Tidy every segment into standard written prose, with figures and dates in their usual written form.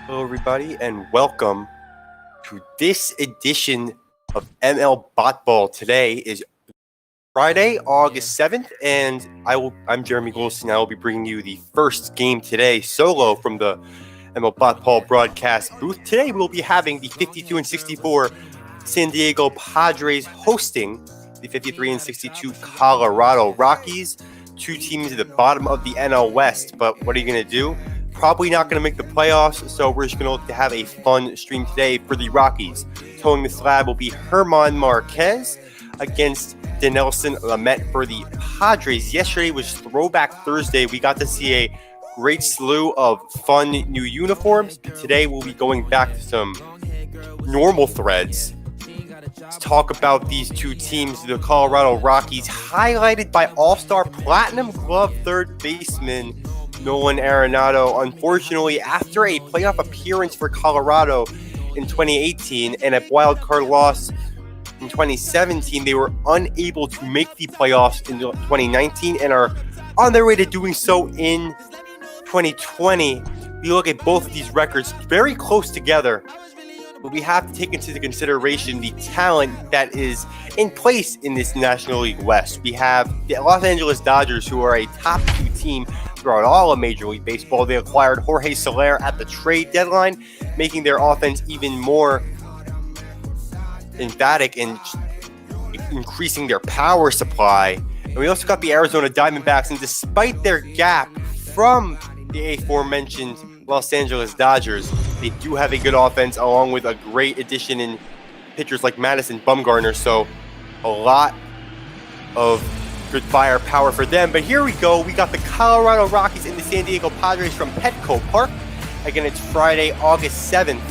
Hello, everybody, and welcome to this edition of ML Bot Ball. Today is Friday, August 7th, and I'm Jeremy Goldstein. I will be bringing you the first game today, solo from the ML Bot Ball broadcast booth. Today, we'll be having the 52-64 San Diego Padres hosting the 53-62 Colorado Rockies. Two teams at the bottom of the NL West, but what are you going to do? Probably not going to make the playoffs, so we're just going to look to have a fun stream today for the Rockies. Towing the slab will be German Marquez against Dinelson Lamet for the Padres. Yesterday was Throwback Thursday. We got to see a great slew of fun new uniforms. Today we'll be going back to some normal threads. Let's talk about these two teams, the Colorado Rockies, highlighted by All-Star Platinum Glove third baseman Nolan Arenado. Unfortunately, after a playoff appearance for Colorado in 2018 and a wild card loss in 2017, they were unable to make the playoffs in 2019 and are on their way to doing so in 2020. We look at both of these records very close together, but we have to take into consideration the talent that is in place in this National League West. We have the Los Angeles Dodgers, who are a top two team throughout all of Major League Baseball. They acquired Jorge Soler at the trade deadline, making their offense even more emphatic and increasing their power supply. And we also got the Arizona Diamondbacks, and despite their gap from the aforementioned Los Angeles Dodgers, they do have a good offense along with a great addition in pitchers like Madison Bumgarner. So a lot of good firepower for them. But here we go. We got the Colorado Rockies and the San Diego Padres from Petco Park. Again, it's Friday, August 7th.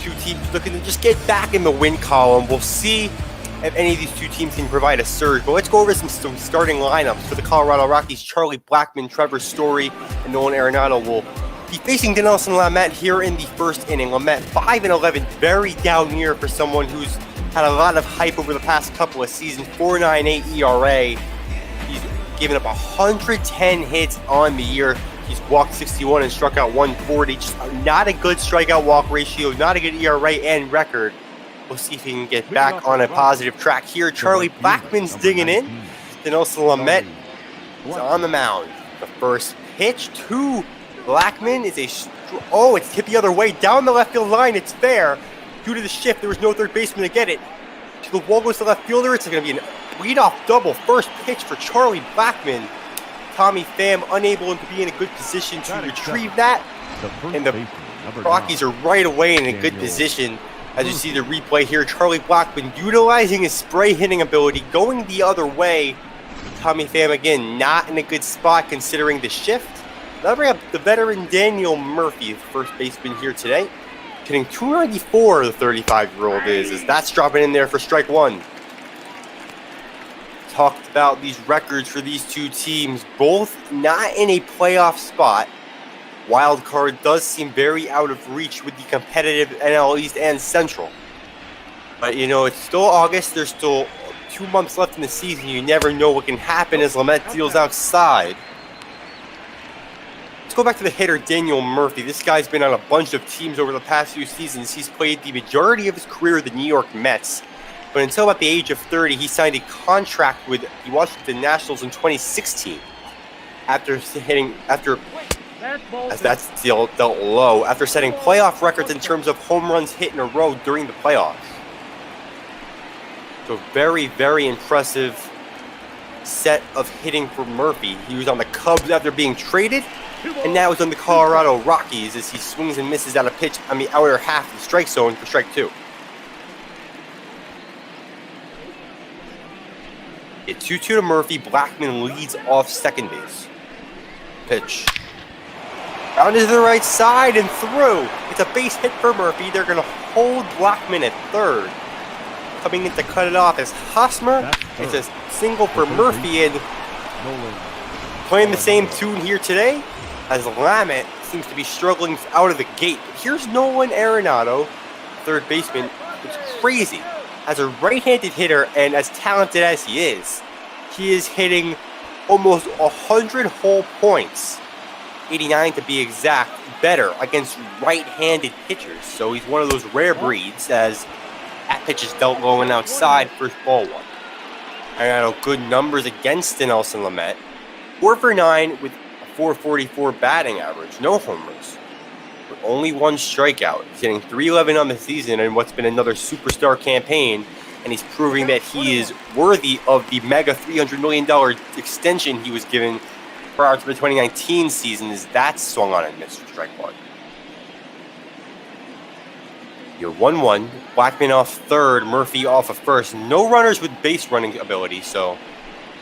Two teams looking to just get back in the win column. We'll see if any of these two teams can provide a surge. But let's go over some starting lineups for the Colorado Rockies. Charlie Blackmon, Trevor Story, and Nolan Arenado will be facing Dinelson Lamet here in the first inning. Lamet 5-11, very down year for someone who's had a lot of hype over the past couple of seasons. 4.98 ERA. He's given up 110 hits on the year. He's walked 61 and struck out 140. Just not a good strikeout walk ratio, not a good ERA and record. We'll see if he can get back on a positive track here. Charlie Blackmon's digging in. Dinelson Lamet is on the mound. The first pitch to Blackmon is it's hit the other way down the left field line. It's fair. Due to the shift, there was no third baseman to get it. To the wall goes the left fielder. It's going to be a leadoff double. First pitch for Charlie Blackmon. Tommy Pham unable to be in a good position to retrieve that. And the Rockies are right away in a good position. As you see the replay here, Charlie Blackmon utilizing his spray hitting ability, going the other way. Tommy Pham again not in a good spot considering the shift. Now bring up the veteran Daniel Murphy, the first baseman here today. Hitting 294, the 35-year-old is, as that's dropping in there for strike one. Talked about these records for these two teams, both not in a playoff spot. Wild card does seem very out of reach with the competitive NL East and Central. But, it's still August. There's still 2 months left in the season. You never know what can happen as Lamet deals outside. Let's go back to the hitter, Daniel Murphy. This guy's been on a bunch of teams over the past few seasons. He's played the majority of his career with the New York Mets. But until about the age of 30, he signed a contract with the Washington Nationals in 2016. After setting playoff records in terms of home runs hit in a row during the playoffs. So very, very impressive set of hitting for Murphy. He was on the Cubs after being traded, and now he's on the Colorado Rockies as he swings and misses out a pitch on the outer half of the strike zone for strike two. It's 2-2 to Murphy. Blackmon leads off second base. Pitch. Round to the right side and through. It's a base hit for Murphy. They're going to hold Blackmon at third. Coming in to cut it off is Hosmer. It's a single for Murphy, and playing the same tune here today as Lamet seems to be struggling out of the gate. But here's Nolan Arenado, third baseman. It's crazy. As a right-handed hitter and as talented as he is hitting almost 100 whole points 89 to be exact, better against right-handed pitchers. So he's one of those rare breeds, as that pitch is dealt low and outside, first ball one. Arenado, good numbers against Dinelson Lamet. 4 for 9 with a 444 batting average, no homers. With only one strikeout. He's hitting .311 on the season in what's been another superstar campaign, and he's proving that he is worthy of the mega $300 million extension he was given prior to the 2019 season, as that's swung on and missed for strike one. You're 1-1. Blackman off third, Murphy off of first. No runners with base running ability, so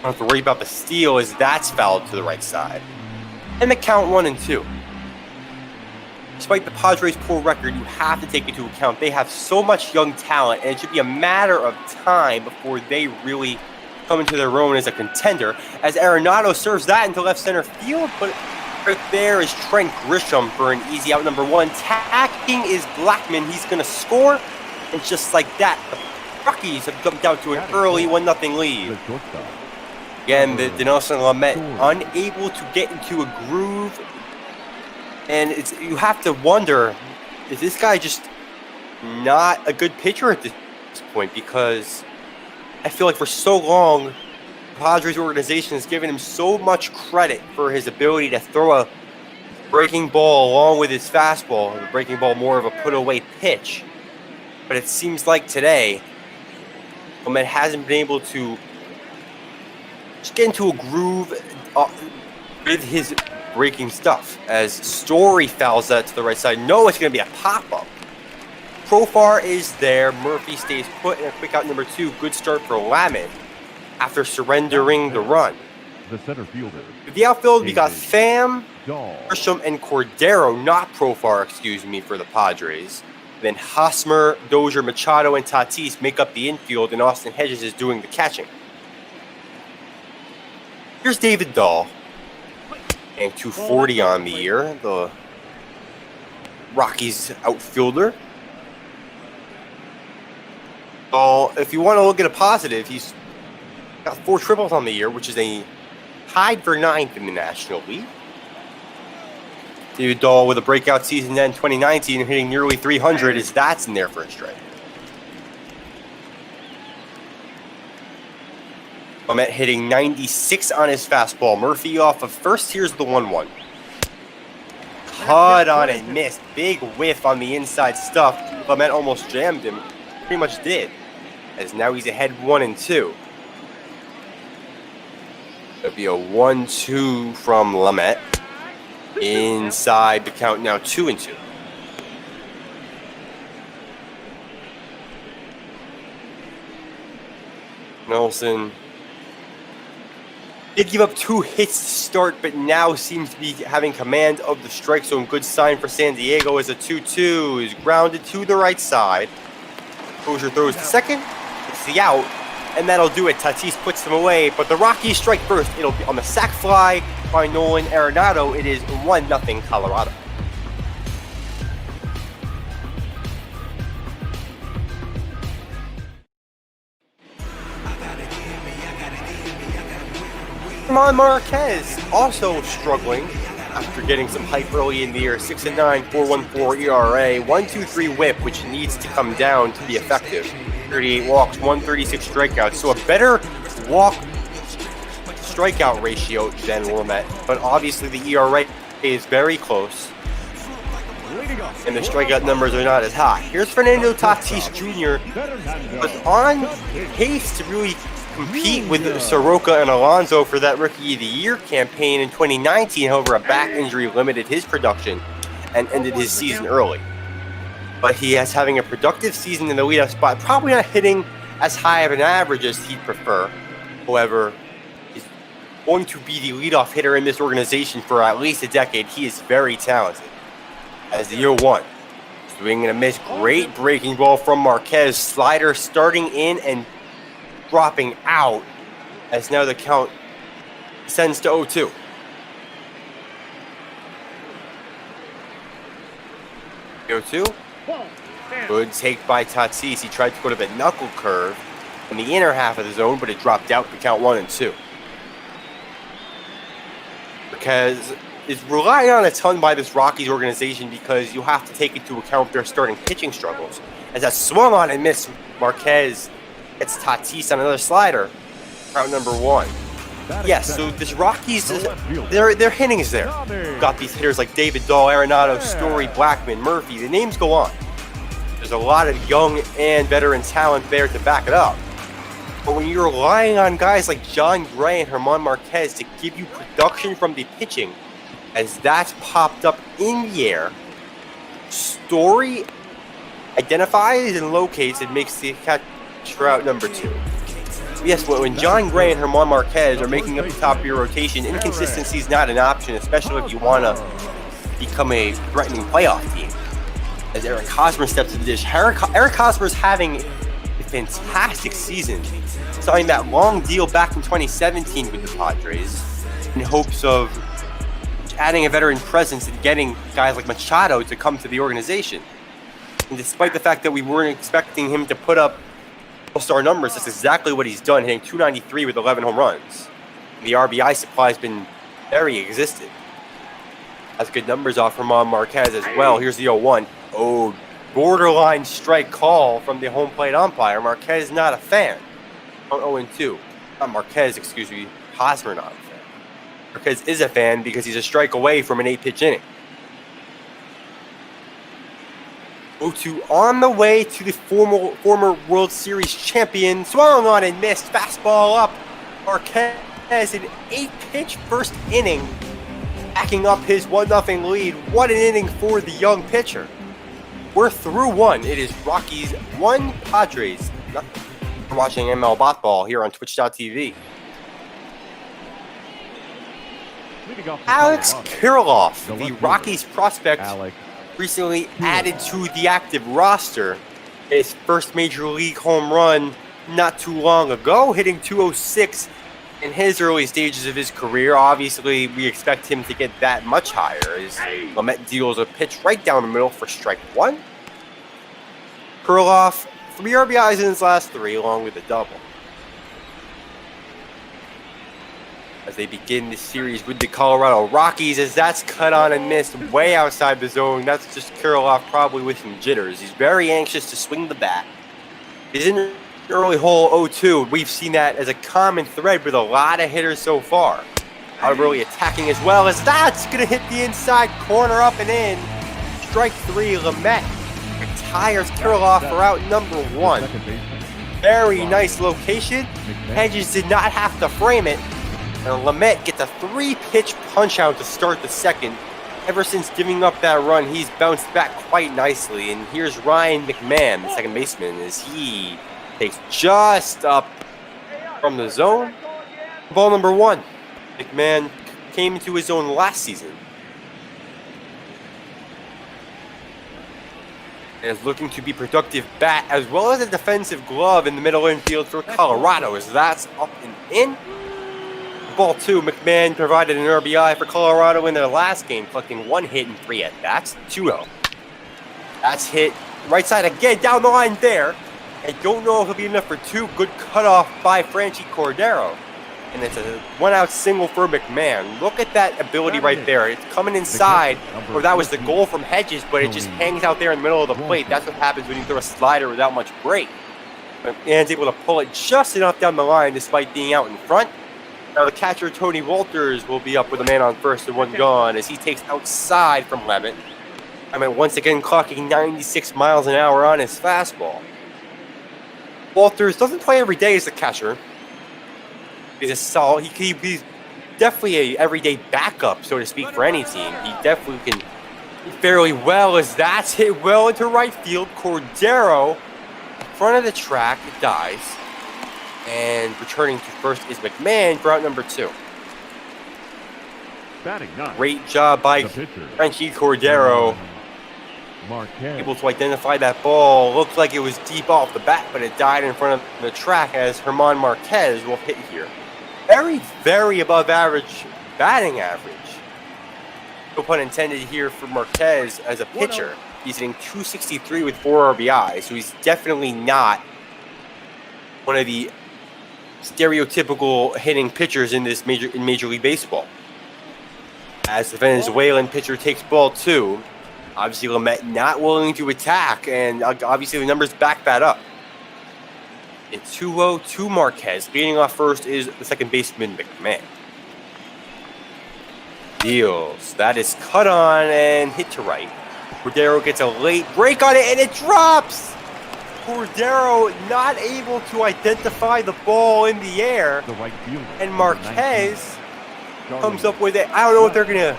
don't have to worry about the steal, as that's fouled to the right side. And the count 1-2. Despite the Padres' poor record, you have to take into account they have so much young talent, and it should be a matter of time before they really come into their own as a contender, as Arenado serves that into left center field, but right there is Trent Grisham for an easy out number one. Tagging is Blackman. He's going to score, and just like that, the Rockies have jumped out to an early 1-0 lead. Again, the Dinelson Lamet unable to get into a groove, and you have to wonder, is this guy just not a good pitcher at this point? Because I feel like for so long, the Padres organization has given him so much credit for his ability to throw a breaking ball along with his fastball, the breaking ball more of a put-away pitch. But it seems like today, Lamet hasn't been able to just get into a groove with his breaking stuff, as Story fouls that to the right side. No, it's going to be a pop-up. Profar is there. Murphy stays put, and a quick out number two. Good start for Lamet after surrendering the run. The center fielder. The outfield, we got Pham, Grisham, and Cordero, not Profar, excuse me, for the Padres. Then Hosmer, Dozier, Machado, and Tatis make up the infield, and Austin Hedges is doing the catching. Here's David Dahl, and 240 on the year, the Rockies outfielder. So if you want to look at a positive, he's got 4 triples on the year, which is tied for 9th in the National League. David Dahl with a breakout season in 2019, hitting nearly 300, as that's in there for a strike. Lamet hitting 96 on his fastball. Murphy off of first. Here's the 1-1. Cut on and missed. Big whiff on the inside stuff. Lamet almost jammed him. Pretty much did. As now he's ahead 1-2. It'll be a 1-2 from Lamet. Inside the count now 2-2. Nelson did give up 2 hits to start, but now seems to be having command of the strike zone. Good sign for San Diego as a 2-2 is grounded to the right side. Dozier throws to second. It's the out, and that'll do it. Tatis puts him away, but the Rockies strike first. It'll be on the sac fly by Nolan Arenado. It is 1-0 Colorado. Marquez also struggling after getting some hype early in the year. 6-9, 4.14 ERA, 1.23 WHIP, which needs to come down to be effective. 38 walks, 136 strikeouts, so a better walk strikeout ratio than Lamet, but obviously the ERA is very close, and the strikeout numbers are not as high. Here's Fernando Tatis Jr. was on pace to really compete with Soroka and Alonso for that Rookie of the Year campaign in 2019. However, a back injury limited his production and ended his season early. But he is having a productive season in the leadoff spot, probably not hitting as high of an average as he'd prefer. However, he's going to be the leadoff hitter in this organization for at least a decade. He is very talented. As the year 1, swing and a miss. Great breaking ball from Marquez. Slider starting in and dropping out, as now the count descends to 0-2. Good take by Tatis. He tried to go to the knuckle curve in the inner half of the zone, but it dropped out to count 1-2. Marquez is relied on a ton by this Rockies organization because you have to take into account their starting pitching struggles. As that swung on and missed, Marquez gets Tatis on another slider. Route number 1. Yes, so this Rockies, their hitting is there. You've got these hitters like David Dahl, Arenado, Story, Blackman, Murphy. The names go on. There's a lot of young and veteran talent there to back it up. But when you're relying on guys like Jon Gray and German Marquez to give you production from the pitching, as that's popped up in the air, Story identifies and locates and makes the catch route number 2. Yes, when Jon Gray and German Marquez are making up the top of your rotation, inconsistency is not an option, especially if you want to become a threatening playoff team. As Eric Hosmer steps to the dish, Eric Hosmer is having a fantastic season, signing that long deal back in 2017 with the Padres in hopes of adding a veteran presence and getting guys like Machado to come to the organization. And despite the fact that we weren't expecting him to put up all-star numbers, that's exactly what he's done, hitting 293 with 11 home runs. The RBI supply has been very existent. Has good numbers off from Marquez as well. Here's the 0-1. Oh, borderline strike call from the home plate umpire. Marquez not a fan. On 0-2. Not Marquez, excuse me. Hosmer not a fan. Marquez is a fan because he's a strike away from an 8-pitch inning. 0-2 on the way to the former World Series champion. Swung on and missed. Fastball up. Marquez, an 8-pitch first inning, backing up his 1-0 lead. What an inning for the young pitcher. We're through 1. It is Rockies 1, Padres. We're watching ML Botball here on Twitch.tv. Alex Kirilloff, the Rockies prospect, recently added to the active roster. His first major league home run not too long ago, hitting 206 in his early stages of his career. Obviously, we expect him to get that much higher as Lamet deals a pitch right down the middle for strike 1. Kirilloff, 3 RBIs in his last 3, along with a double. As they begin this series with the Colorado Rockies, as that's cut on and missed way outside the zone. That's just Kirilloff probably with some jitters. He's very anxious to swing the bat. He's in early hole 0-2. We've seen that as a common thread with a lot of hitters so far. Out of early attacking as well, as that's going to hit the inside corner up and in. Strike 3, Lamet retires Kirilloff for out number 1. Very nice location. Hedges did not have to frame it. And Lamet gets a 3-pitch punch-out to start the second. Ever since giving up that run, he's bounced back quite nicely. And here's Ryan McMahon, the second baseman, as he takes just up from the zone. Ball number 1. McMahon came into his own last season and is looking to be productive bat as well as a defensive glove in the middle infield for Colorado, as that's up and in. Ball 2, McMahon provided an RBI for Colorado in their last game, collecting 1 hit and 3 at-bats. 2-0. That's hit right side again, down the line there. I don't know if it'll be enough for 2. Good cutoff by Franchi Cordero. And it's a 1-out single for McMahon. Look at that ability right there. It's coming inside, or that was the goal from Hedges, but it just hangs out there in the middle of the plate. That's what happens when you throw a slider without much break. McMahon's able to pull it just enough down the line despite being out in front. Now the catcher, Tony Walters, will be up with a man on first and 1 gone as he takes outside from Lamet. Lamet once again clocking 96 miles an hour on his fastball. Walters doesn't play every day as a catcher. He's a solid. He's definitely a everyday backup, so to speak, for any team. He definitely can do fairly well as that's hit well into right field. Cordero, in front of the track, it dies. And returning to first is McMahon for out number 2. Great job by Franchi Cordero. Able to identify that ball. Looked like it was deep off the bat, but it died in front of the track as German Marquez will hit here. Very, very above average batting average. No pun intended here for Marquez as a pitcher. He's hitting 263 with 4 RBI, so he's definitely not one of the stereotypical hitting pitchers in this Major League Baseball. As the Venezuelan pitcher takes ball 2, obviously Lamet not willing to attack, and obviously the numbers back that up. It's 2-0 to Marquez. Leading off first is the second baseman, McMahon. Deals. That is cut on and hit to right. Cordero gets a late break on it, and it drops! Cordero not able to identify the ball in the air. And Marquez comes up with it. I don't know if they're going to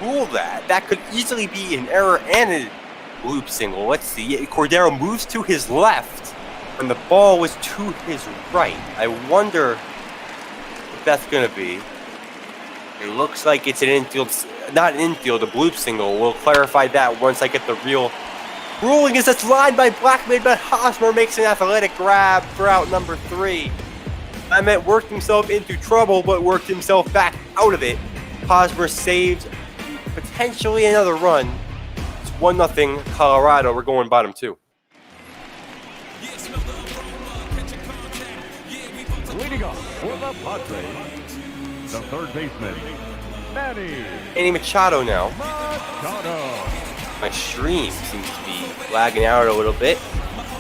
rule that. That could easily be an error and a loop single. Let's see. Cordero moves to his left, and the ball was to his right. I wonder what that's going to be. It looks like it's an infield, not an infield, a bloop single. We'll clarify that once I get the real ruling. Is that's lined by Blackman, but Hosmer makes an athletic grab for out number 3. Lamet worked himself into trouble, but worked himself back out of it. Hosmer saved potentially another run. It's 1-0 Colorado. We're going bottom 2. Leading off for the Padres, the third baseman, Manny Machado now. My stream seems to be lagging out a little bit.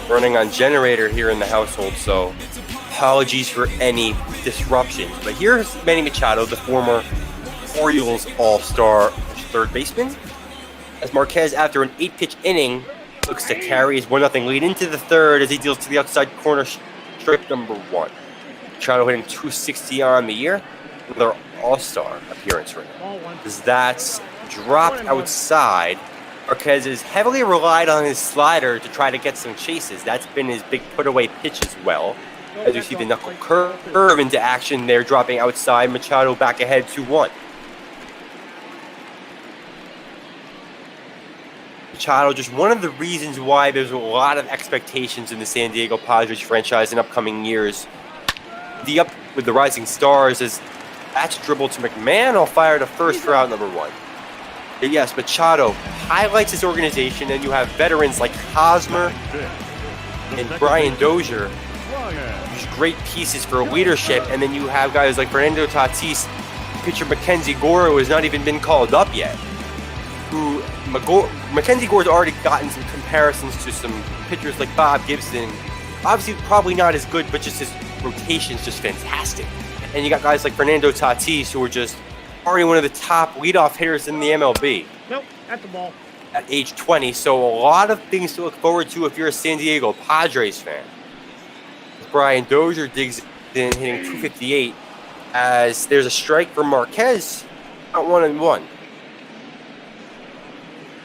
Running on generator here in the household, so apologies for any disruptions. But here's Manny Machado, the former Orioles All-Star third baseman. As Marquez, after an 8-pitch inning, looks to carry his 1-0 lead into the third as he deals to the outside corner strip number 1. Machado hitting .260 on the year. Another All-Star appearance right now. As that's dropped outside, Marquez has heavily relied on his slider to try to get some chases. That's been his big put-away pitch as well. As you see the knuckle curve into action there, dropping outside. Machado back ahead 2-1. Machado, just one of the reasons why there's a lot of expectations in the San Diego Padres franchise in upcoming years. The up with the rising stars is that's dribbled to McMahon. I'll fire to first for out number 1. But yes, Machado highlights his organization, and you have veterans like Hosmer and Brian Dozier, just great pieces for leadership, and then you have guys like Fernando Tatis, pitcher Mackenzie Gore, who has not even been called up yet. Mackenzie Gore's already gotten some comparisons to some pitchers like Bob Gibson. Obviously, probably not as good, but just his rotation's just fantastic. And you got guys like Fernando Tatis, who are just already one of the top leadoff hitters in the MLB. Nope, at the ball. At age 20, so a lot of things to look forward to if you're a San Diego Padres fan. Brian Dozier digs in, hitting .258, as there's a strike for Marquez at 1-1.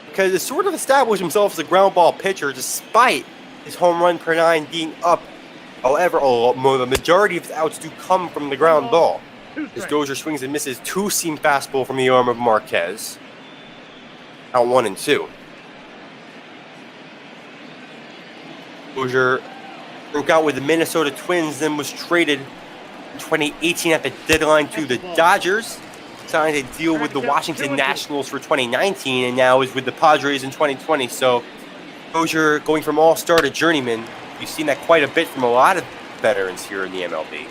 Because he sort of established himself as a ground ball pitcher despite his home run per 9 being up. However, the majority of his outs do come from the ground ball. As Dozier swings and misses 2-seam fastball from the arm of Marquez. Out 1-2. Dozier broke out with the Minnesota Twins, then was traded in 2018 at the deadline to the Dodgers. Signed a deal with the Washington Nationals for 2019, and now is with the Padres in 2020. So Dozier going from all-star to journeyman. You've seen that quite a bit from a lot of veterans here in the MLB.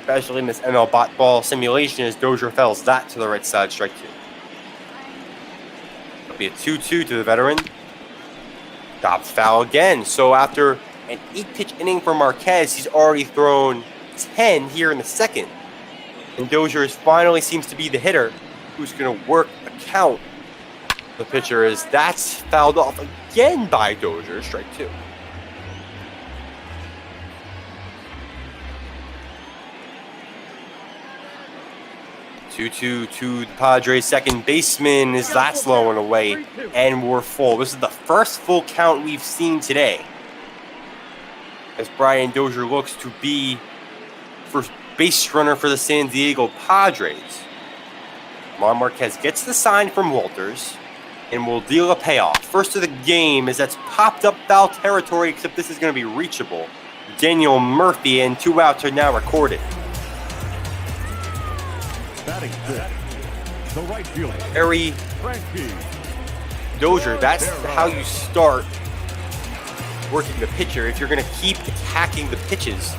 Especially in this ML ball simulation, as Dozier fells that to the right side, strike 2. It'll be a 2-2 to the veteran. Stops foul again. So after an 8-pitch inning for Marquez, he's already thrown 10 here in the second. And Dozier finally seems to be the hitter who's going to work a count. The pitcher is that's fouled off again by Dozier, strike 2. Two to the Padres. Second baseman is that slowing away, and we're full. This is the first full count we've seen today, as Brian Dozier looks to be first base runner for the San Diego Padres. Marquez gets the sign from Walters and will deal a payoff. First of the game, as that's popped up foul territory, except this is going to be reachable. Daniel Murphy, and 2 outs are now recorded. Batting fifth, the right fielder, Harry Dozier, that's how you start working the pitcher. If you're going to keep attacking the pitches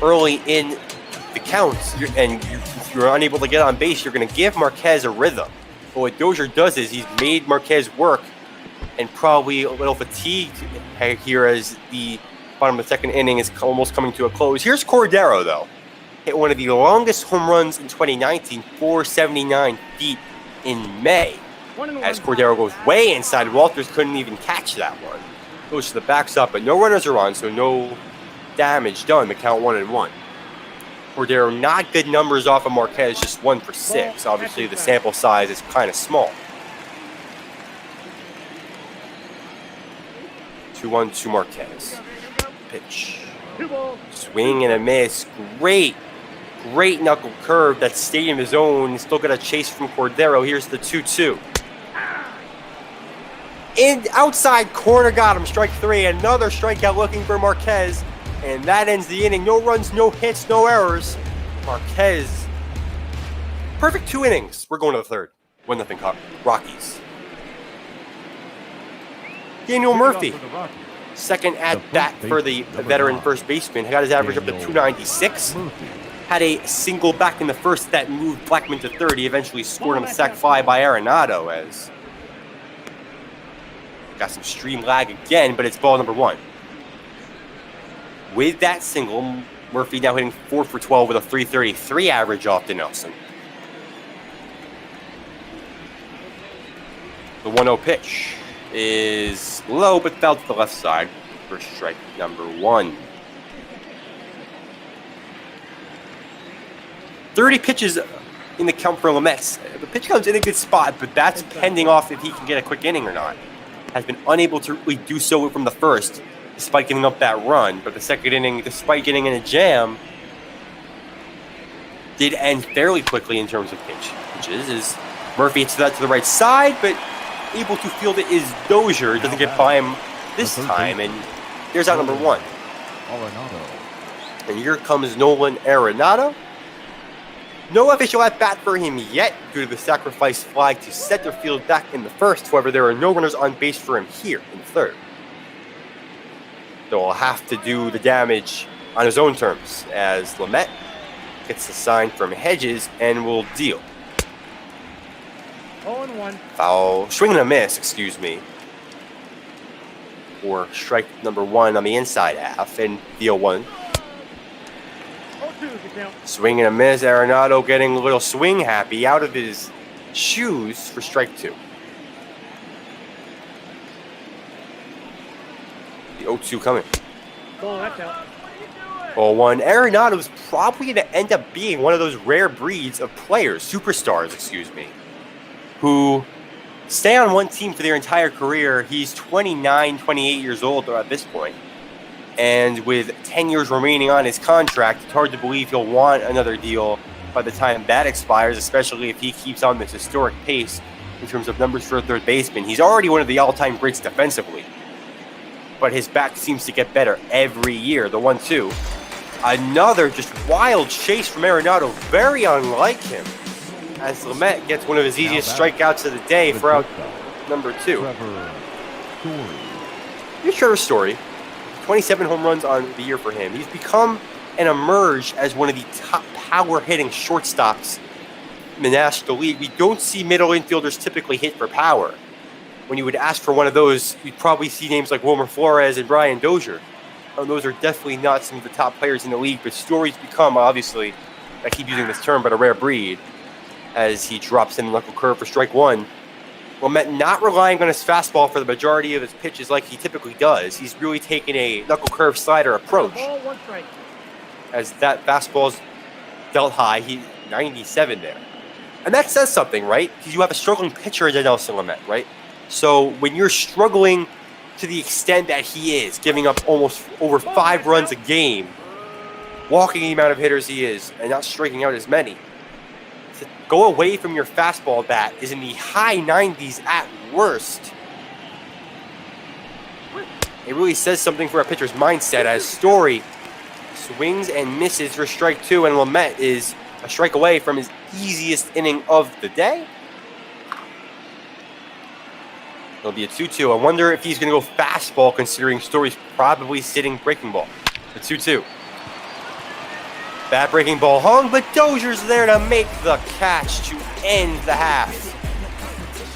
early in the count and you're unable to get on base, you're going to give Marquez a rhythm. But what Dozier does is he's made Marquez work and probably a little fatigued here as the bottom of the second inning is almost coming to a close. Here's Cordero, though. Hit one of the longest home runs in 2019, 479 feet in May. As Cordero goes way inside, Walters couldn't even catch that one. Goes to the backstop, but no runners are on, so no damage done. The count 1-1. Cordero, not good numbers off of Marquez, just 1 for 6. Obviously, the sample size is kind of small. 2-1 to Marquez. Pitch. Swing and a miss. Great knuckle curve. That stayed in his own. Still got a chase from Cordero. Here's the 2-2. In outside corner, got him. Strike 3. Another strikeout looking for Marquez. And that ends the inning. No runs, no hits, no errors. Marquez. Perfect 2 innings. We're going to the third. 1-0 Rockies. Daniel Murphy. Second at bat for the veteran first baseman. Got his average up to 296. Had a single back in the first that moved Blackman to third. He eventually scored on the sac fly by Arenado as got some stream lag again, but it's ball number 1. With that single, Murphy now hitting 4 for 12 with a 333 average off to Nelson. The 1-0 pitch is low, but fell to the left side for strike number 1. 30 pitches in the count for Lamet. The pitch comes in a good spot, but that's pending off if he can get a quick inning or not. Has been unable to really do so from the first, despite giving up that run. But the second inning, despite getting in a jam, did end fairly quickly in terms of pitches. As Murphy hits that to the right side, but able to field it is Dozier. Doesn't get by him this time, and there's out number 1. And here comes Nolan Arenado. No official at-bat for him yet due to the sacrifice flag to center field back in the first. However, there are no runners on base for him here in the third. So he'll have to do the damage on his own terms as Lamet gets the sign from Hedges and will deal. 0-1. Foul, swing and a miss, excuse me. For strike number 1 on the inside half and deal 1. Swing and a miss. Arenado getting a little swing happy out of his shoes for strike 2. The 0-2 coming. 0-1. Arenado is probably going to end up being one of those rare breeds of players, superstars, excuse me, who stay on one team for their entire career. He's 29, 28 years old at this point. And with 10 years remaining on his contract, it's hard to believe he'll want another deal by the time that expires, especially if he keeps on this historic pace in terms of numbers for a third baseman. He's already one of the all-time greats defensively, but his back seems to get better every year. The 1-2. Another just wild chase from Arenado, very unlike him, as Lamet gets one of his easiest strikeouts of the day for out number 2. Here's Trevor Story. 27 home runs on the year for him. He's become and emerged as one of the top power-hitting shortstops in the National League. We don't see middle infielders typically hit for power. When you would ask for one of those, you'd probably see names like Wilmer Flores and Brian Dozier. Those are definitely not some of the top players in the league, but Story's become, obviously, I keep using this term, but a rare breed, as he drops in the knuckle curve for strike 1. Lamet not relying on his fastball for the majority of his pitches like he typically does. He's really taken a knuckle curve slider approach. As that fastball's dealt high, he's 97 there. And that says something, right? Because you have a struggling pitcher in Nelson Lamet, right? So when you're struggling to the extent that he is, giving up almost over 5 runs a game, walking the amount of hitters he is, and not striking out as many, to go away from your fastball bat is in the high 90s at worst. It really says something for a pitcher's mindset as Story swings and misses for strike 2, and Lamet is a strike away from his easiest inning of the day. It'll be a 2-2. I wonder if he's going to go fastball considering Story's probably sitting breaking ball. The 2-2. Bad breaking ball hung, but Dozier's there to make the catch to end the half.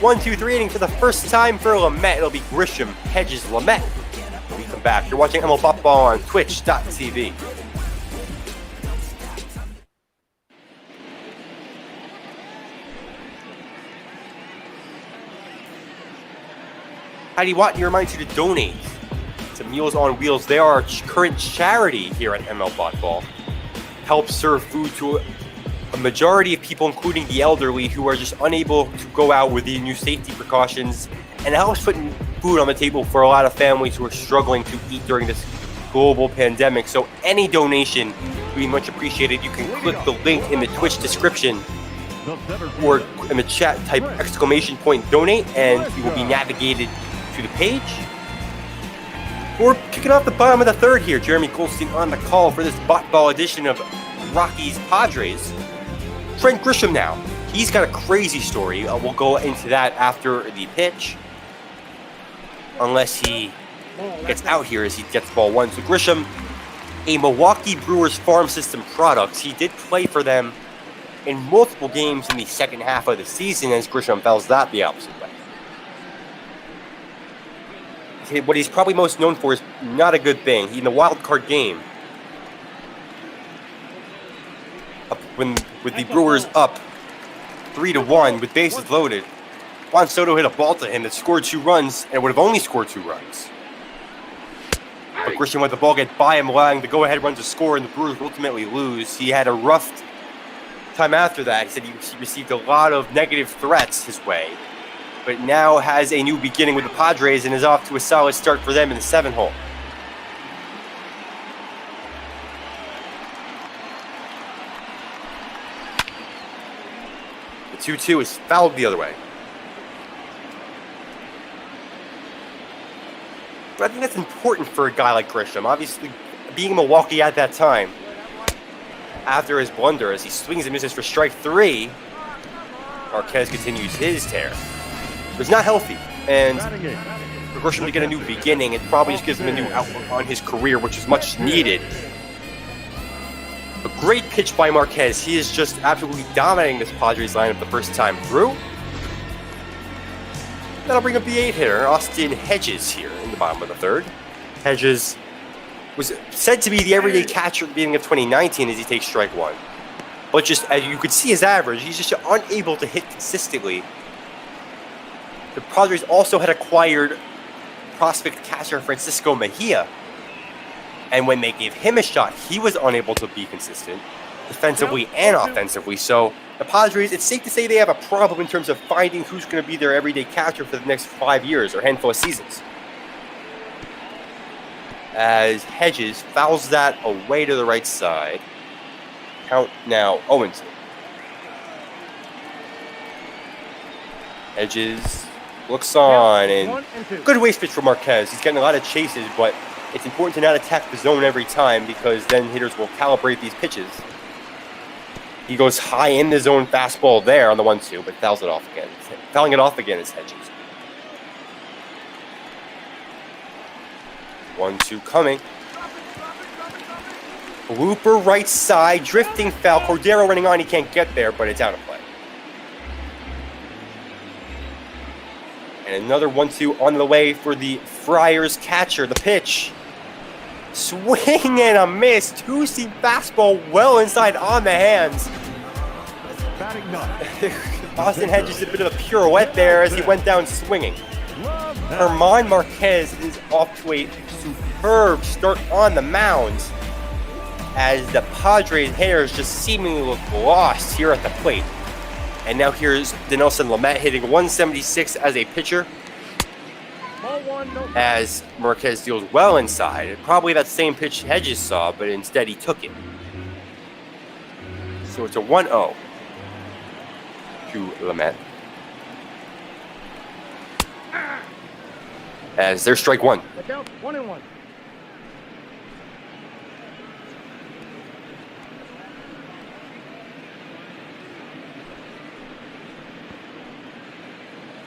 1-2-3 inning for the first time for Lamet. It'll be Grisham, Hedges, Lamet. When we come back, you're watching ML Ball on Twitch.tv. Heidi Watney reminds you to donate to Meals on Wheels. They are a current charity here at ML Ball. Help serve food to a majority of people, including the elderly, who are just unable to go out with the new safety precautions. And it helps put food on the table for a lot of families who are struggling to eat during this global pandemic. So any donation would be much appreciated. You can click the link in the Twitch description or in the chat, type ! donate, and you will be navigated to the page. We're kicking off the bottom of the third here. Jeremy Goldstein on the call for this ball edition of Rockies Padres. Trent Grisham now. He's got a crazy story. We'll go into that after the pitch. Unless he gets out here as he gets ball one. So Grisham, a Milwaukee Brewers farm system product. He did play for them in multiple games in the second half of the season as Grisham fouls that the opposite way. What he's probably most known for is not a good thing. In the wild card game, with the Brewers up 3-1 with bases loaded, Juan Soto hit a ball to him that scored 2 runs and would have only scored 2 runs. But Grisham let the ball get by him, allowing the go-ahead run to score, and the Brewers ultimately lose. He had a rough time after that. He said he received a lot of negative threats his way, but now has a new beginning with the Padres and is off to a solid start for them in the 7th hole. The 2-2 is fouled the other way. But I think that's important for a guy like Grisham. Obviously, being in Milwaukee at that time, after his blunder, as he swings and misses for strike 3, Marquez continues his tear. It's not healthy, and for Grisham to get a new beginning, it probably just gives him a new outlook on his career, which is much needed. A great pitch by Marquez. He is just absolutely dominating this Padres lineup the first time through. That'll bring up the 8th hitter, Austin Hedges, here in the bottom of the 3rd. Hedges was said to be the everyday catcher at the beginning of 2019 as he takes strike 1. But just as you could see his average, he's just unable to hit consistently. The Padres also had acquired prospect catcher Francisco Mejia. And when they gave him a shot, he was unable to be consistent, defensively and offensively. So the Padres, it's safe to say they have a problem in terms of finding who's going to be their everyday catcher for the next 5 years or handful of seasons. As Hedges fouls that away to the right side. Count now 0-2. Hedges looks on, and good waste pitch for Marquez. He's getting a lot of chases, but it's important to not attack the zone every time because then hitters will calibrate these pitches. He goes high in the zone fastball there on the 1-2, but fouls it off again. Fouling it off again is Hedges. 1-2 coming. Blooper right side, drifting foul. Cordero running on, he can't get there, but it's out of play. And another 1-2 on the way for the Friars catcher. The pitch. Swing and a miss. Two-seam fastball well inside on the hands. Austin Hedges did a bit of a pirouette there as he went down swinging. German Marquez is off to a superb start on the mound as the Padres hitters just seemingly look lost here at the plate. And now here's Dinelson Lamet hitting 176 as a pitcher. As Marquez deals well inside. Probably that same pitch Hedges saw, but instead he took it. So it's a 1-0 to Lamet. As there's strike 1. 1-1.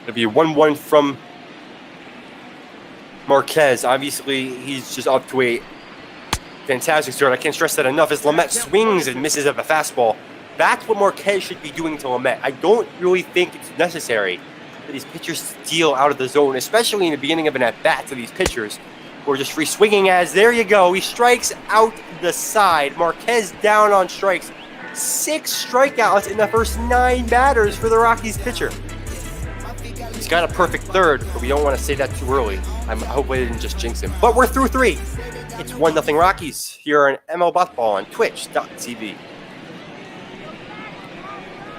It'll be a 1-1 from Marquez. Obviously, he's just up to a fantastic start. I can't stress that enough as Lamet swings and misses at the fastball. That's what Marquez should be doing to Lamet. I don't really think it's necessary for these pitchers steal out of the zone, especially in the beginning of an at-bat to these pitchers who are just free swinging as, there you go, he strikes out the side. Marquez down on strikes. 6 strikeouts in the first 9 batters for the Rockies pitcher. He's got a perfect third, but we don't want to say that too early. I hope I didn't just jinx him. But we're through 3. It's 1-0 Rockies here on ML Ball on Twitch.tv.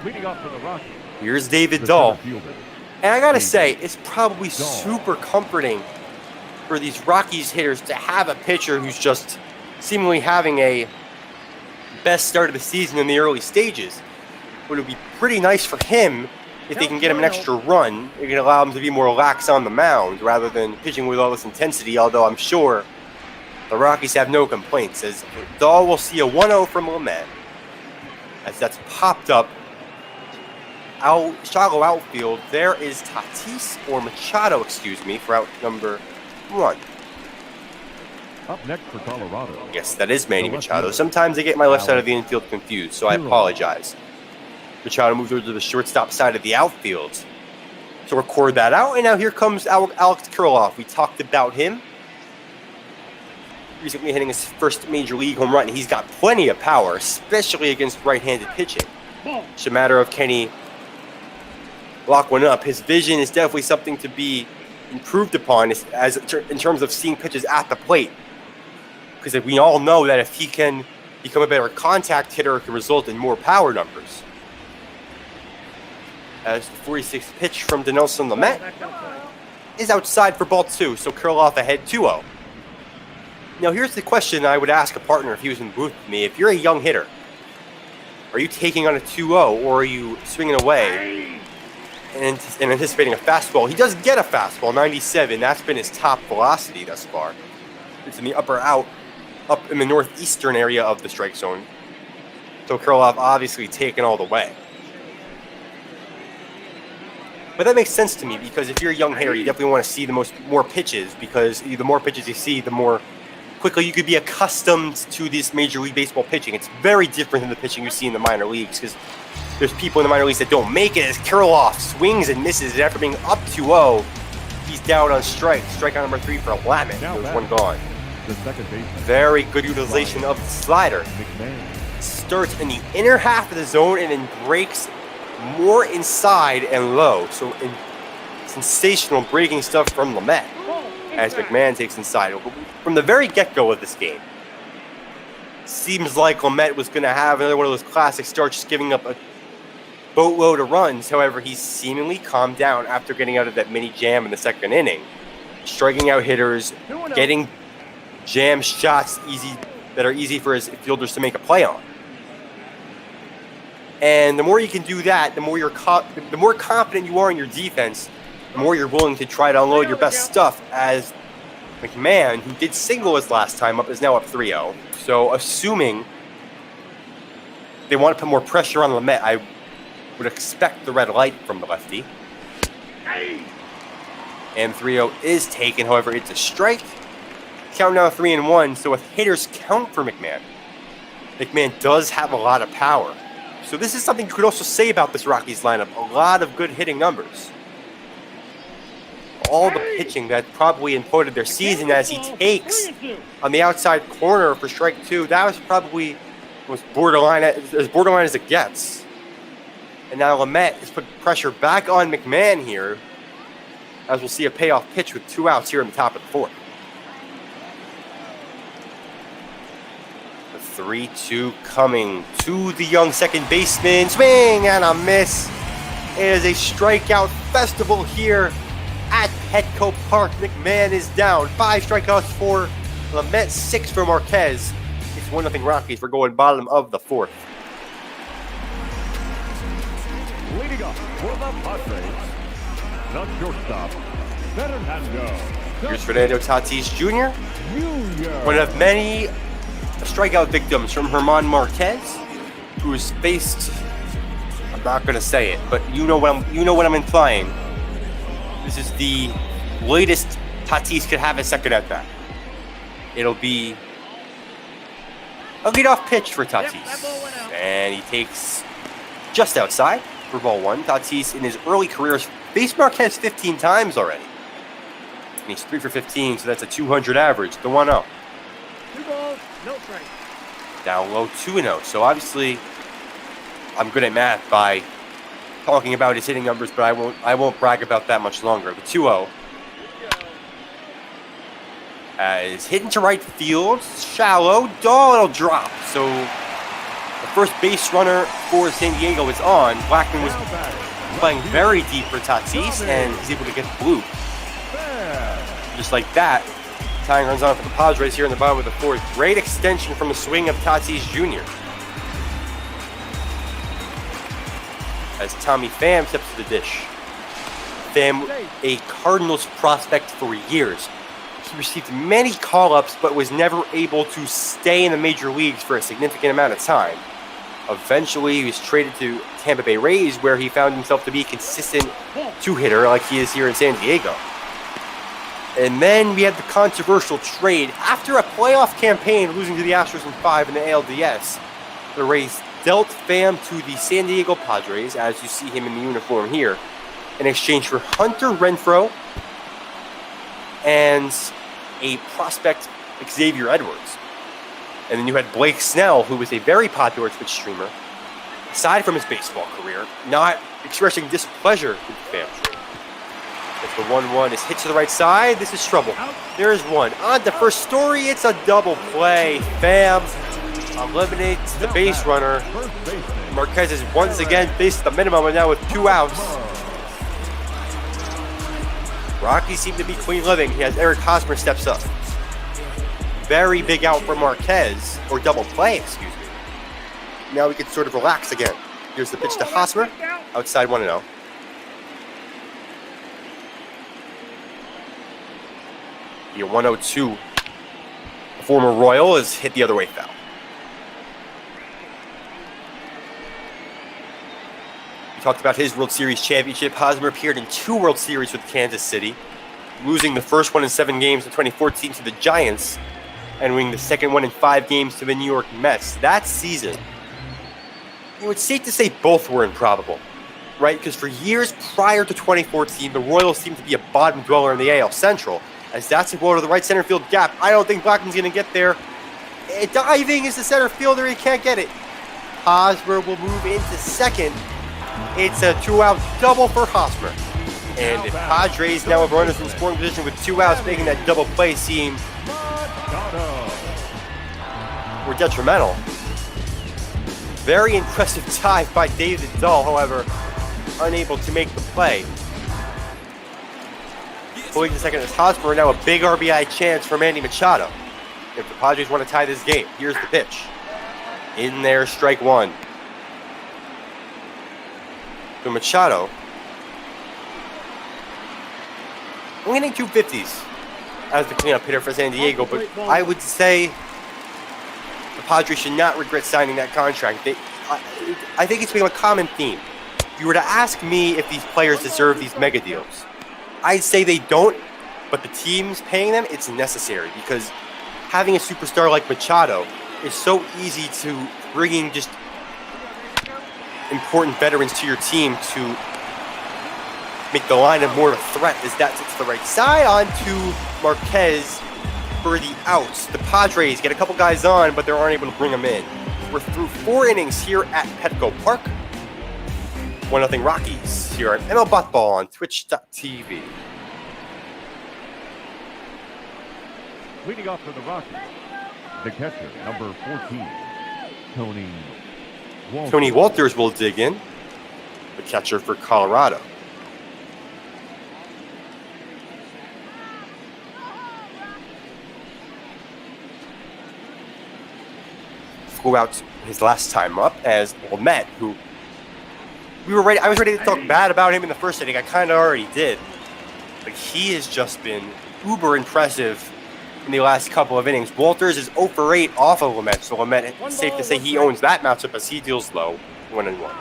Leading off for the Rockies. Here's David Dahl. And I gotta say, it's probably super comforting for these Rockies hitters to have a pitcher who's just seemingly having a best start of the season in the early stages. But it would be pretty nice for him if they can get him an extra run. It can allow him to be more lax on the mound rather than pitching with all this intensity, although I'm sure the Rockies have no complaints, as Dahl will see a 1-0 from Lamet as that's popped up. Shallow outfield, there is Tatis, or Machado, excuse me, for out number 1. Up next for Colorado. Yes, that is Manny Machado. Sometimes I get my left side of the infield confused, so I apologize. Machado moves over to the shortstop side of the outfield to record that out, and now here comes Alex Kirilloff. We talked about him. Recently hitting his first major league home run. He's got plenty of power, especially against right-handed pitching. It's a matter of can he lock one up. His vision is definitely something to be improved upon in terms of seeing pitches at the plate. Because we all know that if he can become a better contact hitter, it can result in more power numbers. As the 46th pitch from Dinelson Lamet is outside for ball 2, so Kirilloff ahead 2-0. Now here's the question I would ask a partner if he was in the booth with me. If you're a young hitter, are you taking on a 2-0 or are you swinging away and anticipating a fastball? He does get a fastball, 97. That's been his top velocity thus far. It's in the up in the northeastern area of the strike zone. So Kirilloff obviously taken all the way. But that makes sense to me because if you're a young hitter, you definitely want to see more pitches, because the more pitches you see, the more quickly you could be accustomed to this Major League Baseball pitching. It's very different than the pitching you see in the minor leagues, because there's people in the minor leagues that don't make it, as Kirilloff swings and misses, and after being up 2-0, he's down on strike. Strikeout number 3 for Lamet. There's one gone. The second baseman. Very good utilization of the slider. Starts in the inner half of the zone and then breaks more inside and low. So sensational breaking stuff from Lamet as McMahon takes inside. From the very get-go of this game, seems like Lamet was going to have another one of those classic starts, just giving up a boatload of runs. However, he's seemingly calmed down after getting out of that mini jam in the second inning, striking out hitters, getting jam shots that are easy for his fielders to make a play on. And the more you can do that, the more confident you are in your defense, the more you're willing to try to unload your best stuff, as McMahon, who did single his last time up, is now up 3-0. So assuming they want to put more pressure on Lamet, I would expect the red light from the lefty. And 3-0 is taken, however, it's a strike. Count now 3-1, so with hitters count for McMahon, McMahon does have a lot of power. So this is something you could also say about this Rockies lineup. A lot of good hitting numbers. All the pitching that probably imploded their season as he takes on the outside corner for strike 2. That was probably as borderline as it gets. And now Lamet has put pressure back on McMahon here, as we'll see a payoff pitch with 2 outs here in the top of the 4th. The 3-2 coming to the young second baseman. Swing and a miss. It is a strikeout festival here at Petco Park. McMahon is down. 5 strikeouts for Lamet, 6 for Marquez. It's 1-0 Rockies. We're going bottom of the 4th. Leading up for the Padres, the shortstop, Fernando. Here's Fernando Tatis Jr., one of many strikeout victims from German Marquez, who has faced, I'm not going to say it, but you know what I'm implying. This is the latest Tatis could have a second at bat. It'll be A leadoff pitch for Tatis. And he takes just outside for ball one. Tatis, in his early career, has faced Marquez 15 times already. And he's 3 for 15, so that's a 200 average. The 1-0. 2 balls, no strikes. Down low, 2-0. So obviously, I'm good at math by talking about his hitting numbers, but I won't brag about that much longer. The 2-0. Is hit into right field, shallow, it'll drop. So the first base runner for San Diego is on. Blackman was playing very deep for Tatis, and he's able to get the blue. Just like that, tying runs on for the Padres here in the bottom of the fourth. Great extension from the swing of Tatis Jr. As Tommy Pham steps to the dish. Pham, a Cardinals prospect for years. He received many call-ups, but was never able to stay in the major leagues for a significant amount of time. Eventually, he was traded to Tampa Bay Rays, where he found himself to be a consistent two-hitter like he is here in San Diego. And then we had the controversial trade. After a playoff campaign, losing to the Astros in 5 in the ALDS, the Rays dealt Pham to the San Diego Padres, as you see him in the uniform here, in exchange for Hunter Renfroe and a prospect, Xavier Edwards. And then you had Blake Snell, who was a very popular Twitch streamer, aside from his baseball career, not expressing displeasure with the Pham trade. If the 1-1 is hit to the right side, this is trouble. There's one. On to first story, it's a double play. Pham eliminates the base runner. Marquez is once again faced the minimum, and now with 2 outs. Rockies seem to be clean living. He has Eric Hosmer steps up. Very big out for Marquez, or double play, excuse me. Now we can sort of relax again. Here's the pitch to Hosmer, outside 1-0. Here 1-0-2. The former Royal is hit the other way foul. We talked about his World Series championship. Hosmer appeared in 2 World Series with Kansas City, losing the first one in 7 games in 2014 to the Giants, and winning the second one in 5 games to the New York Mets. That season, it's safe to say both were improbable, right? Because for years prior to 2014, the Royals seemed to be a bottom dweller in the AL Central. As that's a blow to the right center field gap. I don't think Blackman's going to get there. Diving is the center fielder. He can't get it. Hosmer will move into second. It's a 2-out double for Hosmer. And the Padres now have runners in scoring position with 2 outs, making that double play seem more detrimental. Very impressive dive by David Dahl, however, unable to make the play. Pulling to second is Hosmer, now a big RBI chance for Manny Machado. If the Padres want to tie this game, here's the pitch. In there, strike 1. So Machado, I'm getting 250s as the cleanup hitter for San Diego, but I would say the Padres should not regret signing that contract. I think it's been a common theme. If you were to ask me if these players deserve these mega deals, I'd say they don't, but the teams paying them, it's necessary, because having a superstar like Machado is so easy to bringing just important veterans to your team to make the lineup more of a threat as that sits to the right side onto Marquez for the outs. The Padres get a couple guys on, but they aren't able to bring them in. We're through 4 innings here at Petco Park. 1-0 Rockies here at ML Botball on Twitch.tv. Leading off for the Rockies, the catcher, number 14, Tony Walters. Tony Walters will dig in, the catcher for Colorado. Flew out his last time up as Lamet, who I was ready to talk bad about him in the first inning. I kind of already did. But he has just been uber impressive in the last couple of innings. Walters is 0 for 8 off of Lamet, so Lamet, it's safe to say he owns that matchup as he deals low, 1-1.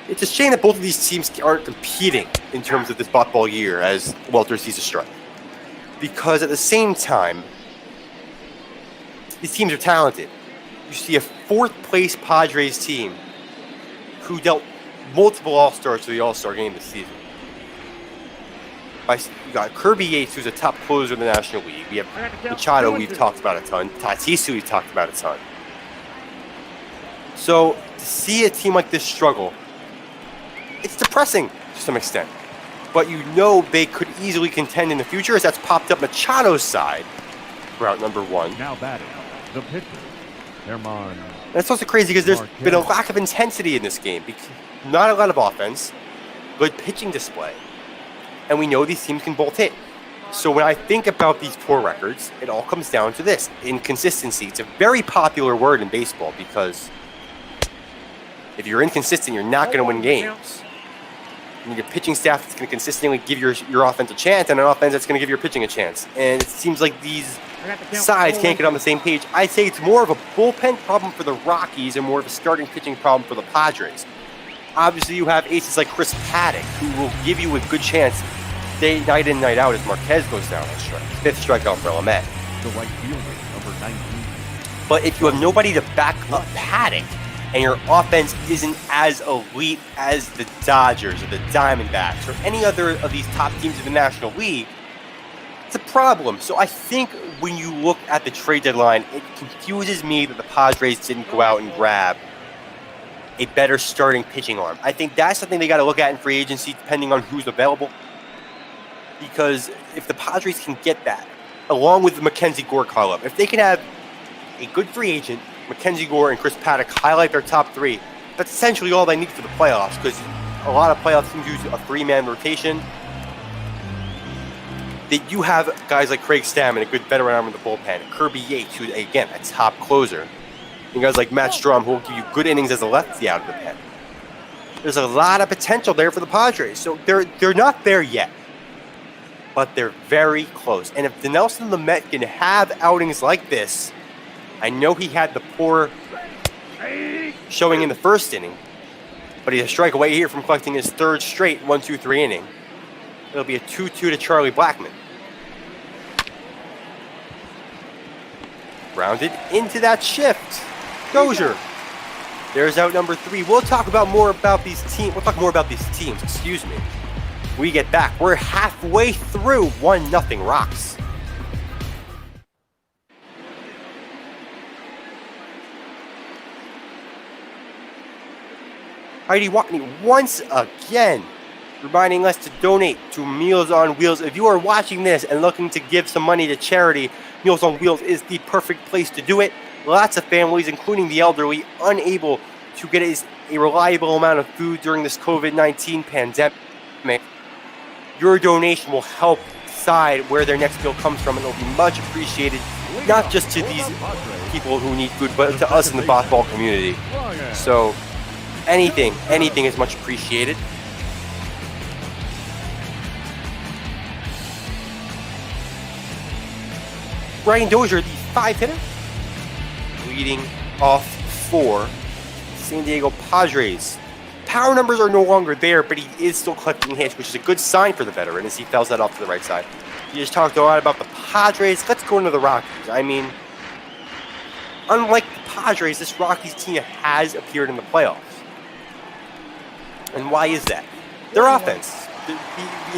It's a shame that both of these teams aren't competing in terms of this bot ball year as Walters sees a strike. Because at the same time, these teams are talented. You see a fourth-place Padres team who dealt multiple All-Stars to the All-Star game this season. You got Kirby Yates, who's a top closer in the National League. We have Machado, we've talked about a ton. Tatis, we've talked about a ton. So to see a team like this struggle, it's depressing to some extent. But you know they could easily contend in the future, as that's popped up Machado's side, route number 1. Now batting, the pitcher, Herman. That's also crazy because there's Marquez. been a lack of intensity in this game. Not a lot of offense, good pitching display. And we know these teams can both hit. So when I think about these poor records, it all comes down to this: inconsistency. It's a very popular word in baseball because if you're inconsistent, you're not going to win games. You need a pitching staff that's going to consistently give your offense a chance, and an offense that's going to give your pitching a chance. And it seems like these sides can't get on the same page. I'd say it's more of a bullpen problem for the Rockies and more of a starting pitching problem for the Padres. Obviously, you have aces like Chris Paddock, who will give you a good chance night in, night out as Marquez goes down on strike. 5th strikeout for Lamet. The right fielder, number 19. But if you have nobody to back up Paddock, and your offense isn't as elite as the Dodgers or the Diamondbacks or any other of these top teams in the National League, it's a problem. So I think when you look at the trade deadline, it confuses me that the Padres didn't go out and grab a better starting pitching arm. I think that's something they got to look at in free agency, depending on who's available. Because if the Padres can get that, along with the Mackenzie Gore call-up, if they can have a good free agent, Mackenzie Gore and Chris Paddock highlight their top 3, that's essentially all they need for the playoffs, because a lot of playoff teams use a 3-man rotation. That you have guys like Craig Stammen, a good veteran arm in the bullpen, Kirby Yates, who's, again, a top closer, and guys like Matt Strom, who will give you good innings as a lefty out of the pen. There's a lot of potential there for the Padres, so they're not there yet, but they're very close. And if Dinelson Lamet can have outings like this, I know he had the poor showing in the first inning, but he's a strike away here from collecting his 3rd straight 1-2-3 inning. It'll be a 2-2 to Charlie Blackmon. Rounded into that shift. Dozier. There's out number 3. We'll talk more about these teams. Excuse me. We get back. We're halfway through 1-0 Rocks. Heidi Watney once again reminding us to donate to Meals on Wheels. If you are watching this and looking to give some money to charity, Meals on Wheels is the perfect place to do it. Lots of families, including the elderly, unable to get a reliable amount of food during this COVID-19 pandemic. Your donation will help decide where their next meal comes from, and it will be much appreciated, not just to these people who need food, but to us in the baseball community. So anything is much appreciated. Brian Dozier, the 5-hitter, leading off for San Diego Padres. Power numbers are no longer there, but he is still collecting hits, which is a good sign for the veteran as he fouls that off to the right side. You just talked a lot about the Padres. Let's go into the Rockies. I mean, unlike the Padres, this Rockies team has appeared in the playoffs. And why is that? Their offense. In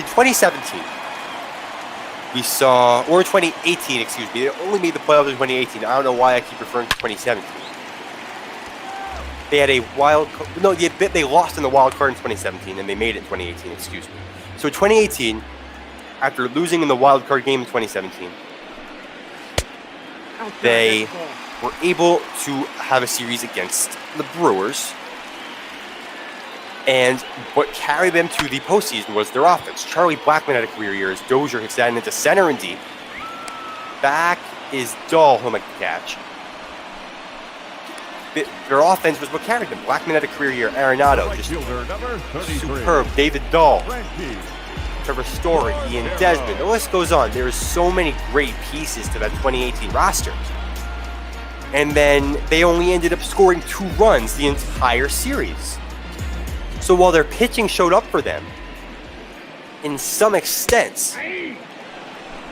2017, we saw, or in 2018, excuse me, they only made the playoffs in 2018. I don't know why I keep referring to 2017. They had a they lost in the wild card in 2017, and they made it in 2018, excuse me. So in 2018, after losing in the wild card game in 2017, they were able to have a series against the Brewers. And what carried them to the postseason was their offense. Charlie Blackmon had a career year as Dozier hits that into center and deep. Back is Dahl, he'll make the catch. Their offense was what carried them. Blackmon had a career year. Arenado, just superb. David Dahl, Trevor Story, Ian Desmond. The list goes on. There is so many great pieces to that 2018 roster. And then they only ended up scoring 2 runs the entire series. So while their pitching showed up for them, in some extent,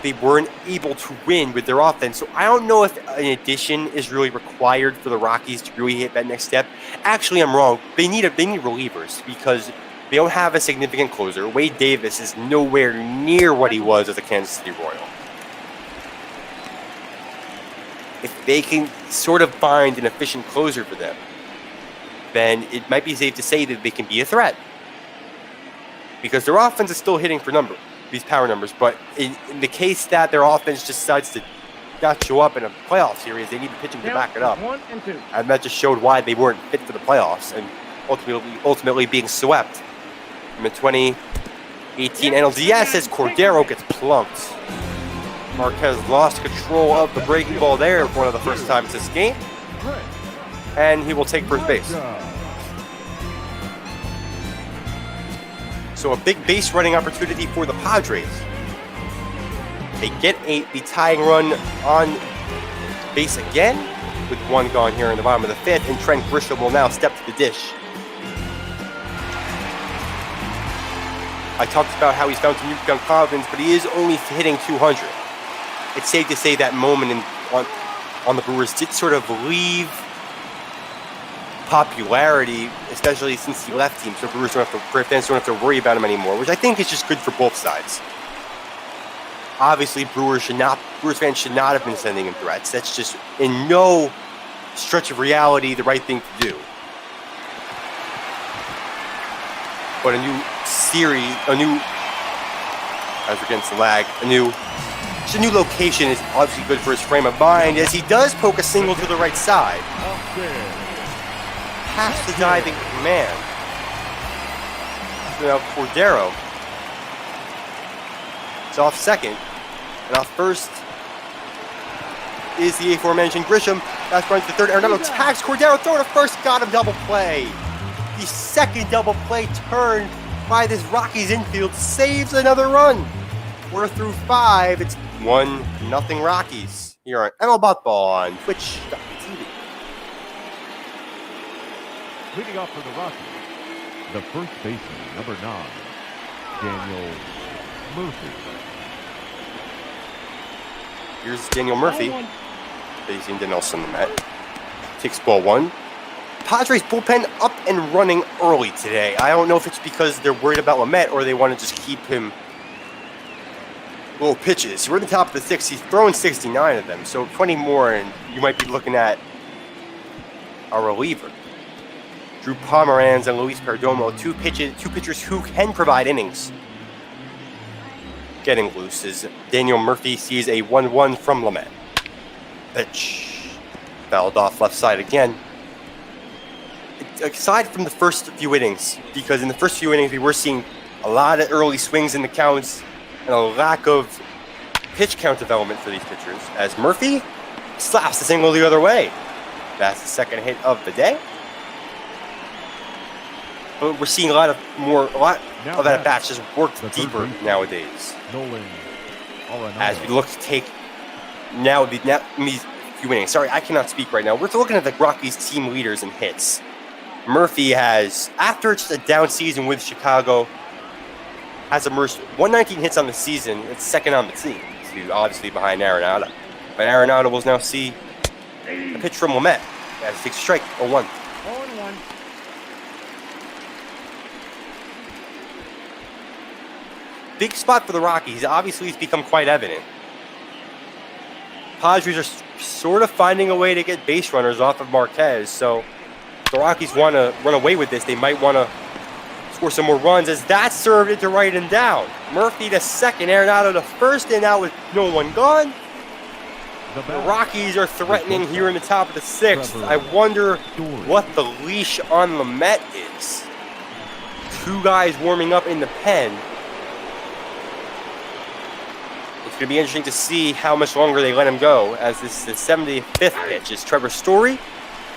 they weren't able to win with their offense. So I don't know if an addition is really required for the Rockies to really hit that next step. Actually, I'm wrong. They need relievers because they don't have a significant closer. Wade Davis is nowhere near what he was as a Kansas City Royal. If they can sort of find an efficient closer for them, then it might be safe to say that they can be a threat. Because their offense is still hitting for these power numbers, but in the case that their offense decides to not show up in a playoff series, they need the pitching to back it up. 1 and 2. And that just showed why they weren't fit for the playoffs and ultimately being swept. In the 2018 NLDS as Cordero gets plunked. Marquez lost control of the breaking ball there for one of the first times this game. And he will take first base. So a big base running opportunity for the Padres. They get the tying run on base again with one gone here in the bottom of the fifth, and Trent Grisham will now step to the dish. I talked about how he's found some newfound confidence, but he is only hitting 200. It's safe to say that moment on the Brewers did sort of leave popularity, especially since he left team, so fans don't have to worry about him anymore, which I think is just good for both sides. Obviously, Brewers fans should not have been sending him threats. That's just in no stretch of reality the right thing to do. But a new series, as against the lag, a new location is obviously good for his frame of mind, as he does poke a single to the right side. Past the diving man. Now Cordero is off second, and off first is the aforementioned Grisham. That's running to third. Arenado tags Cordero, throw to first, got him, double play. The second double play turn by this Rockies infield saves another run. We're through 5. It's 1-0 Rockies here on ML Ball on Twitch.tv. Leading off for the Rockies, the first baseman, number 9, Daniel Murphy. Here's Daniel Murphy facing Dinelson Lamet. Takes ball 1. Padres bullpen up and running early today. I don't know if it's because they're worried about Lamet or they want to just keep him low pitches. We're in the top of the 6th. He's throwing 69 of them, so 20 more, and you might be looking at a reliever. Drew Pomeranz and Luis Perdomo, two pitchers who can provide innings. Getting loose as Daniel Murphy sees a 1-1 from Lamet. Pitch. Fouled off left side again. Aside from the first few innings, because in the first few innings we were seeing a lot of early swings in the counts and a lack of pitch count development for these pitchers, as Murphy slaps the single the other way. That's the second hit of the day. But we're seeing a lot of that bats just work deeper nowadays. As we look to take these few innings. Sorry, I cannot speak right now. We're looking at the Rockies team leaders in hits. Murphy has, after just a down season with Chicago, has emerged 119 hits on the season. It's second on the team, obviously behind Arenado. But Arenado will now see a pitch from Lamet as he takes a strike, 0-1. 0-1. Big spot for the Rockies. Obviously, it's become quite evident. Padres are sort of finding a way to get base runners off of Marquez, so if the Rockies want to run away with this, they might want to score some more runs, as that served it to right and down. Murphy to second, Arenado to first, and out with no one gone. The Rockies are threatening here in the top of the 6th. I wonder what the leash on Lamet is. 2 guys warming up in the pen. It's going to be interesting to see how much longer they let him go, as this is the 75th pitch as Trevor Story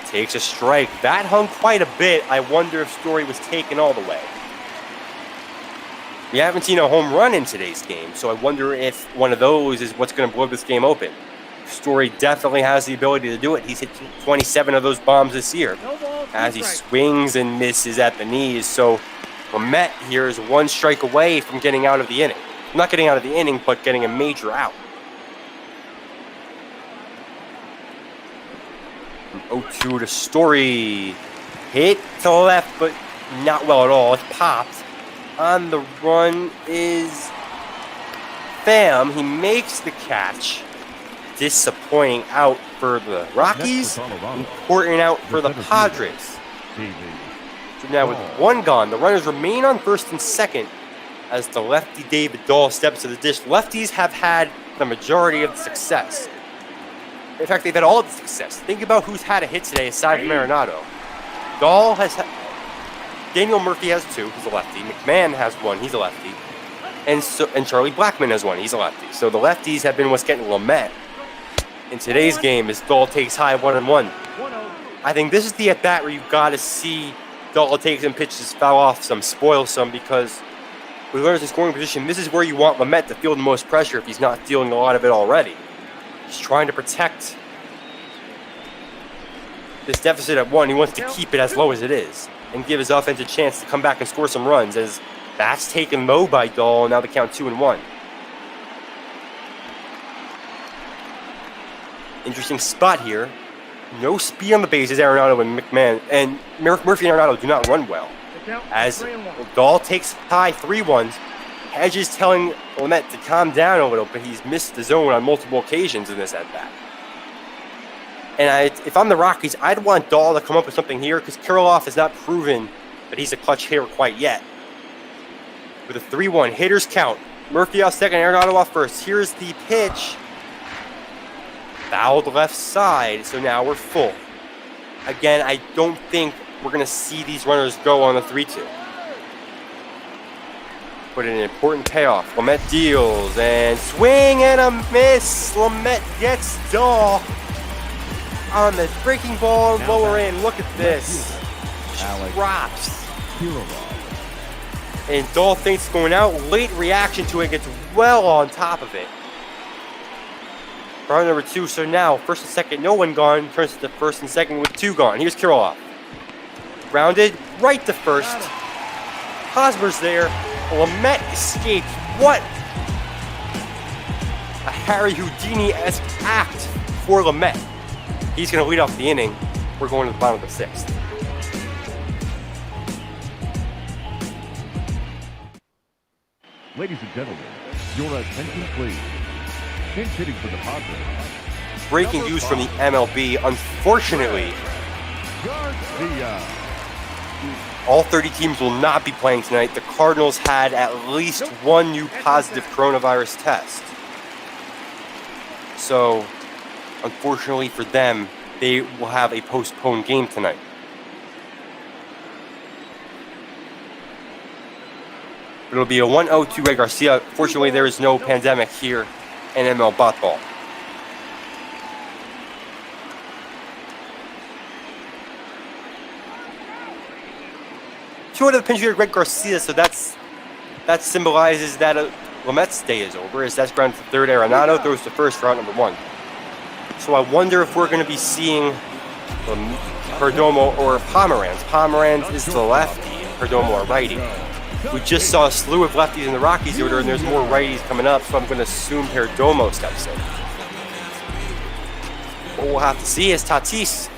takes a strike. That hung quite a bit. I wonder if Story was taken all the way. We haven't seen a home run in today's game, so I wonder if one of those is what's going to blow this game open. Story definitely has the ability to do it. He's hit 27 of those bombs this year as he swings and misses at the knees. So Lamet here is 1 strike away from getting out of the inning. not getting out of the inning, but getting a major out. 0-2 to Story. Hit to left, but not well at all. It's popped. On the run is Pham. He makes the catch. Disappointing out for the Rockies. Important out for the Padres. So now with one gone, the runners remain on first and second as the lefty David Dahl steps to the dish. Lefties have had the majority of the success. In fact, they've had all of the success. Think about who's had a hit today aside from Arenado. Dahl has had... Daniel Murphy has 2, he's a lefty. McMahon has 1, he's a lefty. And Charlie Blackmon has 1, he's a lefty. So the lefties have been what's getting Lamet. In today's game, as Dahl takes high 1-1. I think this is the at-bat where you've got to see Dahl takes some pitches, foul off some, spoil some, because with runners in scoring position, this is where you want Lamet to feel the most pressure if he's not feeling a lot of it already. He's trying to protect this deficit at 1. He wants to keep it as low as it is and give his offense a chance to come back and score some runs, as that's taken low by Dahl. Now the count 2-1. Interesting spot here. No speed on the bases. Arenado and McMahon and Murphy and Arenado do not run well. As Dahl takes high 3-1s, Hedges telling Lamet to calm down a little, but he's missed the zone on multiple occasions in this at bat. And if I'm the Rockies, I'd want Dahl to come up with something here because Kirilloff has not proven that he's a clutch hitter quite yet. With a 3-1, hitters count. Murphy off second, Arenado off first. Here's the pitch. Fouled left side, so now we're full. Again, I don't think we're going to see these runners go on the 3-2. But an important payoff. Lamet deals, and swing and a miss. Lamet gets Dahl on the breaking ball and lower in. Look at this. Drops. And Dahl thinks it's going out. Late reaction to it, gets well on top of it. Round number 2, so now first and second, no one gone, turns to first and second with 2 gone. Here's Kirilloff. Grounded right to first. Hosmer's there. Lamet escapes. What a Harry Houdini-esque act for Lamet. He's going to lead off the inning. We're going to the bottom of the 6th. Ladies and gentlemen, your attention please. Pinch hitting for the Padres. Breaking news from the MLB. Unfortunately, all 30 teams will not be playing tonight. The Cardinals had at least 1 new positive coronavirus test. So, unfortunately for them, they will have a postponed game tonight. It'll be a 1-0 to Red Garcia. Fortunately, there is no pandemic here in ML Ball. Two out of the pinch hitter, Greg Garcia, so that symbolizes that Lamet's day is over, as that's ground to third. Arenado throws to first for out number 1. So I wonder if we're going to be seeing Perdomo or Pomeranz. Pomeranz is the lefty, and Perdomo a righty. We just saw a slew of lefties in the Rockies order, and there's more righties coming up, so I'm going to assume Perdomo steps in. What we'll have to see is Tatis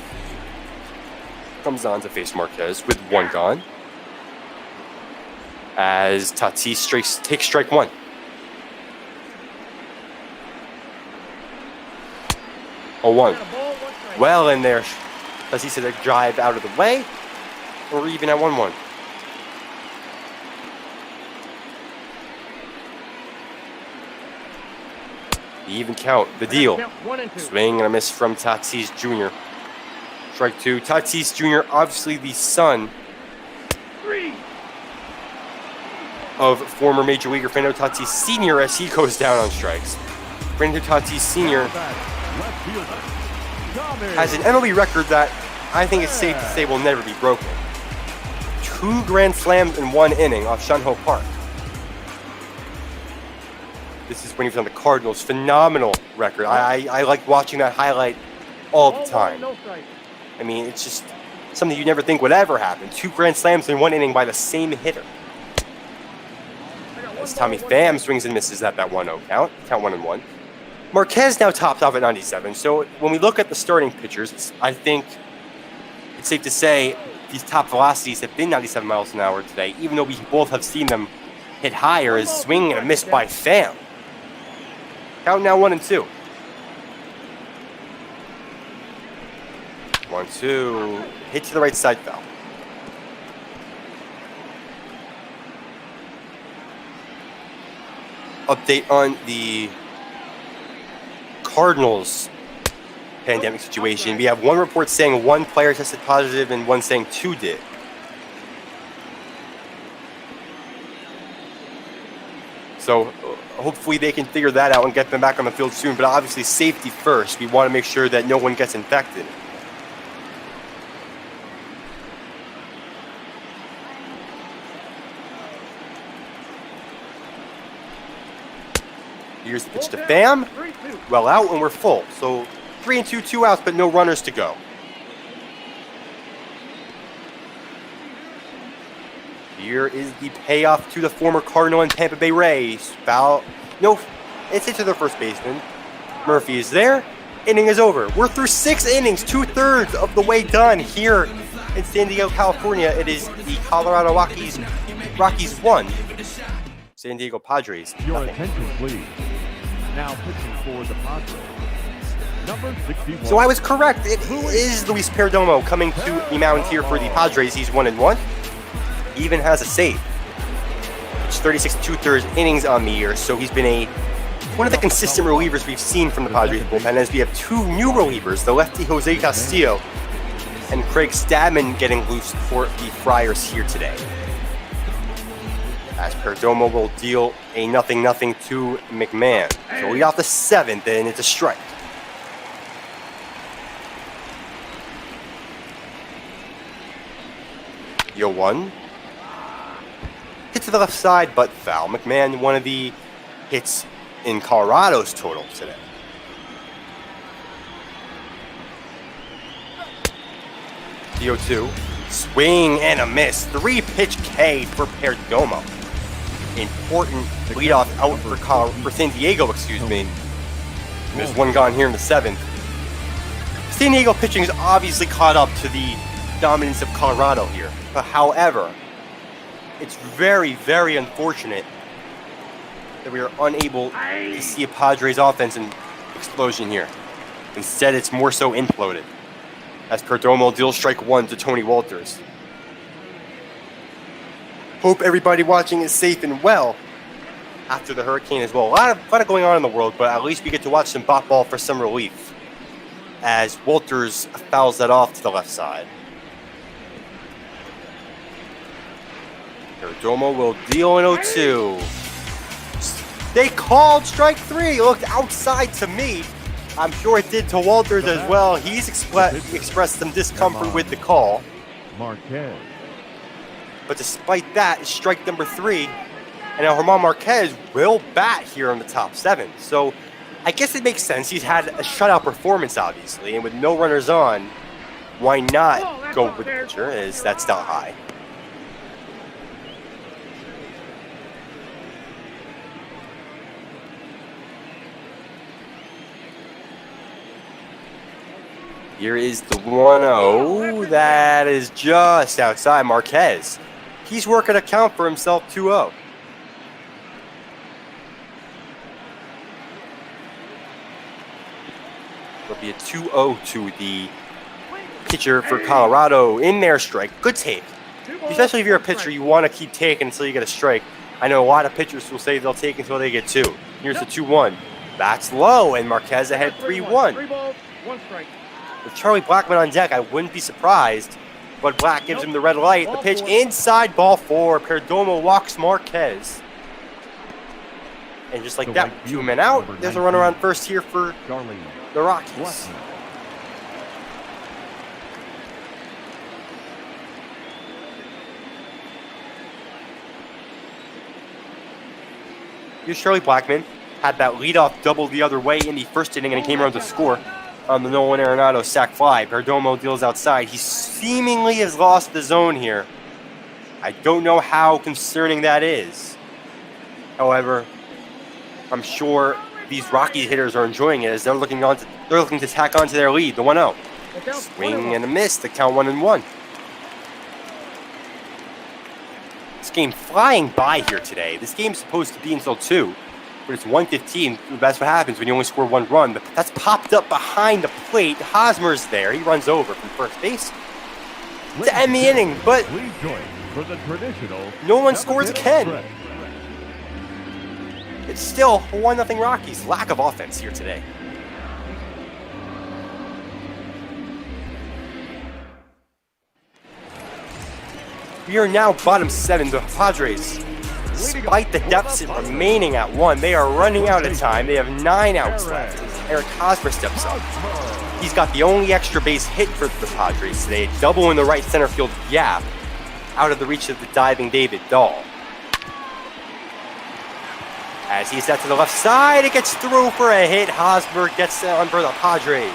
comes on to face Marquez with 1 gone, as Tatis takes strike 1. A 1. Well in there. Tatis had a drive out of the way, or even at 1-1. The even count, the deal. Swing and a miss from Tatis Jr. Strike 2. Tatis Jr., obviously the son of former Major Leaguer Fernando Tatis Sr. as he goes down on strikes. Fernando Tatis Sr. has an MLB record that I think it's safe to say will never be broken. 2 grand slams in 1 inning off Shunho Park. This is when he was on the Cardinals. Phenomenal record. I like watching that highlight all the time. I mean, it's just something you never think would ever happen. 2 grand slams in 1 inning by the same hitter. As Tommy Pham swings and misses at that 1-0 count 1-1. Marquez now tops off at 97. So when we look at the starting pitchers, I think it's safe to say these top velocities have been 97 miles an hour today, even though we both have seen them hit higher. Is swing and a miss by Pham. Count now 1-2. 1-2. Hit to the right side, foul. Update on the Cardinals pandemic situation. We have one report saying one player tested positive and one saying two did. So hopefully they can figure that out and get them back on the field soon. But obviously safety first. We want to make sure that no one gets infected. Here's the pitch to Pham. Well out, and we're full. So 3-2, 2 outs, but no runners to go. Here is the payoff to the former Cardinal and Tampa Bay Rays. Foul. No, it's hit to the first baseman. Murphy is there. Inning is over. We're through 6 innings, 2/3 of the way done here in San Diego, California. It is the Colorado Rockies 1. San Diego Padres. Your attention, please. Now pitching for the Padres, number 61. So I was correct. It is Luis Perdomo coming to the mound here for the Padres. He's 1-1. He even has a save. It's 36 2/3 innings on the year, so he's been one of the consistent relievers we've seen from the Padres bullpen, as we have two new relievers, the lefty Jose Castillo and Craig Stadman getting loose for the Friars here today. As Perdomo will deal a 0-0 to McMahon. So we got the 7th, and it's a strike. Yo 1. Hit to the left side, but foul. McMahon, one of the hits in Colorado's total today. Yo 2. Swing and a miss. 3-pitch K for Perdomo. Important leadoff out for San Diego, There's one gone here in the 7th. San Diego pitching is obviously caught up to the dominance of Colorado here. But however, it's very, very unfortunate that we are unable to see a Padres offense and explosion here. Instead, it's more so imploded, as Perdomo deals strike 1 to Tony Walters. Hope everybody watching is safe and well after the hurricane as well. A lot of going on in the world, but at least we get to watch some bat ball for some relief, as Walters fouls that off to the left side. Perdomo will deal an 0-2. They called strike 3. It looked outside to me. I'm sure it did to Walters as well. He's expressed some discomfort with the call. Marquez. But despite that, it's strike number 3. And now German Marquez will bat here in the top 7. So I guess it makes sense. He's had a shutout performance, obviously. And with no runners on, why not go with the pitcher, as that's not high. Here is the 1-0. That is just outside Marquez. He's working a count for himself, 2-0. It'll be a 2-0 to the pitcher for Colorado in their strike. Good take. Especially if you're a pitcher, you want to keep taking until you get a strike. I know a lot of pitchers will say they'll take until they get 2. Here's the 2-1. That's low, and Marquez ahead 3-1. 3 balls, 1 strike. With Charlie Blackmon on deck, I wouldn't be surprised. But Black gives him the red light. The pitch inside, ball 4. Perdomo walks Marquez. And just like that, 2 men out. There's a runner on first here for the Rockies. Here's Charlie Blackmon. Had that leadoff double the other way in the first inning, and he came around to score on the Nolan Arenado sac fly. Perdomo deals outside. He seemingly has lost the zone here. I don't know how concerning that is. However, I'm sure these Rockies hitters are enjoying it as they're looking to tack onto their lead, the 1-0. Swing and a miss, the count 1-1. This game flying by here today. This game's supposed to be until 2, but it's 1:15. That's what happens when you only score 1 run. But that's popped up behind the plate. Hosmer's there. He runs over from first base to end the inning, but no one scores again. It's still 1-0 Rockies. Lack of offense here today. We are now bottom 7. The Padres, despite the deficit remaining at 1, they are running out of time. They have 9 outs left. Eric Hosmer steps up. He's got the only extra base hit for the Padres today, a double in the right center field gap, out of the reach of the diving David Dahl. As he's set to the left side, it gets through for a hit. Hosmer gets on for the Padres.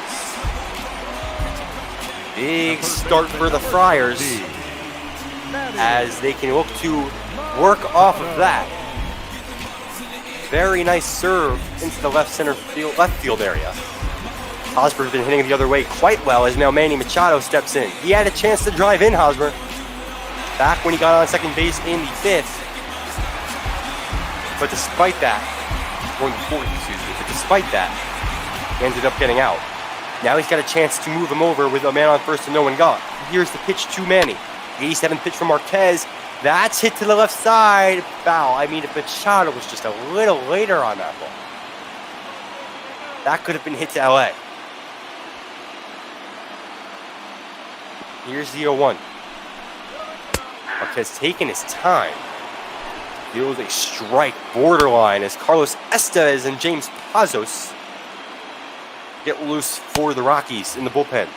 Big start for the Friars, as they can look to work off of that. Very nice serve into the left field area. Hosmer's been hitting it the other way quite well as now Manny Machado steps in. He had a chance to drive in Hosmer back when he got on second base in the 5th. But despite that, he ended up getting out. Now he's got a chance to move him over with a man on first and no one got. Here's the pitch to Manny. 87th pitch from Marquez. That's hit to the left side. Foul. I mean, if Machado was just a little later on that ball, that could have been hit to LA. Here's the 0-1. Marquez taking his time. Deals a strike borderline as Carlos Estevez and James Pazos get loose for the Rockies in the bullpen.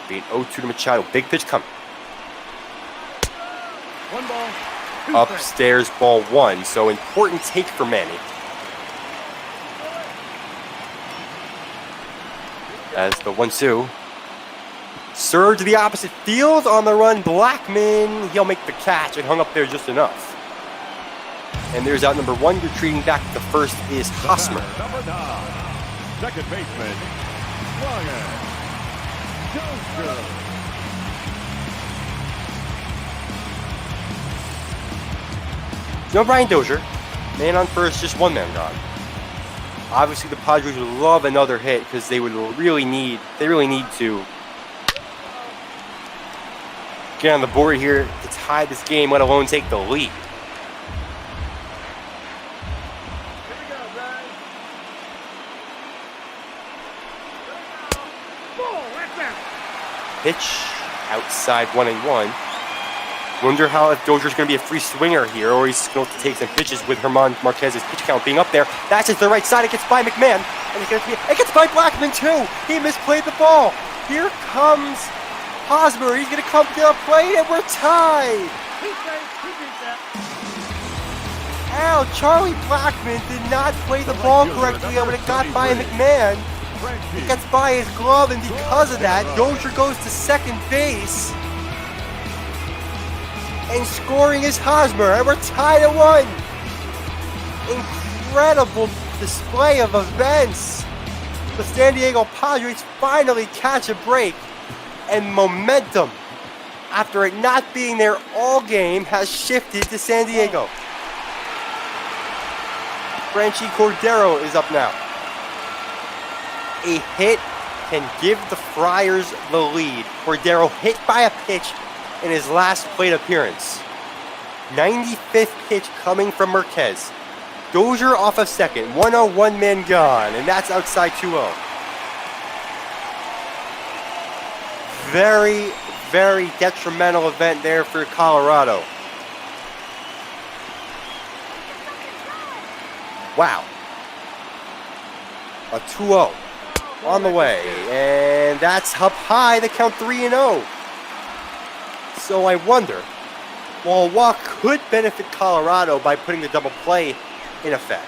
Being 0-2 to Machado. Big pitch coming. 1 ball, 2 Upstairs, ball 1. So important take for Manny. As the 1-2. Serve to the opposite field on the run. Blackman, he'll make the catch and hung up there just enough. And there's out number 1. Retreating back to first is Hosmer. Number 9, second baseman, Ryan Dozier. No Brian Dozier. Man on first, just 1 man gone. Obviously, the Padres would love another hit because they really need to get on the board here to tie this game, let alone take the lead. Pitch outside 1-1. Wonder how if Dozier's going to be a free swinger here, or he's going to take some pitches with German Marquez's pitch count being up there. That's just the right side. It gets by McMahon, and it gets by Blackman too. He misplayed the ball. Here comes Hosmer. He's going to come to the plate, and we're tied. Ow, Charlie Blackman did not play the ball correctly. I would have got by McMahon. It gets by his glove, and because of that, Dozier goes to second base. And scoring is Hosmer, and we're tied at 1. Incredible display of events. The San Diego Padres finally catch a break, and momentum, after it not being there all game, has shifted to San Diego. Franchi Cordero is up now. A hit can give the Friars the lead. Cordero hit by a pitch in his last plate appearance. 95th pitch coming from Marquez. Dozier off of second. 1-0, 1 man gone, and that's outside 2-0. Very, very detrimental event there for Colorado. Wow. A 2-0 on the way, and that's up high. The count 3-0. So I wonder, while a walk could benefit Colorado by putting the double play in effect,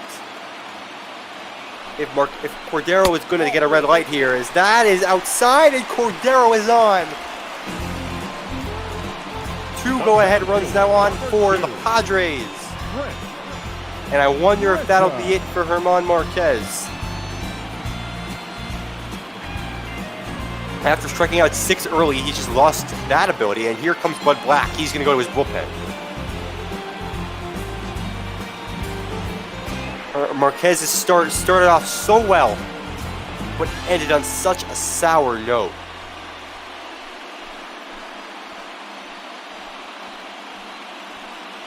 if Cordero is going to get a red light here, as that is outside and Cordero is on. 2 go-ahead runs now on for the Padres. And I wonder if that'll be it for German Marquez. After striking out 6 early, he just lost that ability. And here comes Bud Black. He's going to go to his bullpen. Marquez has started off so well, but ended on such a sour note.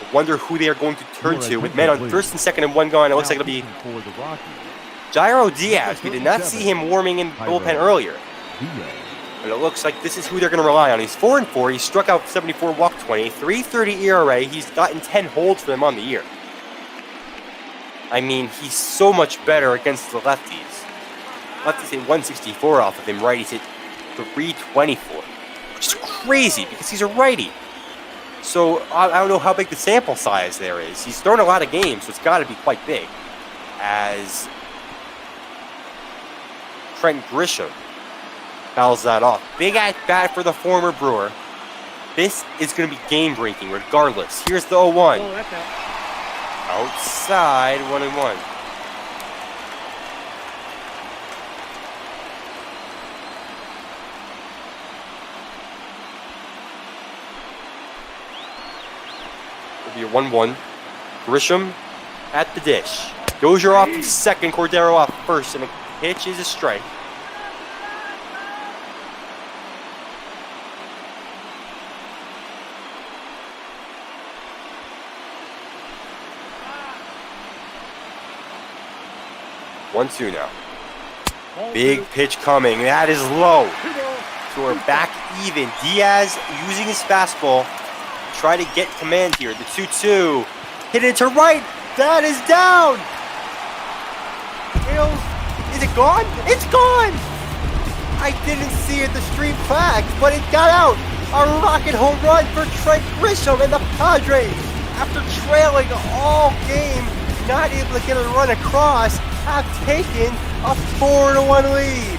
I wonder who they are going to turn to. With men on first and second and 1 gone, it looks like it'll be Jairo Diaz. We did not see him warming in the bullpen earlier. But it looks like this is who they're going to rely on. He's 4-4. He struck out 74, walked 20, 3.30 ERA. He's gotten 10 holds for them on the year. I mean, he's so much better against the lefties. Lefties hit 164 off of him. Righties hit 324, which is crazy because he's a righty. So I don't know how big the sample size there is. He's thrown a lot of games, so it's got to be quite big. As Trent Grisham fouls that off. Big at bat for the former Brewer. This is going to be game breaking regardless. Here's the 0-1. Outside, 1-1. It'll be a 1-1. Grisham at the dish. Dozier off to second, Cordero off first, and the pitch is a strike. One, 2 now. Big pitch coming. That is low. So we're back even. Diaz using his fastball to try to get command here. The 2-2. Hit it to right. That is down. Is it gone? It's gone. I didn't see it. The stream flagged, but it got out. A rocket home run for Trent Grisham and the Padres. After trailing all game, not able to get a run across, have taken a 4-1 lead.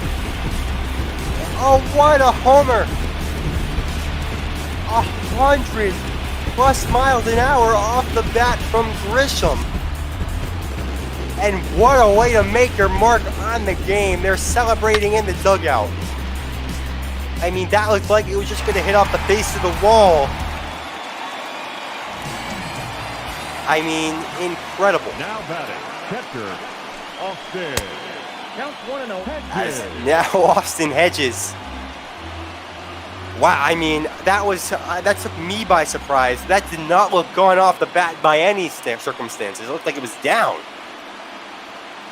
Oh, what a homer. 100+ miles an hour off the bat from Grisham. And what a way to make your mark on the game. They're celebrating in the dugout. I mean, that looked like it was just going to hit off the face of the wall. I mean, incredible. Now batting, catcher, Austin. Counts 1-0. As now Austin Hedges. Wow, I mean, that took me by surprise. That did not look gone off the bat by any circumstances. It looked like it was down.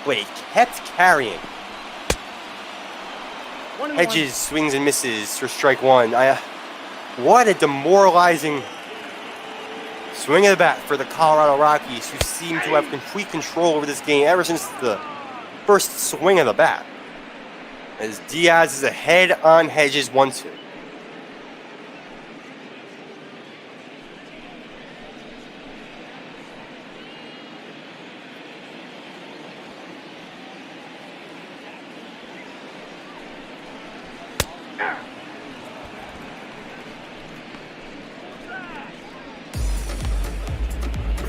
But it kept carrying. Hedges swings and misses for strike 1. What a demoralizing swing of the bat for the Colorado Rockies, who seem to have complete control over this game ever since the first swing of the bat. As Diaz is ahead on Hedges 1-2.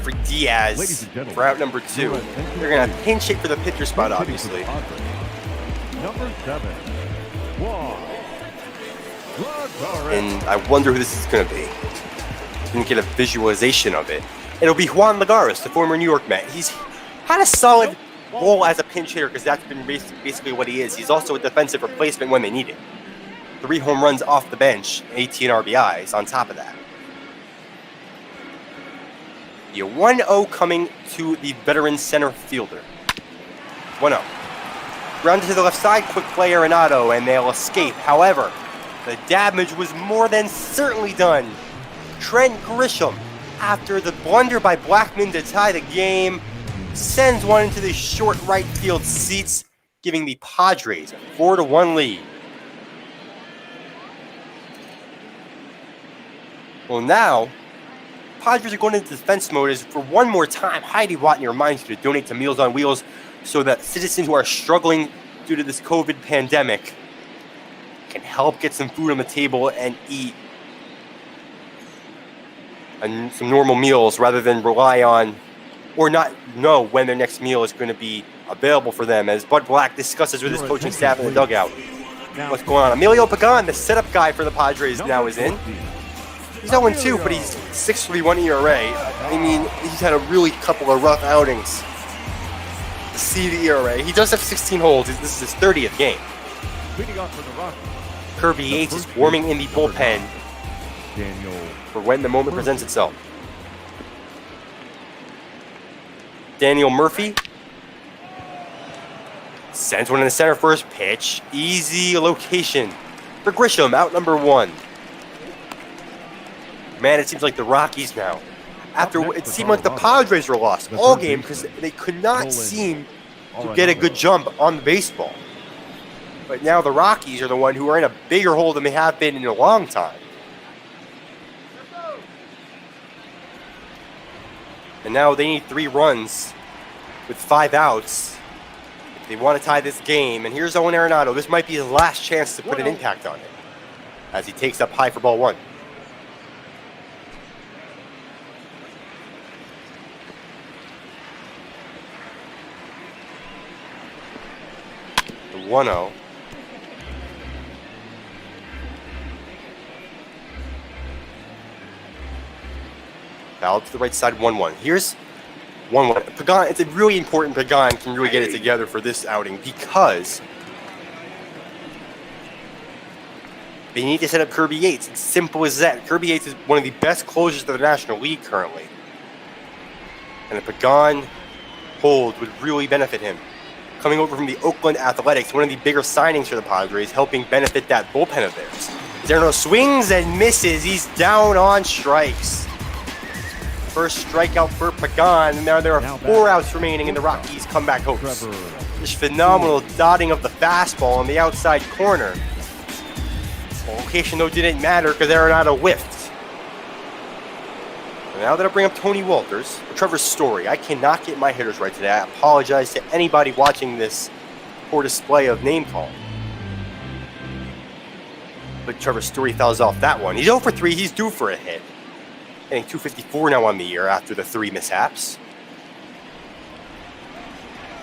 For Diaz, for out number 2. They're going to pinch hit for the pitcher spot, obviously. Number 7. And I wonder who this is going to be. Didn't get a visualization of it. It'll be Juan Lagares, the former New York Met. He's had a solid role as a pinch hitter because that's been basically what he is. He's also a defensive replacement when they need it. 3 home runs off the bench, 18 RBIs on top of that. The 1-0 coming to the veteran center fielder. 1-0. Grounded to the left side, quick play Arenado, and they'll escape. However, the damage was more than certainly done. Trent Grisham, after the blunder by Blackman to tie the game, sends one into the short right field seats, giving the Padres a 4-1 lead. Well, now, Padres are going into defense mode as, for one more time, Heidi Watney reminds you to donate to Meals on Wheels so that citizens who are struggling due to this COVID pandemic can help get some food on the table and eat. some normal meals rather than rely on or not know when their next meal is going to be available for them, as Bud Black discusses with his coaching staff in the dugout. What's going on? Emilio Pagan, the setup guy for the Padres, now is in. He's 0-2, but he's 6.31 ERA. I mean, he's had a really couple of rough outings. See the ERA. He does have 16 holds. This is his 30th game. Kirby Yates is warming in the bullpen for when the moment presents itself. Daniel Murphy sends one in the center first pitch. Easy location for Grisham, out number 1. Man, it seems like the Rockies now. After it seemed like the Padres were lost all game because they could not seem to get a good jump on the baseball. But now the Rockies are the one who are in a bigger hole than they have been in a long time. And now they need 3 runs with 5 outs if they want to tie this game. And here's Owen Arenado. This might be his last chance to put an impact on it as he takes up high for ball 1. The 1-0. Foul to the right side, 1-1. Here's 1-1. Pagan, it's really important Pagan can really get it together for this outing because they need to set up Kirby Yates. It's simple as that. Kirby Yates is one of the best closers of the National League currently. And a Pagan hold would really benefit him. Coming over from the Oakland Athletics, one of the bigger signings for the Padres, helping benefit that bullpen of theirs. There no swings and misses. He's down on strikes. First strikeout for Pagan, and now there are 4 outs remaining in the Rockies' comeback hopes. This phenomenal dotting of the fastball on the outside corner. The location, though, didn't matter because Arenado whiffed. And now that'll bring up Tony Walters, Trevor Story. I cannot get my hitters right today. I apologize to anybody watching this poor display of name calling. But Trevor Story fouls off that one. He's 0 for 3. He's due for a hit. Hitting 254 now on the year after the 3 mishaps.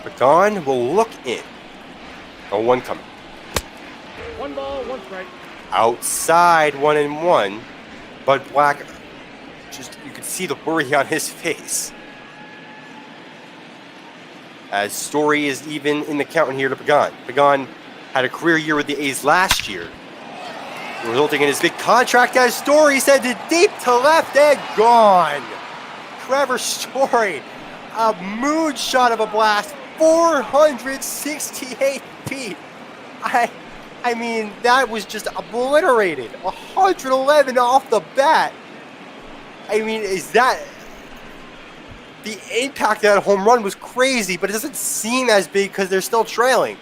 Pagan will look in. 0-1 coming. 1 ball, 1 strike. Outside, 1-1. Bud Black, you could see the worry on his face. As Story is even in the count here to Pagan. Pagan had a career year with the A's last year, resulting in his big contract as Story sent it deep to left and gone. Trevor Story, a moonshot of a blast, 468 feet. I mean, that was just obliterated. 111 off the bat. I mean, is that... The impact of that home run was crazy, but it doesn't seem as big because they're still trailing.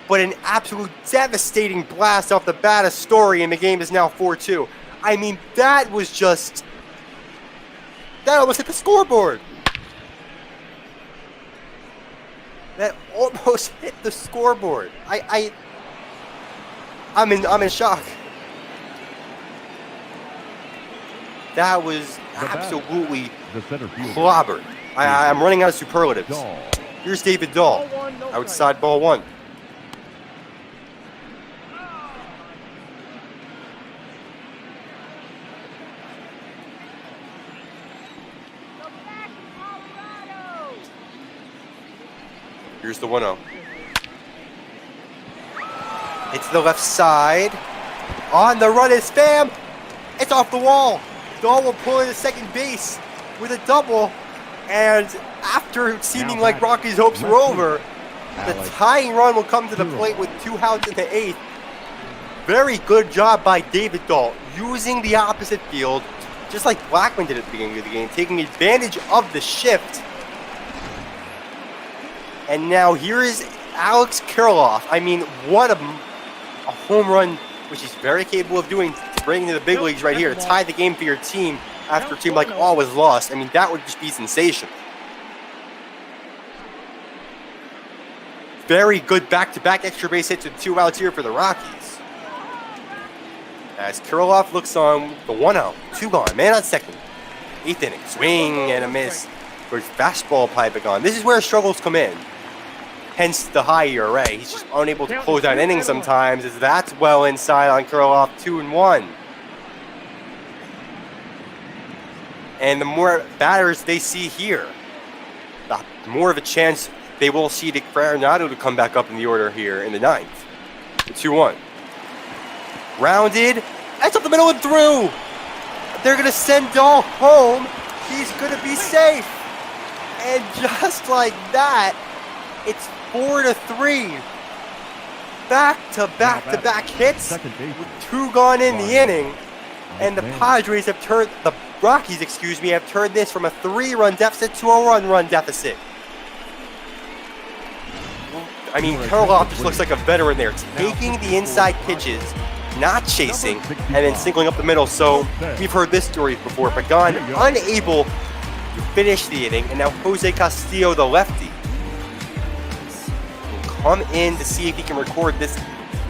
But an absolute devastating blast off the bat of Story, and the game is now 4-2. I mean, that was just... That almost hit the scoreboard. That almost hit the scoreboard. I'm in shock. That was absolutely clobbered. I'm running out of superlatives. Here's David Dahl, outside ball 1. Here's the 1-0. It's the left side. On the run is Pham. It's off the wall. Dahl will pull into second base with a double. And after seeming like Rocky's hopes were over, the tying run will come to the plate with 2 outs in the 8th. Very good job by David Dahl, using the opposite field, just like Blackman did at the beginning of the game, taking advantage of the shift. And now here is Alex Kirilloff. I mean, what a home run, which he's very capable of doing, bringing to the big leagues right here to tie the game for your team after a team like all was lost. I mean, that would just be sensational. Very good back-to-back extra base hits with 2 outs here for the Rockies. As Kirilloff looks on the 1-0, 2 gone, man on second. Eighth inning. Swing and a miss. For fastball piping on. This is where struggles come in. Hence the high ERA. He's just unable to close out innings sometimes, as that's well inside on Kurloff, 2-1. And the more batters they see here, the more of a chance they will see for Arenado to come back up in the order here in the ninth. 2-1. Rounded. That's up the middle and through. They're going to send Dahl home. He's going to be safe. And just like that, it's 4-3. Back-to-back hits with 2 gone in the inning. And the Rockies, have turned this from a 3-run deficit to a 1-run deficit. I mean, Kurloff just looks like a veteran there, taking the inside pitches, not chasing, and then singling up the middle. So we've heard this story before. Pagan unable to finish the inning, and now Jose Castillo, the lefty, will come in to see if he can record this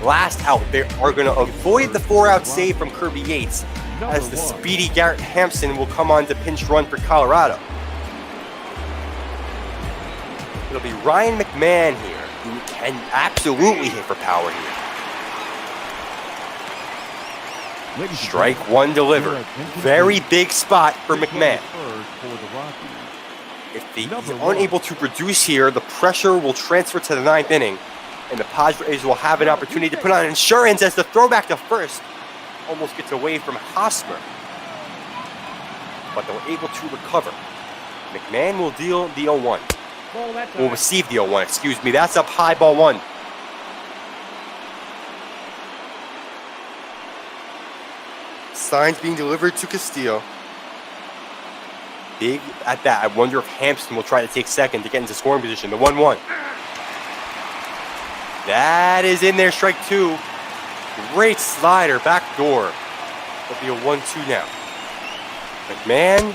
last out. They are going to avoid the 4-out save from Kirby Yates, as the speedy Garrett Hampson will come on to pinch run for Colorado. It'll be Ryan McMahon here, who can absolutely hit for power here. Strike 1 delivered. Very big spot for McMahon. If he's unable to produce here, the pressure will transfer to the 9th inning, and the Padres will have an opportunity to put on insurance as the throwback to first almost gets away from Hosmer. But they're able to recover. McMahon will deal the 0-1. Will receive the 0-1, excuse me. That's up high, ball 1. Signs being delivered to Castillo. Big at that. I wonder if Hampson will try to take second to get into scoring position. The 1-1. That is in there, strike 2. Great slider, back door. It'll be a 1-2 now. McMahon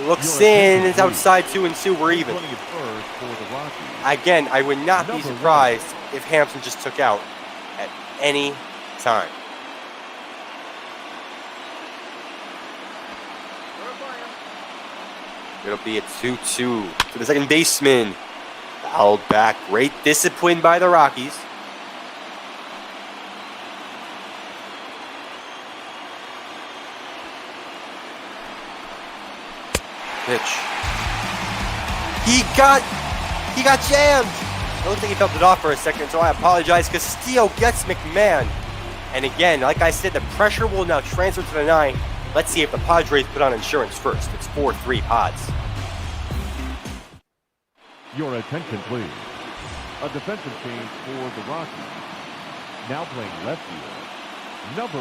looks in, it's outside 2-2, we're even. Again, I would not be surprised if Hampson just took out at any time. It'll be a 2-2 for the second baseman. Fouled back. Great discipline by the Rockies. Pitch. He got jammed. It looks like he felt it off for a second, so I apologize. Castillo gets McMahon. And again, like I said, the pressure will now transfer to the 9th. Let's see if the Padres put on insurance first. It's 4-3 Pods. Your attention, please. A defensive change for the Rockies. Now playing left field, number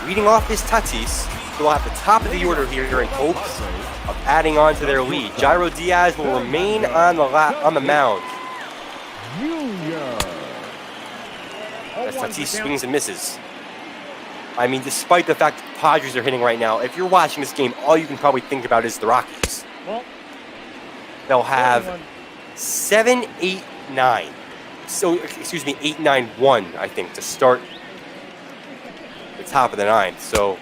1. Leading off is Tatis, who will have the top of the order here in hopes of adding on to their lead. Jairo Diaz will remain on the mound. As Tatis swings and misses. I mean, despite the fact that the Padres are hitting right now, if you're watching this game, all you can probably think about is the Rockies. They'll have 7-8-9. So, excuse me, 8-9-1, I think, to start the top of the 9th. So,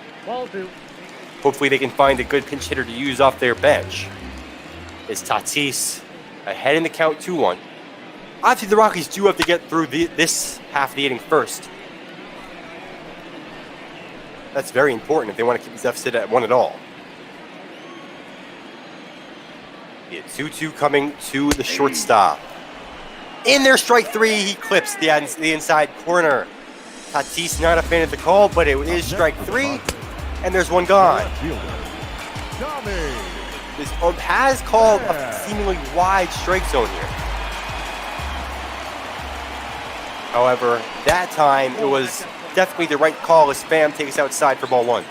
hopefully they can find a good pinch hitter to use off their bench. Is Tatis ahead in the count 2-1. Obviously, the Rockies do have to get through this half of the inning first. That's very important if they want to keep the deficit at 1 at all. The 2-2 coming to the shortstop. In there, strike 3. He clips the inside corner. Tatis not a fan of the call, but it is strike 3, and there's 1 gone. This has called a seemingly wide strike zone here. However, that time it was definitely the right call as Pham takes outside for ball 1.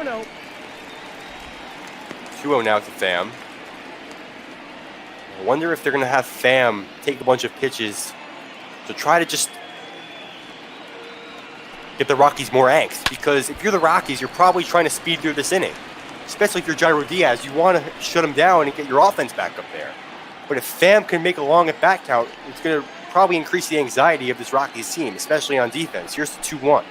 Oh. 2-0 now to Pham. I wonder if they're going to have Pham take a bunch of pitches to try to just get the Rockies more angst. Because if you're the Rockies, you're probably trying to speed through this inning. especially if you're Gyro Diaz, you want to shut him down and get your offense back up there. But if Pham can make a long at bat count, it's going to probably increase the anxiety of this Rockies team, especially on defense. Here's the 2-1.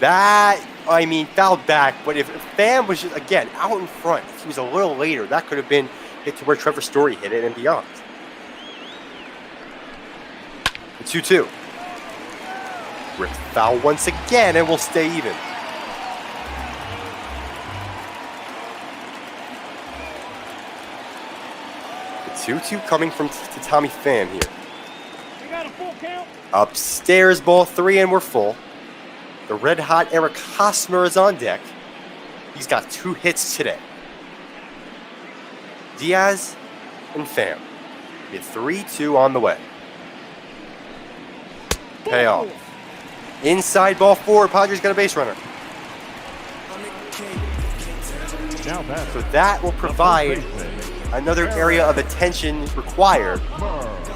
That, I mean, fouled back, but if Pham was just, again, out in front, if he was a little later, that could have been hit to where Trevor Story hit it and beyond. The 2-2. Rick foul once again, and we'll stay even. The 2-2 coming from to Tommy Pham here. We got a full count. Upstairs, ball 3, and we're full. The red-hot Eric Hosmer is on deck. He's got 2 hits today. Diaz and Pham. Get 3-2 on the way. Payoff. Inside ball 4. Padres got a base runner. Now batter. So that will provide another area of attention required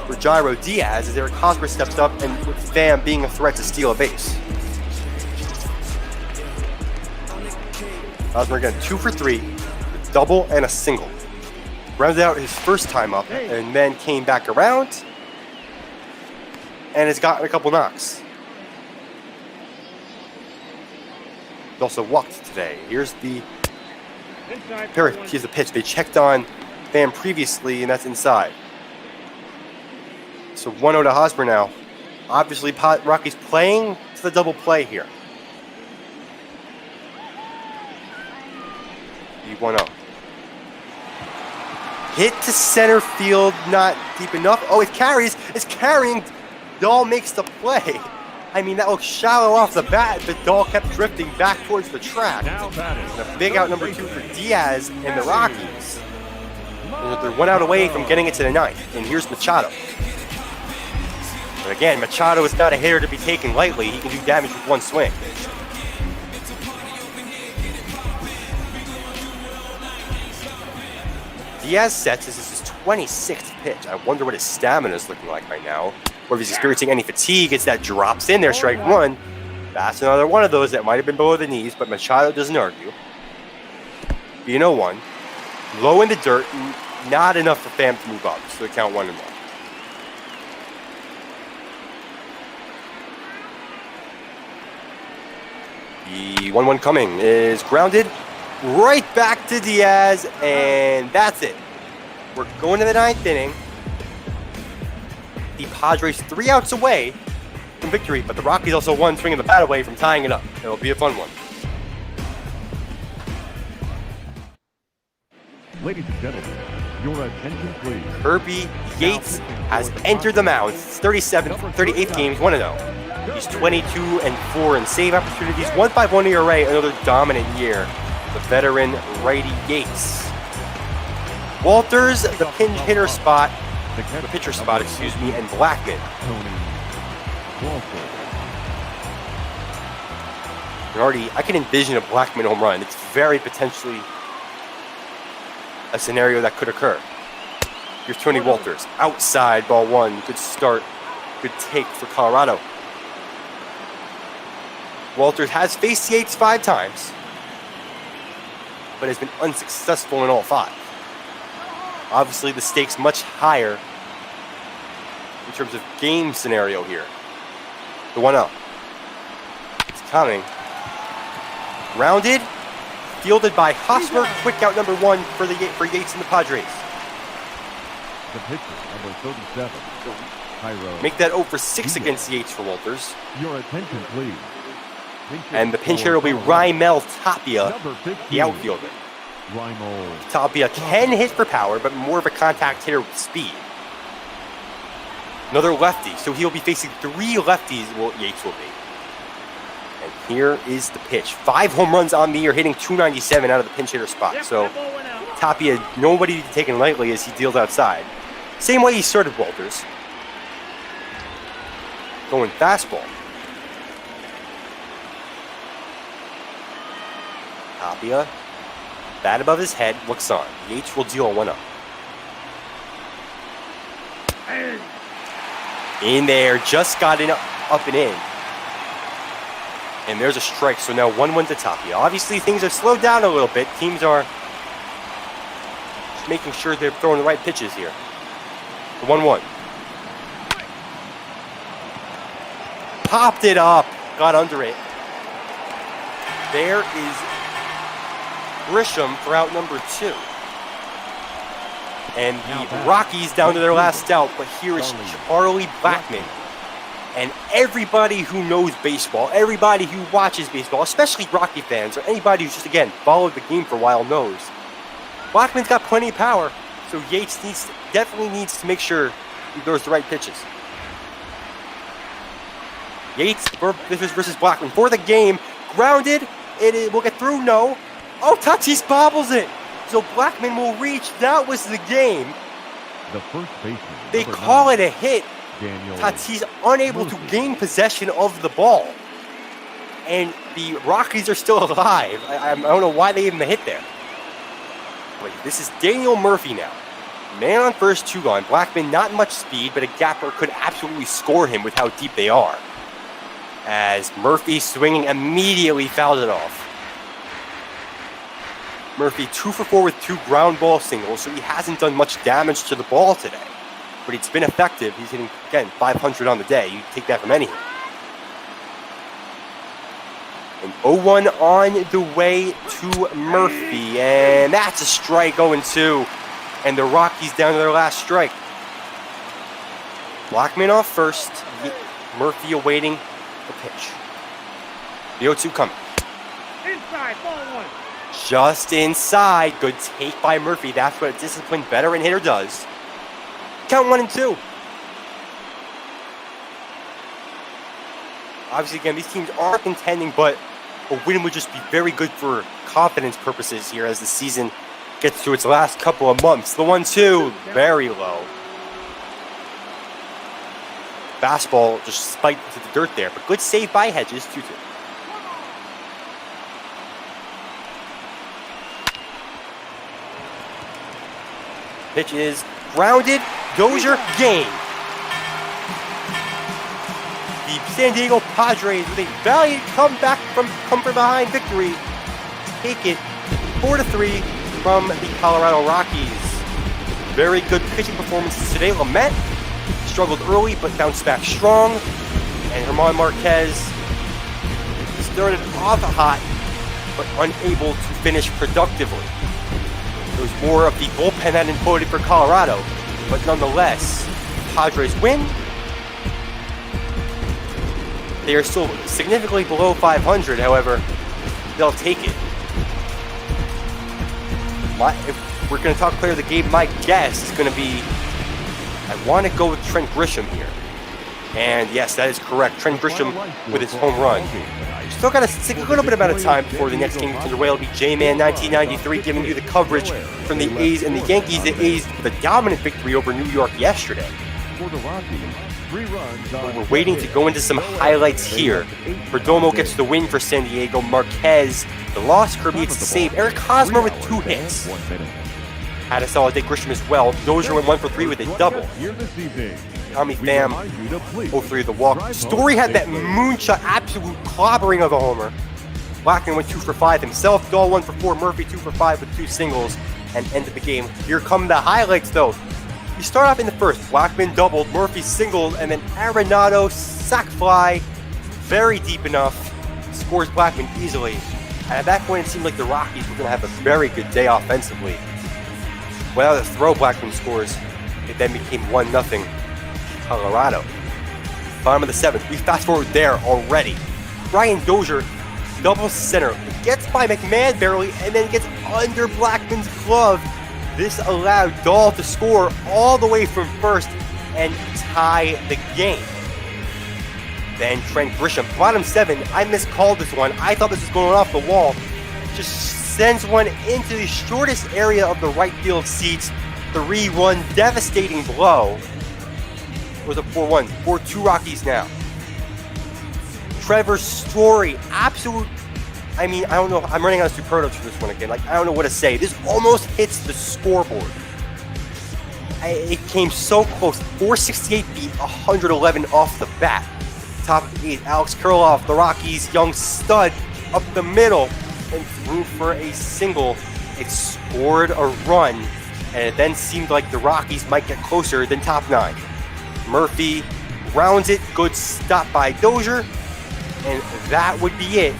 for Gyro Diaz as Eric Hosmer steps up and with Pham being a threat to steal a base. Hosmer again 2 for 3, a double and a single. Rounded out his first time up and then came back around and has gotten a couple knocks. He's also walked today. Here's the pitch. They checked on Pham previously, and that's inside. So 1-0 to Hosmer now. Obviously, Rockies playing to the double play here. The 1-0. Hit to center field, not deep enough. Oh, it carries. It's carrying. Dahl makes the play. I mean, that looks shallow off the bat, but Dahl kept drifting back towards the track. And a big out number 2 for Diaz and the Rockies. And they're 1 out away from getting it to the 9th. And here's Machado. But again, Machado is not a hitter to be taken lightly. He can do damage with one swing. Diaz sets. This is his 26th pitch. I wonder what his stamina is looking like right now. Or if he's experiencing any fatigue, it's that drops in there, strike 1. That's another one of those that might have been below the knees, but Machado doesn't argue. Being 0-1. Low in the dirt, not enough for Pham to move up. So they count 1-1. The 1-1 coming is grounded. Right back to Diaz, and that's it. We're going to the 9th inning. The Padres 3 outs away from victory, but the Rockies also 1 swing of the bat away from tying it up. It'll be a fun one. Ladies and gentlemen, your attention please. Kirby Yates has entered the mound. 38th game, he's 1-0. He's 22-4 in save opportunities, 1.51 ERA, another dominant year. The veteran righty Yates. Walters, the pinch hitter spot, the pitcher spot, and Blackman. I can envision a Blackman home run. It's very potentially a scenario that could occur. Here's Tony Walters, outside, ball 1. Good start, good take for Colorado. Walters has faced Yates 5 times, but has been unsuccessful in all 5. Obviously, the stakes much higher in terms of game scenario here. The 1-0. It's coming. Rounded, fielded by Hosmer. Quick out number 1 for Yates and the Padres. The pitcher, number 37, Cairo. Make that 0 for 6 against Yates for Walters. Your attention, please. And the pinch hitter will be Raimel Tapia, the outfielder. Tapia can hit for power, but more of a contact hitter with speed. Another lefty, so he'll be facing 3 lefties, well, Yates will be. And here is the pitch. 5 home runs on the year, hitting .297 out of the pinch hitter spot. So Tapia, nobody to be taken lightly as he deals outside. Same way he started Walters. Going fastball. Tapia, bat above his head, looks on. Yates will deal a 1-0. In there, just got in up and in. And there's a strike, so now 1-1 to Tapia. Obviously, things have slowed down a little bit. Teams are making sure they're throwing the right pitches here. 1-1. Popped it up. Got under it. There is Grisham for out number 2. And the Rockies down to their last out, but here is Charlie Blackmon. And everybody who knows baseball, everybody who watches baseball, especially Rocky fans, or anybody who's just, again, followed the game for a while knows, Blackmon's got plenty of power, so Yates definitely needs to make sure he throws the right pitches. Yates versus Blackmon for the game. Grounded. It will get through. No. Oh, Tatis bobbles it. So Blackmon will reach. That was the game. The first baseman. They call it a hit. Tatis unable to gain possession of the ball. And the Rockies are still alive. I don't know why they even hit there. But this is Daniel Murphy now. Man on first, 2 gone. Blackmon not much speed, but a gapper could absolutely score him with how deep they are. As Murphy swinging immediately fouled it off. Murphy 2 for 4 with 2 ground ball singles, so he hasn't done much damage to the ball today. But it's been effective. He's hitting, again, 500 on the day. You take that from anyone. And 0-1 on the way to Murphy. And that's a strike, 0-2. And the Rockies down to their last strike. Blackmon off first. Murphy awaiting the pitch. The 0-2 coming. Inside, ball 1. Just inside. Good take by Murphy. That's what a disciplined veteran hitter does. Count 1-2. Obviously, again, these teams are contending, but a win would just be very good for confidence purposes here as the season gets to its last couple of months. The 1-2, very low. Fastball just spiked into the dirt there, but good save by Hedges, 2-2. Pitch is grounded. Dozier, game. The San Diego Padres with a valiant comeback come from behind victory. Take it 4-3 from the Colorado Rockies. Very good pitching performances today. Lamet struggled early but bounced back strong. And German Marquez started off hot but unable to finish productively. It was more of the bullpen that imploded for Colorado. But nonetheless, Padres win. They are still significantly below 500, however, they'll take it. If we're going to talk player of the game, my guess is going to be, I want to go with Trent Grisham here. And yes, that is correct. Trent Grisham with his home run. Still got to take a little bit amount of time before the next game gets underway. It'll be J-Man 1993 giving you the coverage from the A's and the Yankees. The A's with a dominant victory over New York yesterday. But we're waiting to go into some highlights here. Perdomo gets the win for San Diego. Marquez, the loss. Kirby gets the save. Eric Hosmer with 2 hits. Had a solid day. Grisham as well. Dozier went 1 for 3 with a double. Tommy Pham, 0-3 of the walk. Story had that moonshot, absolute clobbering of a homer. Blackmon went 2 for 5 himself. Dahl 1 for 4. Murphy 2 for 5 with 2 singles and ended the game. Here come the highlights, though. We start off in the first. Blackmon doubled, Murphy singled, and then Arenado sac fly, very deep enough, scores Blackmon easily. And at that point, it seemed like the Rockies were going to have a very good day offensively. Without a throw, Blackmon scores. It then became 1-0 Colorado. Bottom of the 7th. We fast forward there already. Brian Dozier doubles center. Gets by McMahon barely, and then gets under Blackmon's glove. This allowed Dahl to score all the way from first and tie the game. Then Trent Grisham, bottom 7. I miscalled this one. I thought this was going off the wall. Just sends one into the shortest area of the right field seats. 3-1, devastating blow. It was a 4-1, 4-2 Rockies now. Trevor Story, absolute. I mean, I don't know. I'm running out of superlatives for this one again. Like, I don't know what to say. This almost hits the scoreboard. It came so close. 468 beat 111 off the bat. Top of the 8th, Alex Kirilloff, the Rockies' young stud, up the middle and threw for a single. It scored a run, and it then seemed like the Rockies might get closer than top 9. Murphy rounds it, good stop by Dozier, and that would be it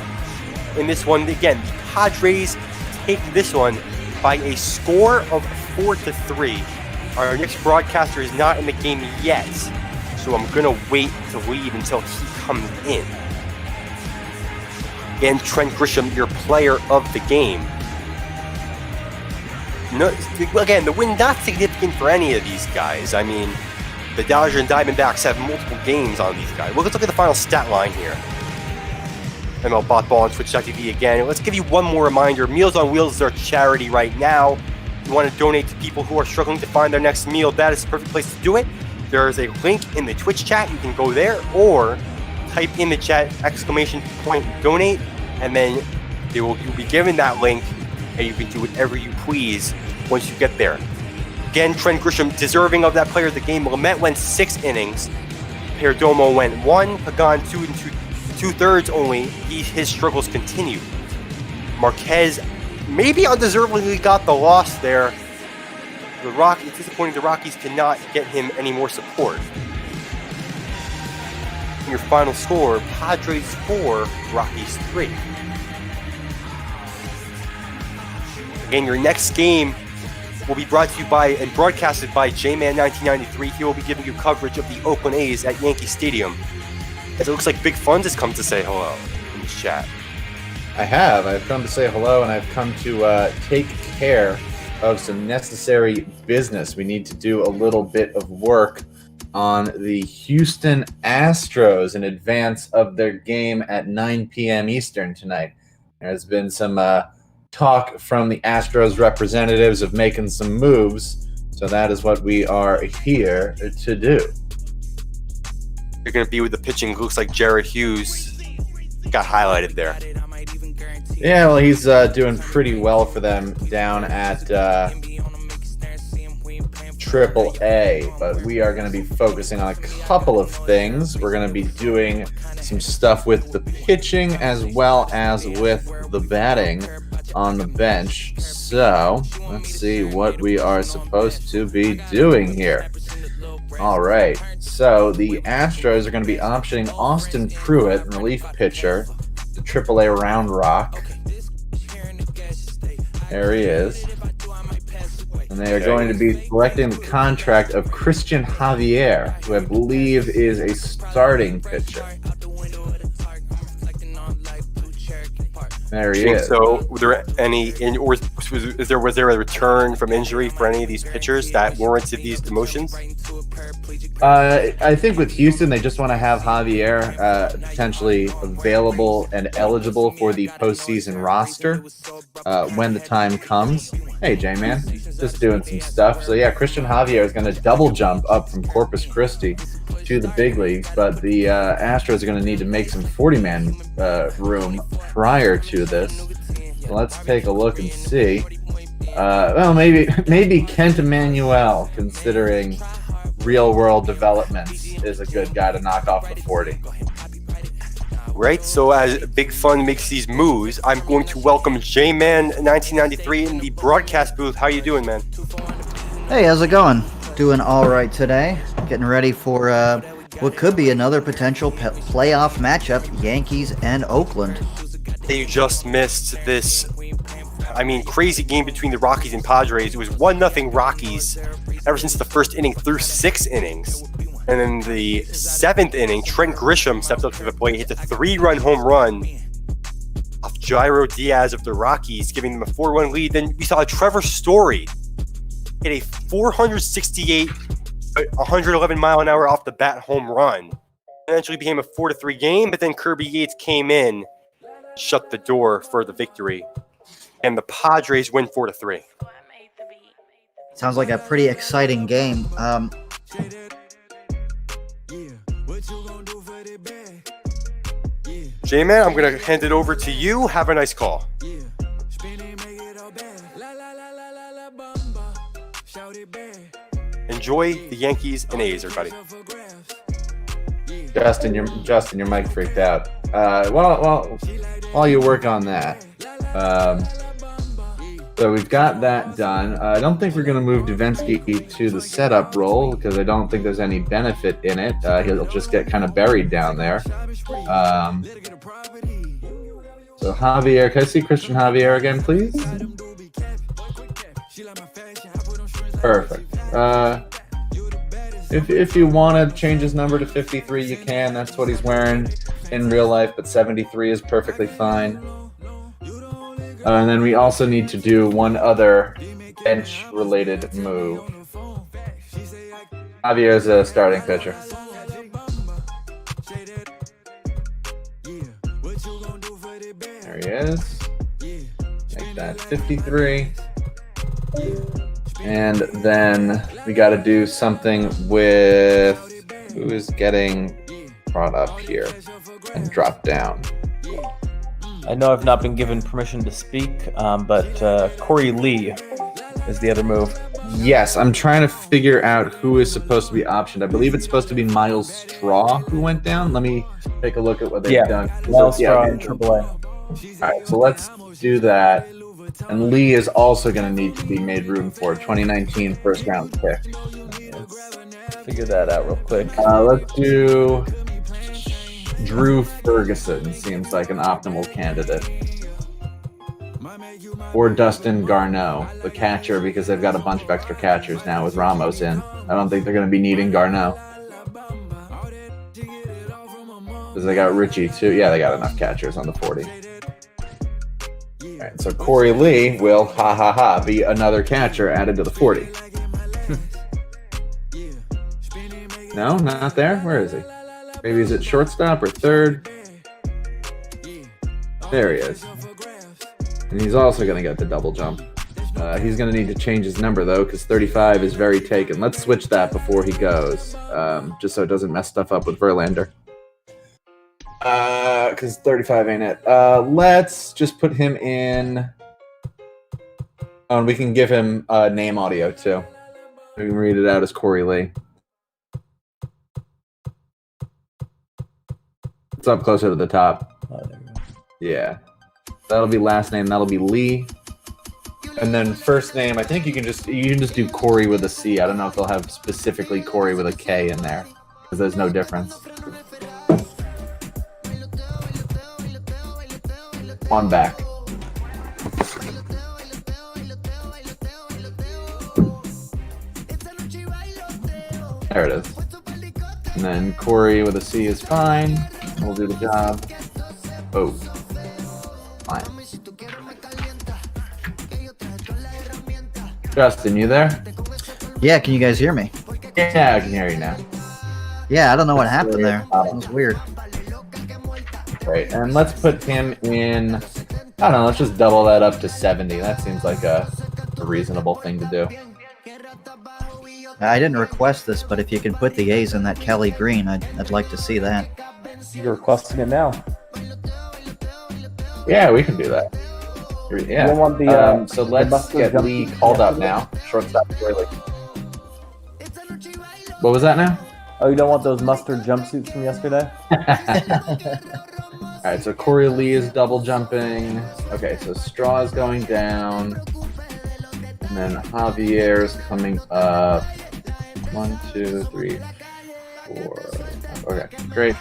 in this one. Again, the Padres take this one by a score of 4-3. Our next broadcaster is not in the game yet, so I'm gonna wait to lead until he comes in. And Trent Grisham, your player of the game. No, again, the win not significant for any of these guys. I mean, the Dodgers and Diamondbacks have multiple games on these guys. Well, let's look at the final stat line here. ML Bot Ball on Twitch.tv again. Let's give you one more reminder. Meals on Wheels is our charity right now. You want to donate to people who are struggling to find their next meal, that is the perfect place to do it. There is a link in the Twitch chat. You can go there or type in the chat !donate, and then you'll be given that link, and you can do whatever you please once you get there. Again, Trent Grisham deserving of that player of the game. Lamet went 6 innings. Perdomo went 1. Pagan 2 and 2/3 only. His struggles continue. Marquez maybe undeservedly got the loss there. It's disappointing the Rockies cannot get him any more support. Your final score, Padres 4, Rockies 3. Again, your next game will be brought to you by and broadcasted by J-Man 1993. He will be giving you coverage of the Oakland A's at Yankee Stadium. As it looks like Big Funds has come to say hello in the chat. I've come to say hello, and I've come to take care of some necessary business. We need to do a little bit of work on the Houston Astros in advance of their game at 9 p.m. Eastern tonight. There's been some talk from the Astros representatives of making some moves, so that is what we are here to do. You're going to be with the pitching. Looks like Jared Hughes got highlighted there. Yeah, well, he's doing pretty well for them down at AAA, but we are going to be focusing on a couple of things. We're going to be doing some stuff with the pitching as well as with the batting on the bench. So let's see what we are supposed to be doing here. All right, so the Astros are going to be optioning Austin Pruitt, relief pitcher, to AAA Round Rock. There he is. And they are going to be selecting the contract of Christian Javier, who I believe is a starting pitcher. There he is. So, were there was there a return from injury for any of these pitchers that warranted these demotions? I think with Houston, they just want to have Javier potentially available and eligible for the postseason roster when the time comes. Hey, J-Man, just doing some stuff. So, yeah, Christian Javier is going to double jump up from Corpus Christi to the big leagues, but the Astros are going to need to make some 40-man room prior to this. So let's take a look and see. Well, maybe Kent Emanuel, considering real-world developments, is a good guy to knock off the 40. Right, so as Big Fun makes these moves, I'm going to welcome J-Man 1993 in the broadcast booth. How you doing, man? Hey, how's it going? Doing all right today. Getting ready for what could be another potential playoff matchup, Yankees and Oakland. You just missed this, crazy game between the Rockies and Padres. It was 1-0 Rockies ever since the first inning through 6 innings. And in the 7th inning, Trent Grisham stepped up to the plate, hit a 3-run home run off Jairo Diaz of the Rockies, giving them a 4-1 lead. Then we saw Trevor Story hit a 468, 111 mile an hour off the bat home run. Eventually became a 4-3 game, but then Kirby Yates came in, shut the door for the victory, and the Padres win 4-3. Sounds like a pretty exciting game. J-Man, I'm going to hand it over to you. Have a nice call. Enjoy the Yankees and A's, everybody. Justin, your mic freaked out. While you work on that, so we've got that done. I don't think we're going to move Davinsky to the setup role because I don't think there's any benefit in it. He'll just get kind of buried down there. So Javier, can I see Christian Javier again, please? Perfect. If you want to change his number to 53, you can. That's what he's wearing in real life, but 73 is perfectly fine. And then we also need to do one other bench-related move. Javier is a starting pitcher. There he is. Make that 53. And then we got to do something with who is getting brought up here and dropped down. I know I've not been given permission to speak, but Corey Lee is the other move. Yes, I'm trying to figure out who is supposed to be optioned. I believe it's supposed to be Miles Straw who went down. Let me take a look at what they've done. Miles Straw in AAA. All right, so let's do that. And Lee is also going to need to be made room for 2019 first round pick. Let's figure that out real quick. Let's do Drew Ferguson. Seems like an optimal candidate. Or Dustin Garneau, the catcher, because they've got a bunch of extra catchers now with Ramos in. I don't think they're going to be needing Garneau. Because they got Richie too. Yeah, they got enough catchers on the 40. All right, so Corey Lee will, be another catcher added to the 40. No, not there? Where is he? Maybe he's at shortstop or third. There he is. And he's also going to get the double jump. He's going to need to change his number, though, because 35 is very taken. Let's switch that before he goes, just so it doesn't mess stuff up with Verlander. Because 35 ain't it. Let's just put him in. Oh, and we can give him name audio, too. We can read it out as Corey Lee. It's up closer to the top. Oh, there we go. Yeah. That'll be last name. That'll be Lee. And then first name, I think you can just do Corey with a C. I don't know if they'll have specifically Corey with a K in there, because there's no difference. One back. There it is. And then Corey with a C is fine. We'll do the job. Oh. Fine. Justin, you there? Yeah, can you guys hear me? Yeah, I can hear you now. Yeah, I don't know what happened there. It was weird. Great. And let's put him in, I don't know, let's just double that up to 70. That seems like a reasonable thing to do. I didn't request this, but if you can put the A's in that Kelly Green, I'd like to see that. You're requesting it now. Yeah, we can do that. Yeah. You want the, so let's get Lee called up now. Shortstop early. What was that now? Oh, you don't want those mustard jumpsuits from yesterday? All right, so Corey Lee is double jumping. Okay, so Straw is going down. And then Javier is coming up. 1, 2, 3, 4. Okay, great.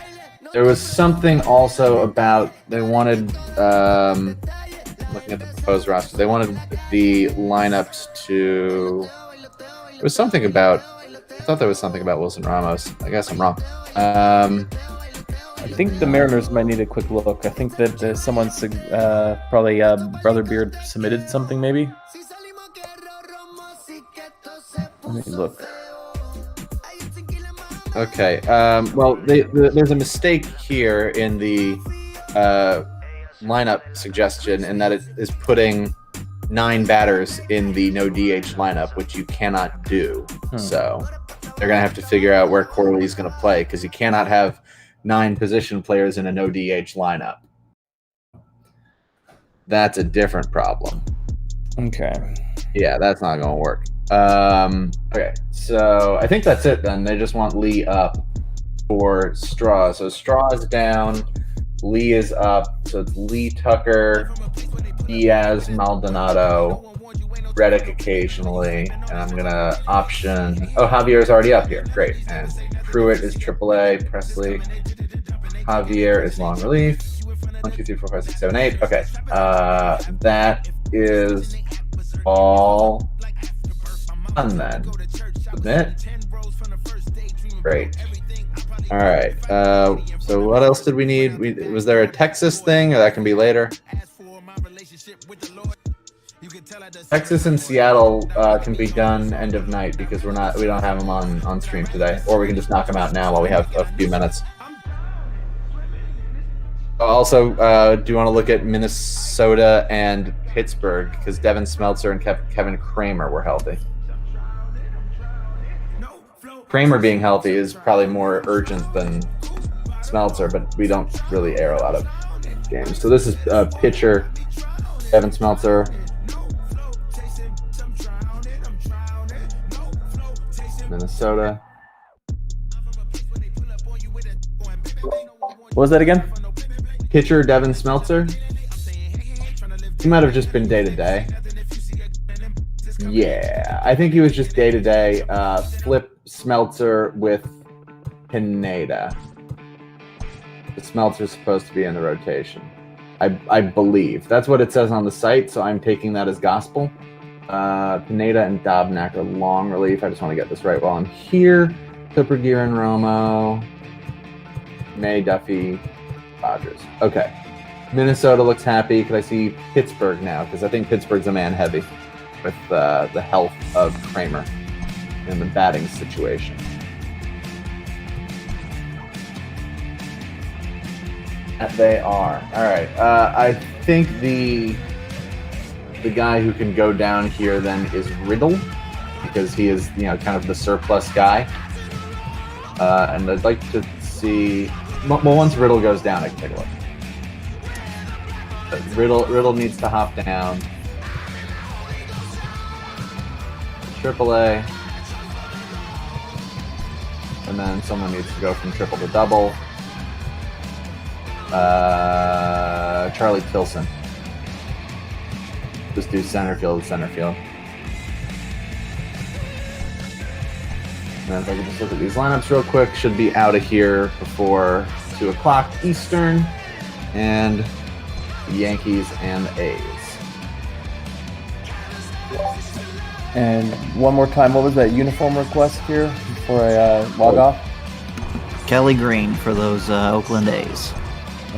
There was something also about they wanted, looking at the proposed roster, they wanted the lineups to. There was something about. I thought there was something about Wilson Ramos. I guess I'm wrong. I think the Mariners might need a quick look. I think that someone, probably Brother Beard, submitted something maybe. Let me look. Okay. Well, there's a mistake here in the lineup suggestion in that it is putting 9 batters in the no DH lineup, which you cannot do. So they're going to have to figure out where Corley is going to play, because you cannot have 9 position players in a no DH lineup. That's a different problem. Okay. Yeah, that's not going to work. Okay, so I think that's it then. They just want Lee up. for Straw. So Straw is down, Lee is up. So it's Lee, Tucker, Diaz, Maldonado, Reddick occasionally, and I'm gonna option. Oh, Javier's already up here. Great. And Pruitt is AAA. Presley. Javier is long relief. 1, 2, 3, 4, 5, 6, 7, 8. Okay. That is all done then. Submit. Great. All right. So what else did we need? Was there a Texas thing, or that can be later? Texas and Seattle can be done end of night because we don't have them on stream today, or we can just knock them out now while we have a few minutes. Also, do you want to look at Minnesota and Pittsburgh because Devin Smeltzer and Kevin Kramer were healthy. Kramer being healthy is probably more urgent than Smeltzer, but we don't really air a lot of games. So this is pitcher Devin Smeltzer. Minnesota. What was that again? Pitcher Devin Smeltzer. He might have just been day to day. Yeah, I think he was just day to day. Flip Smeltzer with Pineda. The Smeltzer's supposed to be in the rotation. I believe that's what it says on the site, so I'm taking that as gospel. Pineda and Dobnak are long relief. I just want to get this right while I'm here. Cooper, Gearin, Romo, May, Duffy, Rogers. Okay. Minnesota looks happy. Could I see Pittsburgh now? Because I think Pittsburgh's a man heavy with the health of Kramer in the batting situation. That they are. All right. I think the guy who can go down here then is Riddle, because he is, kind of the surplus guy. And I'd like to see. Well, once Riddle goes down, I can take a look. But Riddle needs to hop down. AAA. And then someone needs to go from triple to double. Charlie Tilson. Just do center field. And then if I can just look at these lineups real quick, should be out of here before 2 o'clock Eastern. And the Yankees and the A's. And one more time, what was that uniform request here before I log off? Kelly Green for those Oakland A's.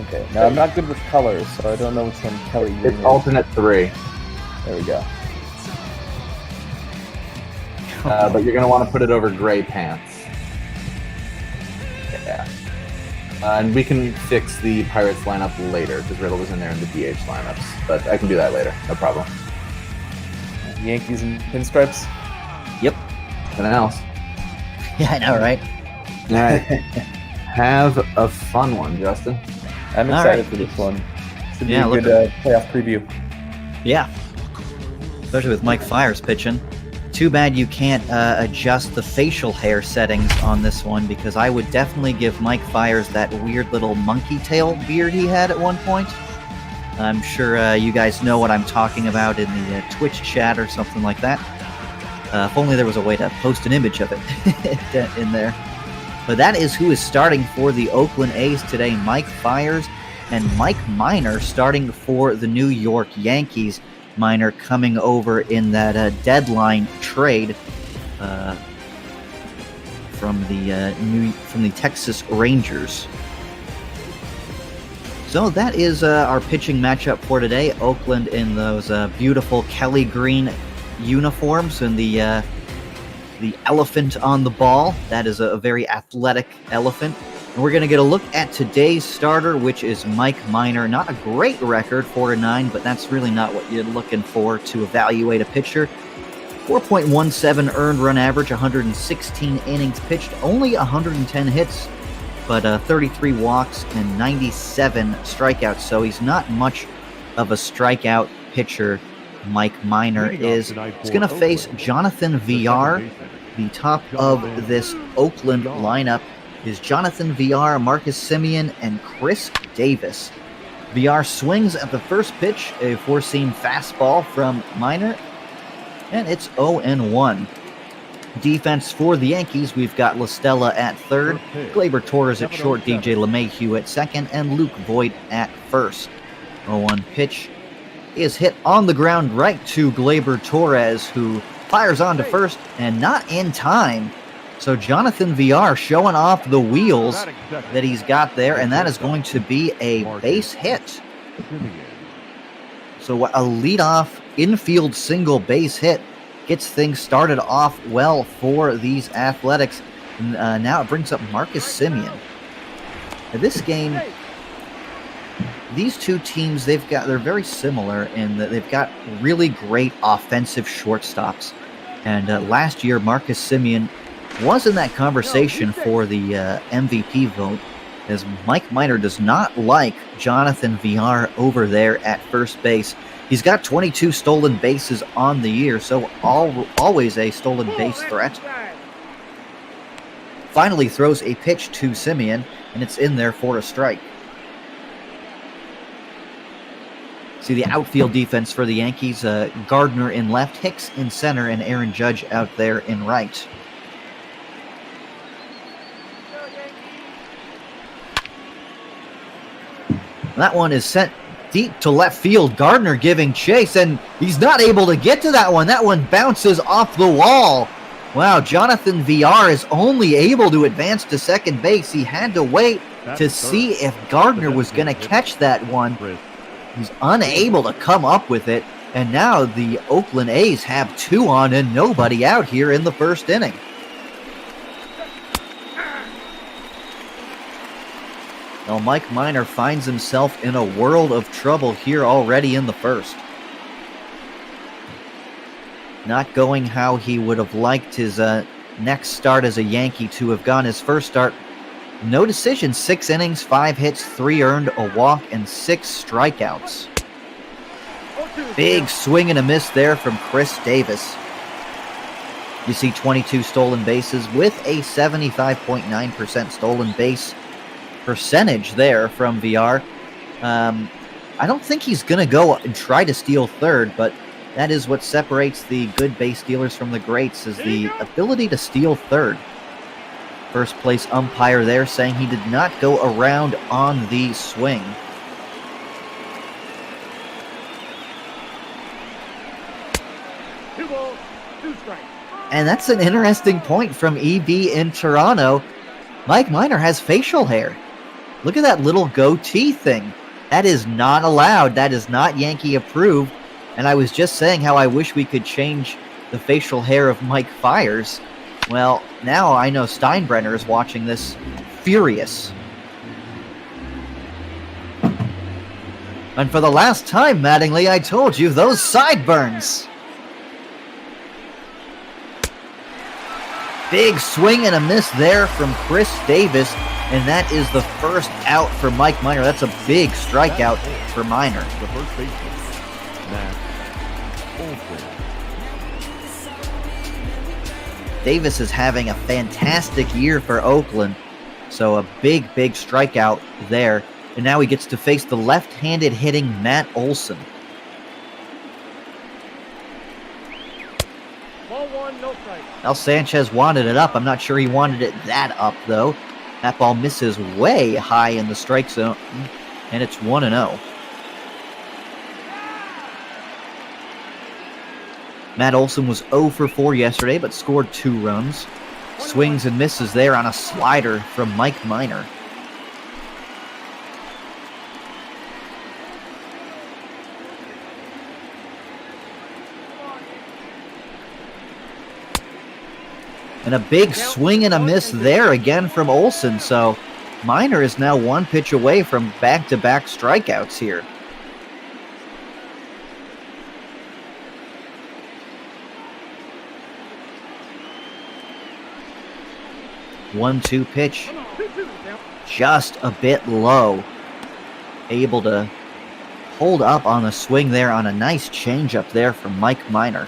Okay. Now, I'm not good with colors, so I don't know which one Kelly Green It's is. alternate 3. There we go. But you're going to want to put it over gray pants. Yeah. And we can fix the Pirates lineup later because Riddle was in there in the DH lineups. But I can do that later. No problem. Yankees and pinstripes? Yep. Anything else? Yeah, I know, right? All right. Have a fun one, Justin. I'm excited for this one. Should be a good playoff preview. Yeah. Especially with Mike Fiers pitching. Too bad you can't adjust the facial hair settings on this one, because I would definitely give Mike Fiers that weird little monkey tail beard he had at one point. I'm sure you guys know what I'm talking about in the Twitch chat or something like that. If only there was a way to post an image of it in there. But that is who is starting for the Oakland A's today. Mike Fiers and Mike Minor starting for the New York Yankees. Minor coming over in that deadline trade from the Texas Rangers. So that is our pitching matchup for today. Oakland in those beautiful Kelly Green uniforms and the elephant on the ball. That is a very athletic elephant. And we're going to get a look at today's starter, which is Mike Minor. Not a great record, 4-9, but that's really not what you're looking for to evaluate a pitcher. 4.17 earned run average, 116 innings pitched, only 110 hits, but 33 walks and 97 strikeouts. So he's not much of a strikeout pitcher. Mike Minor is. He's going to face Jonathan Villar, the top of this Oakland lineup. is Jonathan Villar, Marcus Semien, and Chris Davis. Villar swings at the first pitch, a four-seam fastball from Minor, and it's 0-1. Defense for the Yankees, we've got La Stella at third, Gleyber Torres at short, DJ LeMahieu at second, and Luke Voigt at first. 0-1 pitch is hit on the ground right to Gleyber Torres, who fires on to first and not in time. So Jonathan Villar showing off the wheels that he's got there, and that is going to be a base hit. So a leadoff infield single base hit gets things started off well for these Athletics. Now it brings up Marcus Semien. Now this game, these two teams, they're very similar in that they've got really great offensive shortstops. And last year, Marcus Semien was in that conversation for the MVP vote, as Mike Minor does not like Jonathan Villar over there at first base. He's got 22 stolen bases on the year, so always a stolen base threat. Finally throws a pitch to Semien, and it's in there for a strike. See the outfield defense for the Yankees, Gardner in left, Hicks in center, and Aaron Judge out there in right. That one is sent deep to left field. Gardner giving chase, and he's not able to get to that one. That one bounces off the wall. Wow, Jonathan Villar is only able to advance to second base. He had to wait to see if Gardner was going to catch that one. He's unable to come up with it, and now the Oakland A's have 2 on and nobody out here in the first inning. Now Mike Minor finds himself in a world of trouble here already in the first. Not going how he would have liked his next start as a Yankee to have gone. His first start, no decisions, 6 innings, 5 hits, 3 earned, a walk, and 6 strikeouts. Big swing and a miss there from Chris Davis. You see 22 stolen bases with a 75.9% stolen base percentage there from Villar. I don't think he's going to go and try to steal third, but that is what separates the good base stealers from the greats, is the ability to steal third. First place umpire there saying he did not go around on the swing. And that's an interesting point from EB in Toronto. Mike Minor has facial hair. Look at that little goatee thing. That is not allowed. That is not Yankee approved. And I was just saying how I wish we could change the facial hair of Mike Fiers. Well, now I know Steinbrenner is watching this furious. And for the last time, Mattingly, I told you, those sideburns. Big swing and a miss there from Chris Davis, and that is the first out for Mike Minor. That's a big strikeout for Minor. The first baseman, Matt Olson. Davis is having a fantastic year for Oakland, so a big strikeout there. And now he gets to face the left-handed hitting Matt Olson. Ball 1, no strike. Al Sanchez wanted it up. I'm not sure he wanted it that up, though. That ball misses way high in the strike zone, and it's 1-0. Matt Olson was 0 for 4 yesterday, but scored 2 runs. Swings and misses there on a slider from Mike Minor. And a big swing and a miss there again from Olson. So Minor is now 1 pitch away from back-to-back strikeouts here. One-two pitch. Just a bit low. Able to hold up on the swing there on a nice changeup there from Mike Minor.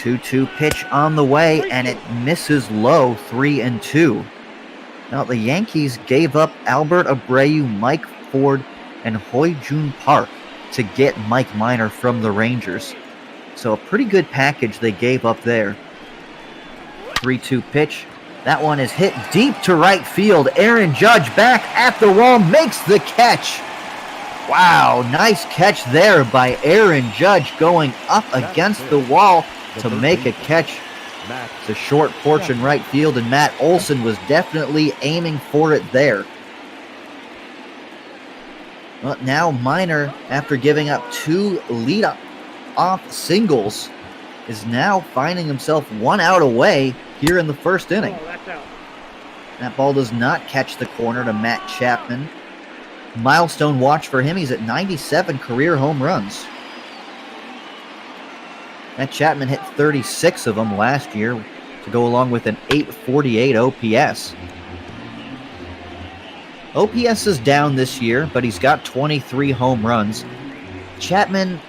2-2 pitch on the way, and it misses low, 3-2. Now, the Yankees gave up Albert Abreu, Mike Ford, and Hoy-Jun Park to get Mike Minor from the Rangers. So a pretty good package they gave up there. 3-2 pitch. That one is hit deep to right field. Aaron Judge back at the wall, makes the catch. Wow, nice catch there by Aaron Judge, going up against the wall to make a catch. It's a short porch in right field, and Matt Olson was definitely aiming for it there. Well, now Minor, after giving up 2 lead-off singles, is now finding himself 1 out away here in the first inning. Oh, that's out. That ball does not catch the corner to Matt Chapman. Milestone watch for him. He's at 97 career home runs. Matt Chapman hit 36 of them last year to go along with an 848 OPS. OPS is down this year, but he's got 23 home runs. Chapman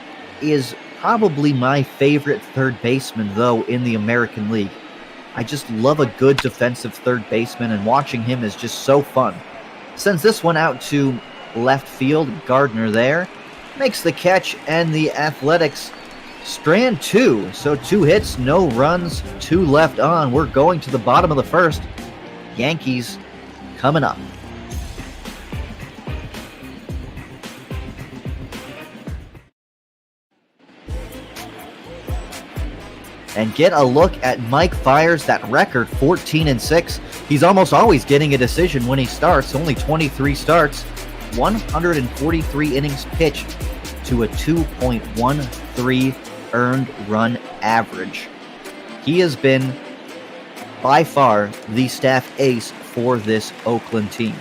is probably my favorite third baseman, though, in the American League. I just love a good defensive third baseman, and watching him is just so fun. Sends this one out to left field. Gardner there makes the catch, and the Athletics strand 2. So 2 hits, no runs, 2 left on. We're going to the bottom of the first. Yankees coming up. And get a look at Mike Fiers, that record, 14-6. He's almost always getting a decision when he starts. Only 23 starts, 143 innings pitched to a 2.13 earned run average. He has been, by far, the staff ace for this Oakland team.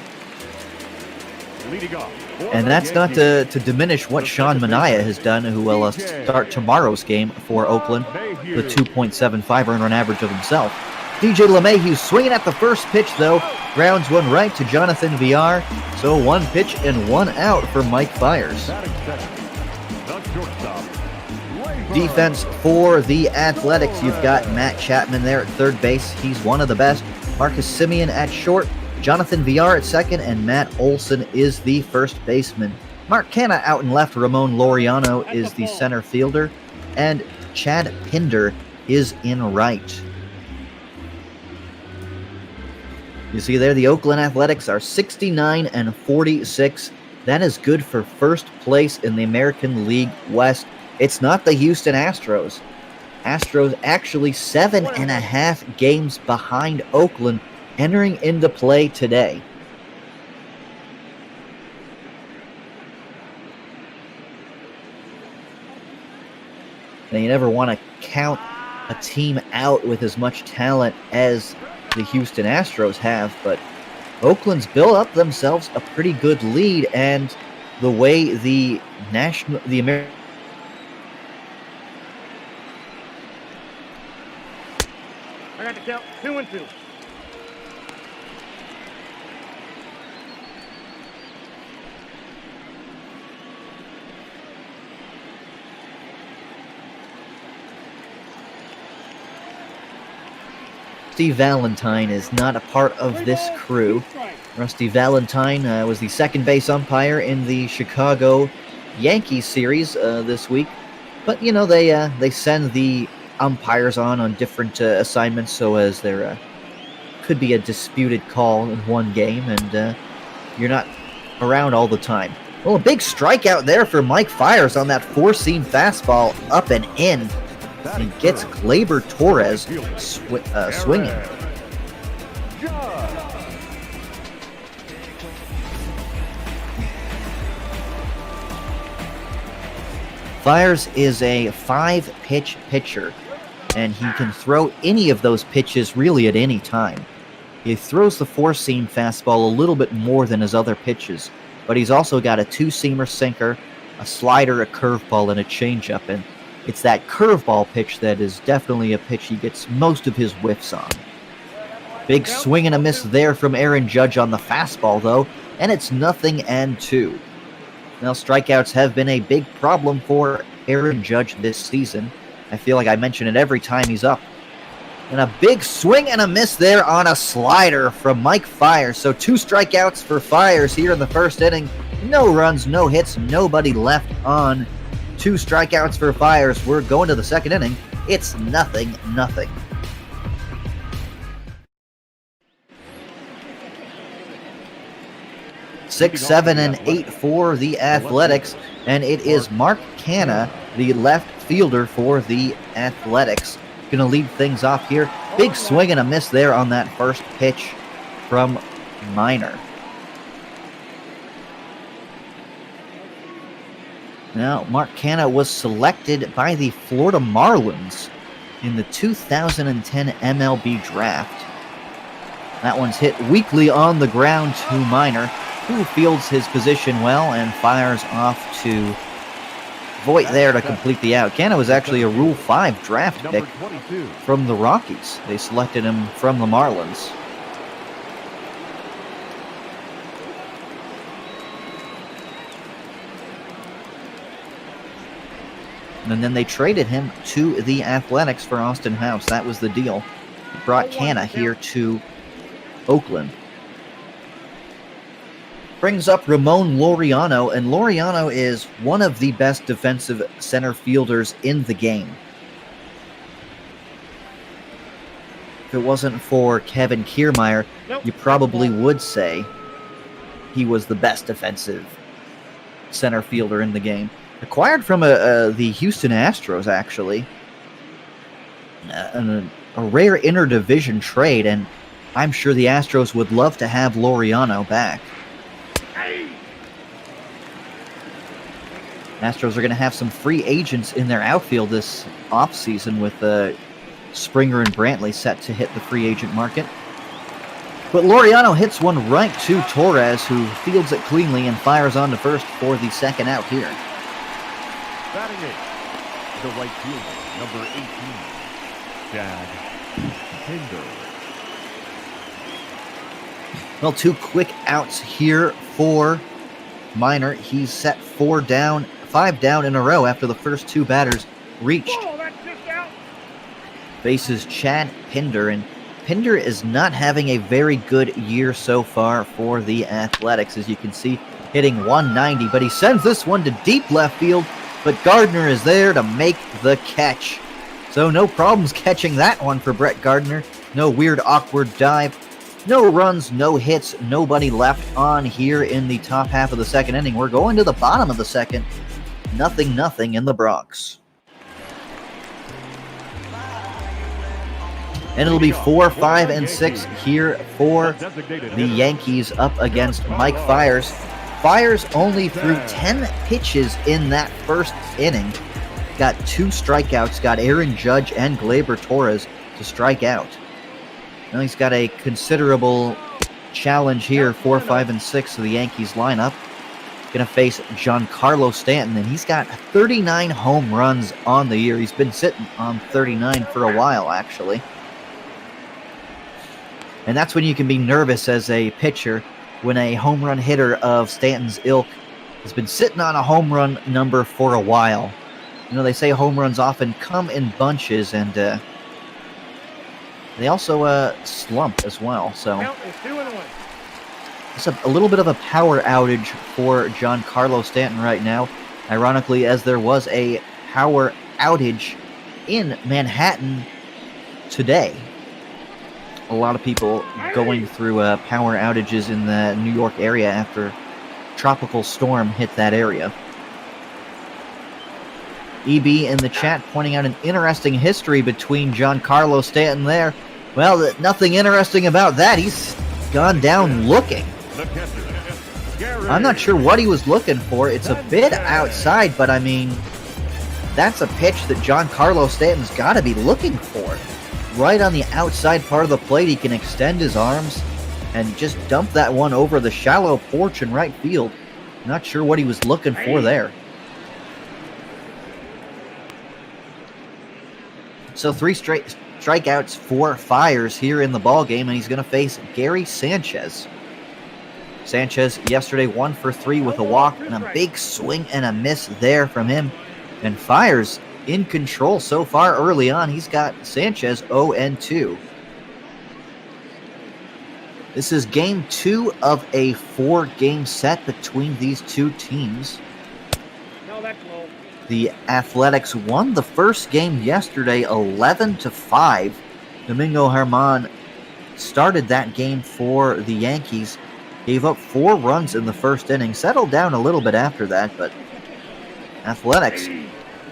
And that's not to diminish what Sean Manaea has done, who will start tomorrow's game for Oakland, the 2.75 earned run average of himself. DJ LeMahieu swinging at the first pitch, though. Grounds one right to Jonathan Villar. So 1 pitch and 1 out for Mike Fiers. Defense for the Athletics. You've got Matt Chapman there at third base. He's one of the best. Marcus Semien at short. Jonathan Villar at second, and Matt Olson is the first baseman. Mark Canha out in left. Ramon Laureano is the center fielder, and Chad Pinder is in right. You see there, the Oakland Athletics are 69-46. That is good for first place in the American League West. It's not the Houston Astros. Astros actually 7.5 games behind Oakland entering into play today. Now, you never want to count a team out with as much talent as the Houston Astros have, but Oakland's built up themselves a pretty good lead, and the way the American I got to count 2-2. Rusty Valentine is not a part of this crew. Rusty Valentine was the second base umpire in the Chicago Yankees series this week. But, you know, they send the umpires on different assignments, so as there could be a disputed call in one game, and you're not around all the time. Well, a big strikeout there for Mike Fiers on that four-seam fastball up and in. And he gets Gleyber Torres swinging. Fiers is a 5-pitch pitcher, and he can throw any of those pitches really at any time. He throws the four-seam fastball a little bit more than his other pitches, but he's also got a two-seamer sinker, a slider, a curveball, and a changeup, and it's that curveball pitch that is definitely a pitch he gets most of his whiffs on. Big swing and a miss there from Aaron Judge on the fastball, though, and it's 0-2. Now, strikeouts have been a big problem for Aaron Judge this season. I feel like I mention it every time he's up. And a big swing and a miss there on a slider from Mike Fiers. So 2 strikeouts for Fiers here in the first inning. No runs, no hits, nobody left on. 2 strikeouts for Fiers. We're going to the second inning. It's 0-0. 6, 7, and 8 for the Athletics, and it is Mark Canna, the left fielder for the Athletics, going to lead things off here. Big swing and a miss there on that first pitch from Minor. Now, Mark Canna was selected by the Florida Marlins in the 2010 MLB draft. That one's hit weakly on the ground to Minor, who fields his position well and fires off to Voigt there to complete the out. Canna was actually a Rule 5 draft pick from the Rockies. They selected him from the Marlins. And then they traded him to the Athletics for Austin House. That was the deal. Brought Canna here to Oakland. Brings up Ramon Laureano, and Laureano is one of the best defensive center fielders in the game. If it wasn't for Kevin Kiermaier, you probably would say he was the best defensive center fielder in the game. Acquired from the Houston Astros, actually. A rare interdivision trade, and I'm sure the Astros would love to have Laureano back. Astros are going to have some free agents in their outfield this offseason with Springer and Brantley set to hit the free agent market. But Laureano hits one right to Torres, who fields it cleanly and fires on to first for the second out here. Batting eighth, the right fielder, number 18, Chad Pinder. Well, 2 quick outs here for Minor. He's set 5 down in a row after the first 2 batters reached. Faces Chad Pinder, and Pinder is not having a very good year so far for the Athletics, as you can see, hitting 190, but he sends this one to deep left field, but Gardner is there to make the catch. So no problems catching that one for Brett Gardner. No weird, awkward dive. No runs, no hits, nobody left on here in the top half of the second inning. We're going to the bottom of the second. 0-0 in the Bronx. And it'll be 4, 5, and 6 here for the Yankees up against Mike Fiers. Fiers only threw 10 pitches in that first inning. Got 2 strikeouts, got Aaron Judge and Gleyber Torres to strike out. Now he's got a considerable challenge here, 4, 5, and 6 of the Yankees lineup. Going to face Giancarlo Stanton, and he's got 39 home runs on the year. He's been sitting on 39 for a while, actually. And that's when you can be nervous as a pitcher, when a home run hitter of Stanton's ilk has been sitting on a home run number for a while. You know, they say home runs often come in bunches, and they also slump as well. So it's a little bit of a power outage for Giancarlo Stanton right now. Ironically, as there was a power outage in Manhattan today. A lot of people going through power outages in the New York area after tropical storm hit that area. EB in the chat pointing out an interesting history between Giancarlo Stanton there. Well, nothing interesting about that. He's gone down looking. I'm not sure what he was looking for. It's a bit outside, but I mean, that's a pitch that Giancarlo Stanton's got to be looking for. Right on the outside part of the plate, he can extend his arms and just dump that one over the shallow porch in right field. Not sure what he was looking for there. So 3 straight strikeouts for Fiers here in the ballgame, and he's going to face Gary Sanchez. Sanchez yesterday 1 for 3 with a walk, and a big swing and a miss there from him. And Fiers in control so far early on. He's got Sanchez 0-2. This is game 2 of a 4-game set between these two teams. No, that's low. The Athletics won the first game yesterday 11-5. Domingo Germán started that game for the Yankees. Gave up 4 runs in the first inning. Settled down a little bit after that, but Athletics,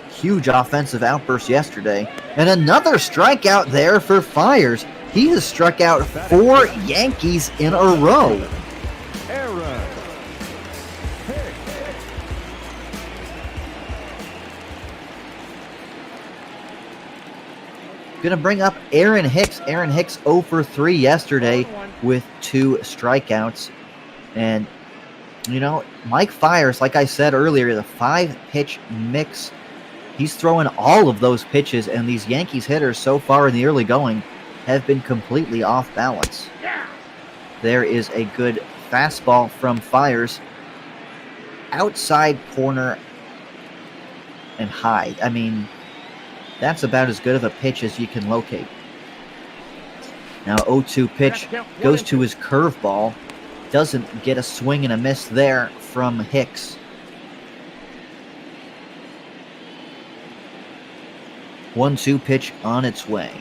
huge offensive outburst yesterday. And another strikeout there for Fiers. He has struck out 4 Yankees in a row. Aaron. Going to bring up Aaron Hicks. Aaron Hicks 0 for 3 yesterday with 2 strikeouts. And, you know, Mike Fiers, like I said earlier, the 5-pitch mix, he's throwing all of those pitches, and these Yankees hitters so far in the early going have been completely off balance. There is a good fastball from Fiers. Outside corner and high. I mean, that's about as good of a pitch as you can locate. Now 0-2 pitch goes to his curveball. Doesn't get a swing and a miss there from Hicks. 1-2 pitch on its way.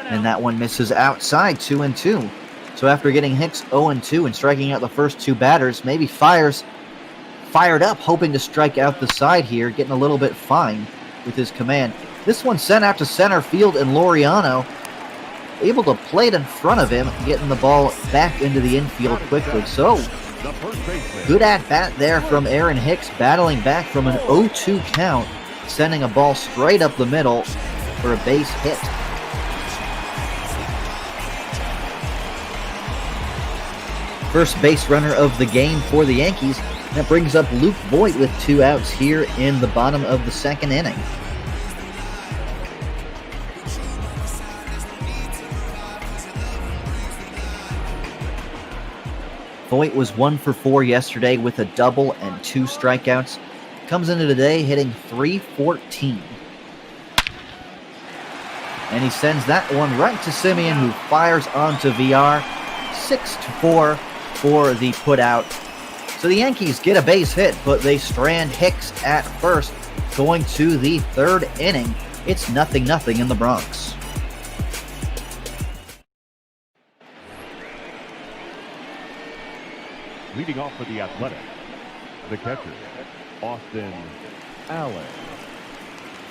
And that one misses outside, 2-2. So after getting Hicks 0-2 and striking out the first 2 batters, maybe Fiers fired up, hoping to strike out the side here, getting a little bit fine with his command. This one sent out to center field, and Laureano able to play it in front of him, getting the ball back into the infield quickly. So, good at-bat there from Aaron Hicks, battling back from an 0-2 count, sending a ball straight up the middle for a base hit. First base runner of the game for the Yankees. That brings up Luke Voigt with 2 outs here in the bottom of the 2nd inning. Voigt was 1 for 4 yesterday with a double and 2 strikeouts. Comes into today hitting .314. And he sends that one right to Simeon, who fires onto VR. 6-4 for the putout. So the Yankees get a base hit, but they strand Hicks at first. Going to the 3rd inning, it's 0-0 in the Bronx. Leading off for the Athletics, the catcher, Austin Allen.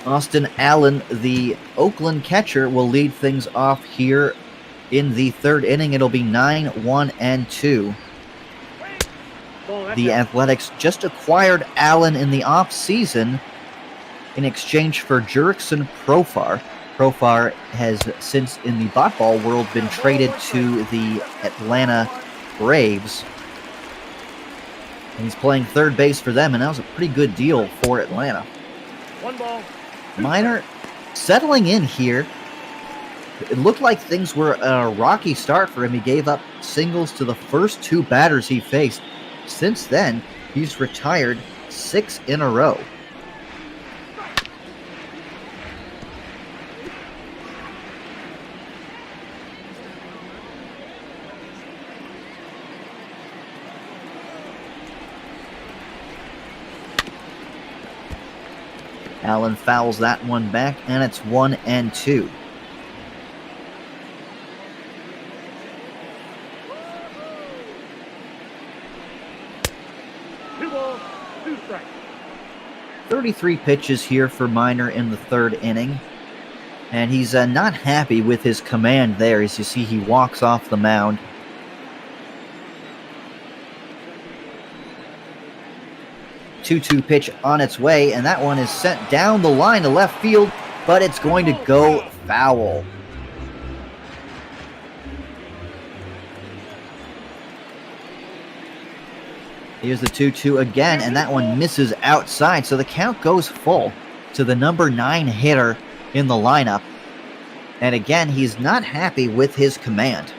Austin Allen, the Oakland catcher, will lead things off here in the 3rd inning. It'll be 9-1-2. The Athletics just acquired Allen in the offseason in exchange for Jurickson Profar. Profar has since in the ball world been traded to the Atlanta Braves. And he's playing 3rd base for them, and that was a pretty good deal for Atlanta. 1 ball. Minor settling in here. It looked like things were a rocky start for him. He gave up singles to the first 2 batters he faced. Since then, he's retired 6 in a row. Allen fouls that one back, and it's 1-2. Two balls, 2 strikes. 33 pitches here for Minor in the 3rd inning. And he's not happy with his command there. As you see, he walks off the mound. Two-two pitch on its way, and that one is sent down the line to left field, but it's going to go foul. Here's the 2-2 again, and that one misses outside, so the count goes full to the number 9 hitter in the lineup. And again, he's not happy with his command.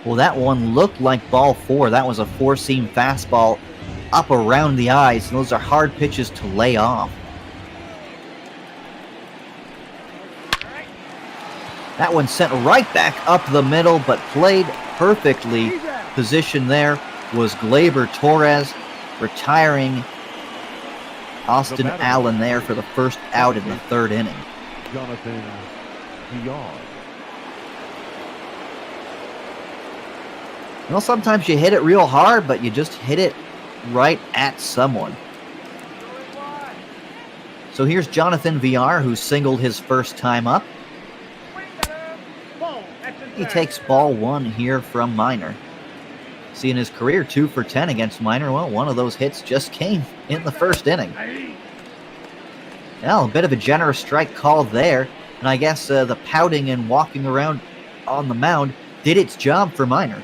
Well, that one looked like ball 4. That was a four-seam fastball up around the eyes. And those are hard pitches to lay off. That one sent right back up the middle, but played perfectly. Position there was Gleyber Torres, retiring Austin Allen there for the first out in the third inning. Jonathan Fiers. Well, sometimes you hit it real hard, but you just hit it right at someone. So here's Jonathan Villar, who singled his first time up. He takes ball 1 here from Minor. See, in his career, 2 for 10 against Minor. Well, one of those hits just came in the first inning. Well, a bit of a generous strike call there. And I guess the pouting and walking around on the mound did its job for Minor,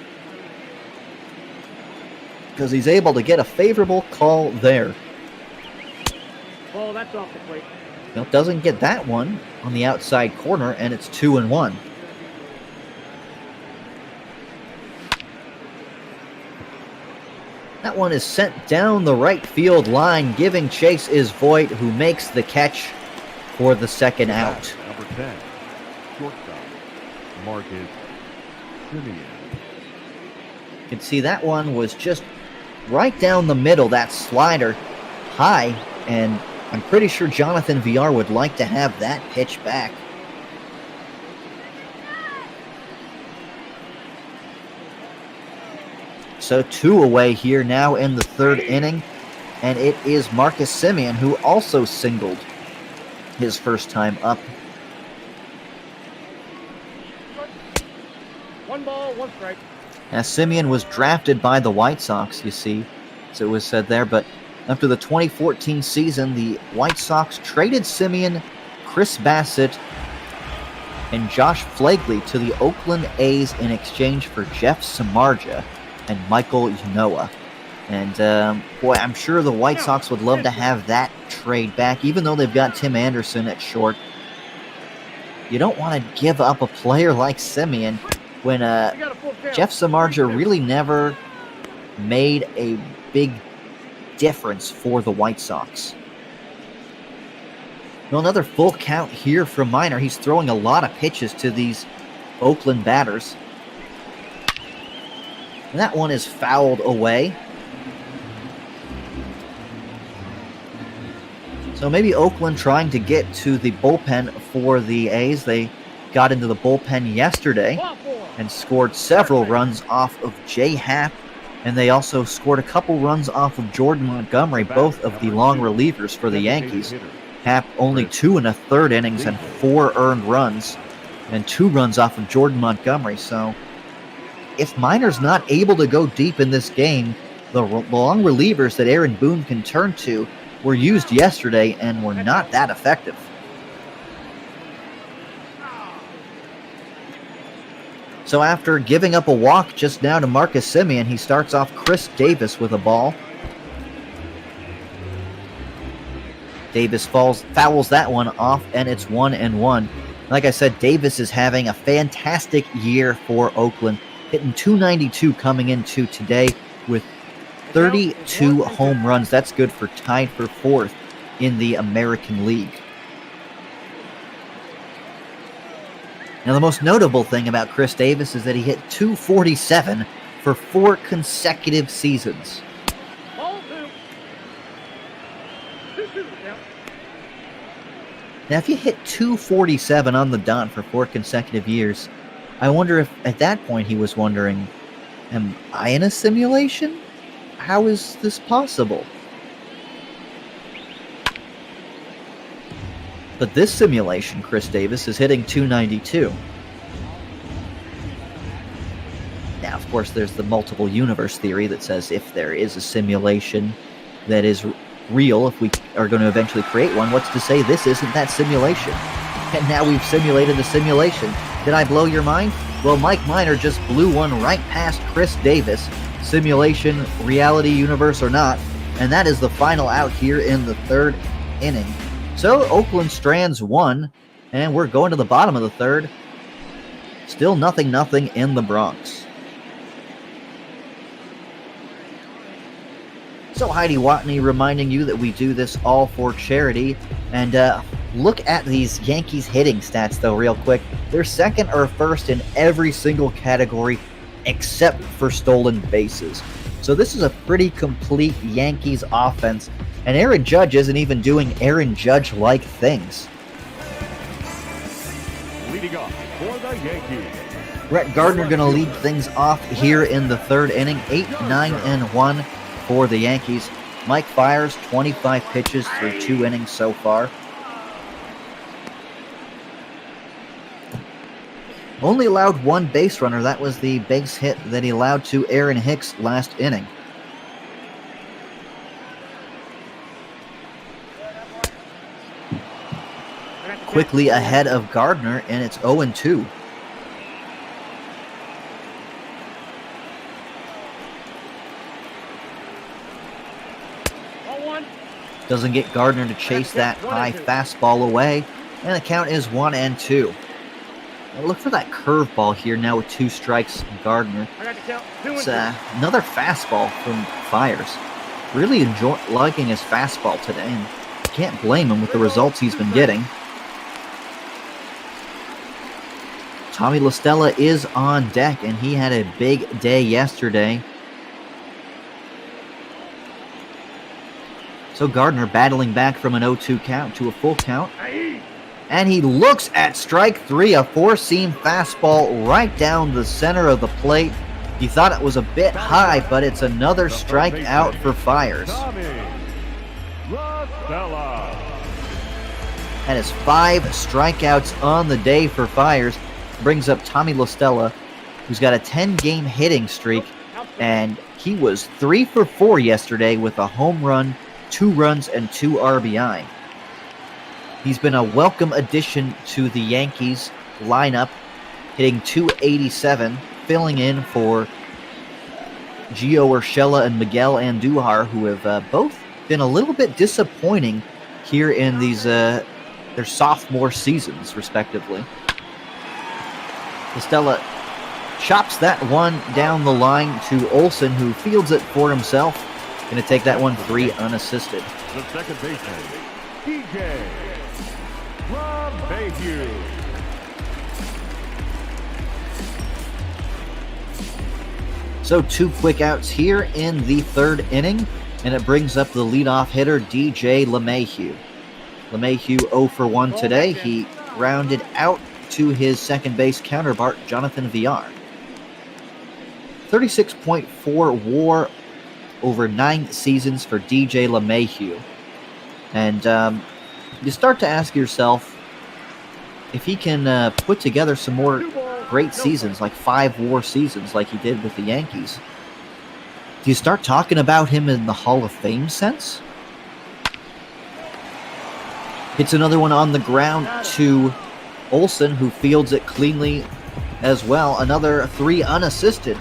because he's able to get a favorable call there. Oh, that's off the plate. Now, doesn't get that one on the outside corner, and it's 2-1. That one is sent down the right field line. Giving chase is Voigt, who makes the catch for the second out. Number 10, shortstop, Marquez. You can see that one was just right down the middle, that slider high, and I'm pretty sure Jonathan Villar would like to have that pitch back. So 2 away here now in the third inning, and it is Marcus Semien who also singled his first time up. 1 ball, 1 strike. Now, Semien was drafted by the White Sox, you see, so it was said there, but after the 2014 season, the White Sox traded Semien, Chris Bassett, and Josh Flagley to the Oakland A's in exchange for Jeff Samardzija and Michael Ynoa. And, boy, I'm sure the White Sox would love to have that trade back, even though they've got Tim Anderson at short. You don't want to give up a player like Semien when Jeff Samardzija really never made a big difference for the White Sox. Well, another full count here from Minor. He's throwing a lot of pitches to these Oakland batters. And that one is fouled away. So maybe Oakland trying to get to the bullpen for the A's. They got into the bullpen yesterday and scored several runs off of Jay Happ. And they also scored a couple runs off of Jordan Montgomery, both of the long relievers for the Yankees. Happ only 2 1/3 innings and 4 earned runs, and 2 runs off of Jordan Montgomery. So if Minor's not able to go deep in this game, the long relievers that Aaron Boone can turn to were used yesterday and were not that effective. So after giving up a walk just now to Marcus Semien, he starts off Chris Davis with a ball. Davis fouls that one off, and it's 1-1. Like I said, Davis is having a fantastic year for Oakland, hitting .292 coming into today with 32 home runs. That's good for tied for 4th in the American League. Now, the most notable thing about Chris Davis is that he hit .247 for 4 consecutive seasons. Ball 2. 2-2, yeah. Now, if you hit .247 on the dot for 4 consecutive years, I wonder if at that point he was wondering, am I in a simulation? How is this possible? But this simulation, Chris Davis is hitting .292. Now, of course, there's the multiple universe theory that says if there is a simulation that is real, if we are going to eventually create one, what's to say this isn't that simulation? And now we've simulated the simulation. Did I blow your mind? Well, Mike Minor just blew one right past Chris Davis. Simulation, reality, universe or not. And that is the final out here in the third inning. So Oakland strands 1, and we're going to the bottom of the third. Still 0-0 in the Bronx. So Heidi Watney reminding you that we do this all for charity. And look at these Yankees hitting stats, though, real quick. They're second or first in every single category except for stolen bases. So this is a pretty complete Yankees offense. And Aaron Judge isn't even doing Aaron Judge-like things. Leading off for the Yankees, Brett Gardner going to lead things off here in the third inning. 8-9-1 for the Yankees. Mike Fiers, 25 pitches through 2 innings so far. Only allowed 1 base runner. That was the base hit that he allowed to Aaron Hicks last inning. Quickly ahead of Gardner, and it's 0-2. Doesn't get Gardner to chase that high fastball away, and the count is 1-2. Now look for that curveball here now with 2 strikes from Gardner. It's another fastball from Fiers. Really liking his fastball today, and can't blame him with the results he's been getting. Tommy La Stella is on deck, and he had a big day yesterday. So Gardner battling back from an 0-2 count to a full count. And he looks at strike 3, a 4-seam fastball right down the center of the plate. He thought it was a bit high, but it's another strikeout for Fiers. Tommy La Stella. That is 5 strikeouts on the day for Fiers. Brings up Tommy La Stella, who's got a 10-game hitting streak, and he was 3 for 4 yesterday with a home run, 2 runs, and 2 RBI. He's been a welcome addition to the Yankees lineup, hitting .287, filling in for Gio Urshela and Miguel Andujar, who have both been a little bit disappointing here in these their sophomore seasons, respectively. Estella chops that one down the line to Olsen, who fields it for himself. Going to take that one 3 unassisted. The second baseman, DJ LeMahieu. So 2 quick outs here in the third inning, and it brings up the leadoff hitter, DJ LeMahieu. LeMahieu 0 for 1 today. He rounded out to his second base counterpart, Jonathan Villar. 36.4 WAR over 9 seasons for DJ LeMahieu. And you start to ask yourself if he can put together some more great seasons, like 5 WAR seasons like he did with the Yankees. Do you start talking about him in the Hall of Fame sense? Hits another one on the ground to Olsen, who fields it cleanly as well. Another 3 unassisted.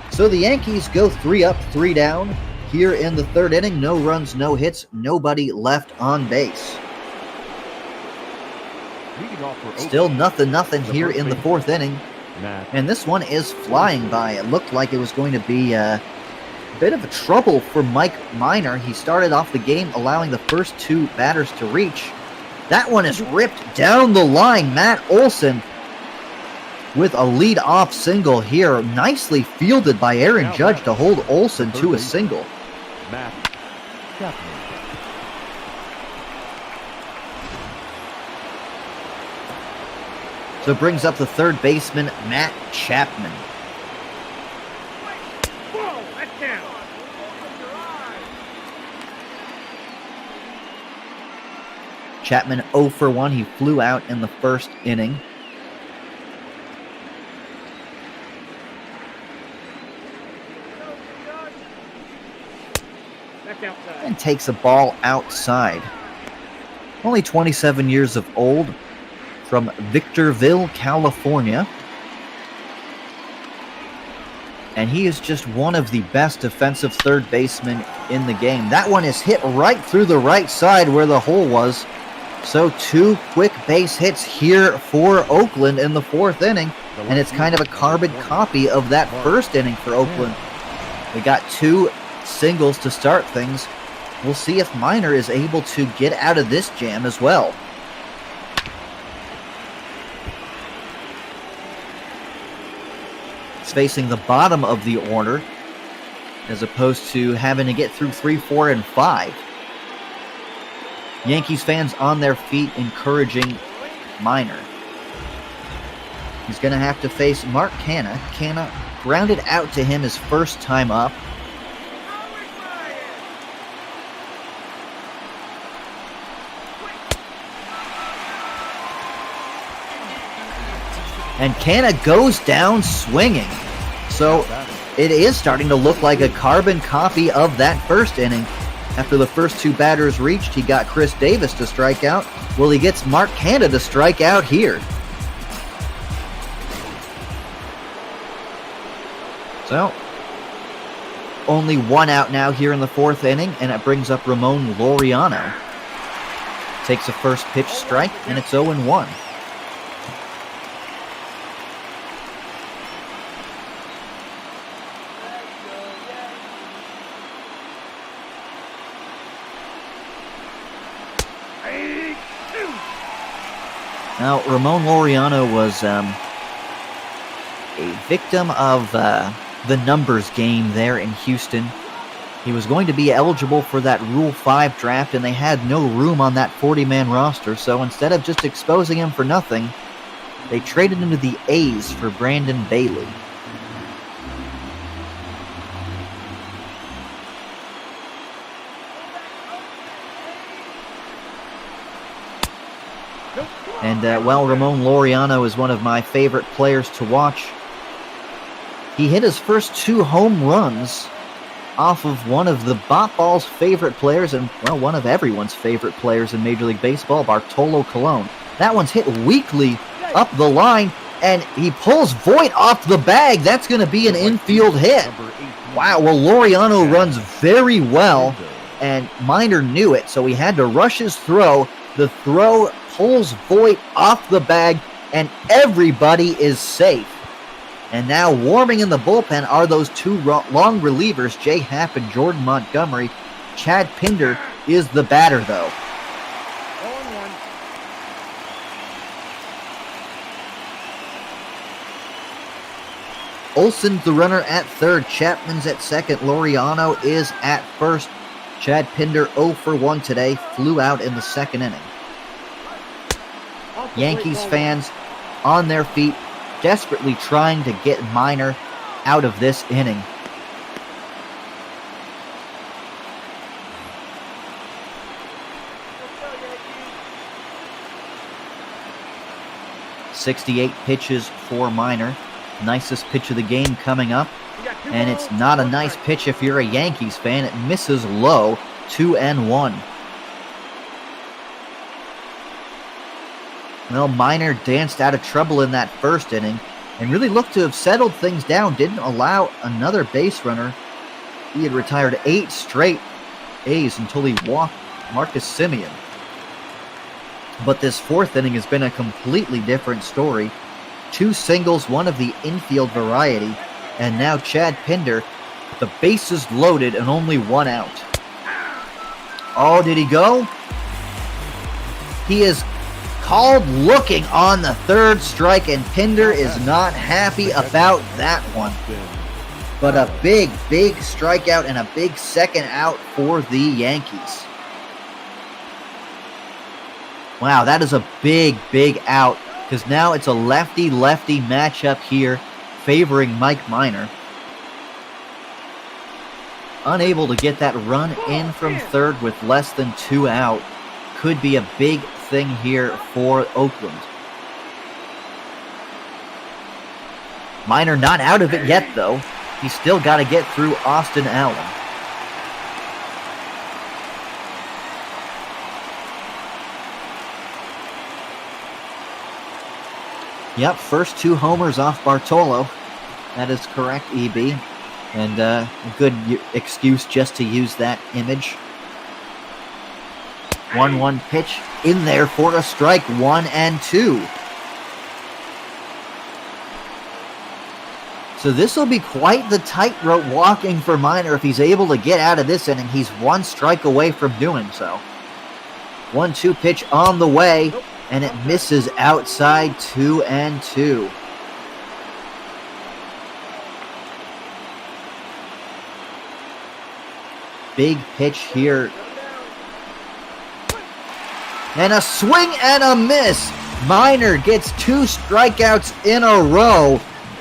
So the Yankees go 3 up, 3 down here in the third inning. No runs, no hits, nobody left on base. Still nothing here in the fourth inning. And this one is flying by. It looked like it was going to be a bit of a trouble for Mike Minor. He started off the game allowing the first 2 batters to reach. That one is ripped down the line. Matt Olsen with a lead-off single here. Nicely fielded by Aaron Judge to hold Olsen to a single. Matt Chapman. So it brings up the third baseman, Matt Chapman. Whoa, that's down. Chapman 0 for 1. He flew out in the first inning. That's outside. And takes a ball outside. Only 27 years of old, from Victorville, California. And he is just one of the best defensive third basemen in the game. That one is hit right through the right side where the hole was. So 2 quick base hits here for Oakland in the fourth inning. And it's kind of a carbon copy of that first inning for Oakland. We got 2 singles to start things. We'll see if Minor is able to get out of this jam as well. It's facing the bottom of the order as opposed to having to get through 3, 4, and 5. Yankees fans on their feet encouraging Minor. He's going to have to face Mark Canha. Canha grounded out to him his first time up. And Canha goes down swinging. So it is starting to look like a carbon copy of that first inning. After the first 2 batters reached, he got Chris Davis to strike out. Well, he gets Mark Canha to strike out here. So, only 1 out now here in the 4th inning, and it brings up Ramon Laureano. Takes a first pitch strike, and it's 0-1. Now, Ramon Laureano was a victim of the numbers game there in Houston. He was going to be eligible for that Rule 5 draft, and they had no room on that 40-man roster, so instead of just exposing him for nothing, they traded him to the A's for Brandon Bailey. And while Ramon Laureano is one of my favorite players to watch, he hit his first 2 home runs off of one of the Botball's favorite players and, well, one of everyone's favorite players in Major League Baseball, Bartolo Colon. That one's hit weakly up the line, and he pulls Voit off the bag. That's going to be an infield hit. Wow, well, Laureano runs very well, and Minor knew it, so he had to rush his throw. The throw pulls Voit off the bag, and everybody is safe. And now warming in the bullpen are those 2 long relievers, Jay Happ and Jordan Montgomery. Chad Pinder is the batter, though. 0-1. Olson's the runner at third. Chapman's at second. Laureano is at first. Chad Pinder 0 for 1 today. Flew out in the 2nd inning. Yankees fans on their feet, desperately trying to get Minor out of this inning. .68 pitches for Minor. Nicest pitch of the game coming up. And it's not a nice pitch if you're a Yankees fan. It misses low, 2-1. Well, Minor danced out of trouble in that first inning and really looked to have settled things down. Didn't allow another base runner. He had retired 8 straight A's until he walked Marcus Semien. But this 4th inning has been a completely different story. 2 singles, 1 of the infield variety, and now Chad Pinder, the bases loaded and only 1 out. Oh, did he go? He is called looking on the 3rd strike, and Pinder is not happy about that one. But a big, big strikeout and a big 2nd out for the Yankees. Wow, that is a big, big out, because now it's a lefty-lefty matchup here favoring Mike Minor. Unable to get that run in from 3rd with less than 2 out. Could be a big thing here for Oakland. Minor not out of it yet, though. He's still got to get through Austin Allen. Yep, first 2 homers off Bartolo. That is correct, EB. And a good excuse just to use that image. 1-1 pitch in there for a strike, 1-2. So this will be quite the tightrope walking for Minor if he's able to get out of this inning. He's one strike away from doing so. 1-2 pitch on the way, and it misses outside 2-2. Big pitch here. And a swing and a miss. Minor gets 2 strikeouts in a row,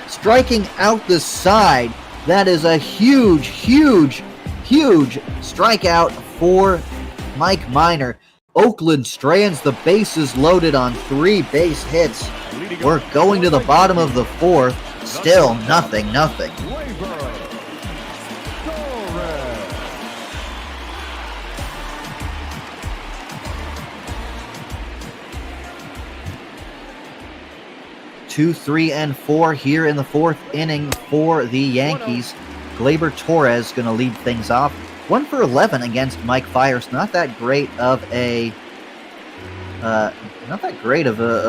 striking out the side. That is a huge, huge, huge strikeout for Mike Minor. Oakland strands the bases loaded on 3 base hits. We're going to the bottom of the 4th. Still nothing. Two, 3, and 4 here in the 4th inning for the Yankees. Gleyber Torres going to lead things off. 1 for 11 against Mike Fiers. Not that great of a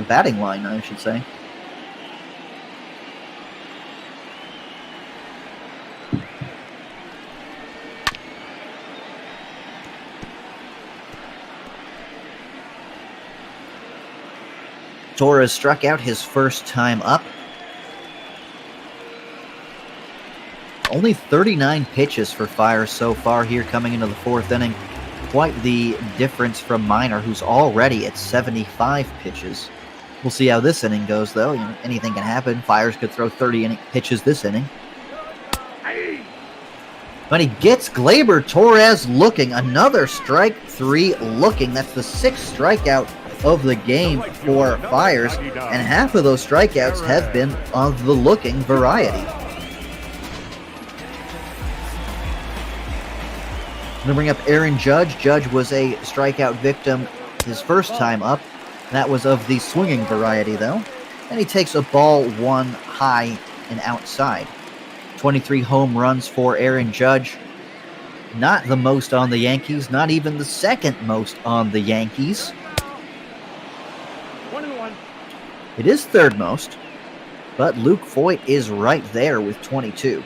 batting line, I should say. Torres struck out his first time up. Only 39 pitches for Fiers so far here coming into the 4th inning. Quite the difference from Minor, who's already at 75 pitches. We'll see how this inning goes, though. Anything can happen. Fiers could throw 30 pitches this inning. But he gets Gleyber Torres looking. Another strike 3 looking. That's the 6th strikeout of the game for Fiers, and half of those strikeouts have been of the looking variety. I'm going to bring up Aaron Judge. Judge was a strikeout victim his first time up. That was of the swinging variety, though. And he takes a ball 1 high and outside. 23 home runs for Aaron Judge. Not the most on the Yankees, not even the second most on the Yankees. It is 3rd most, but Luke Voit is right there with 22.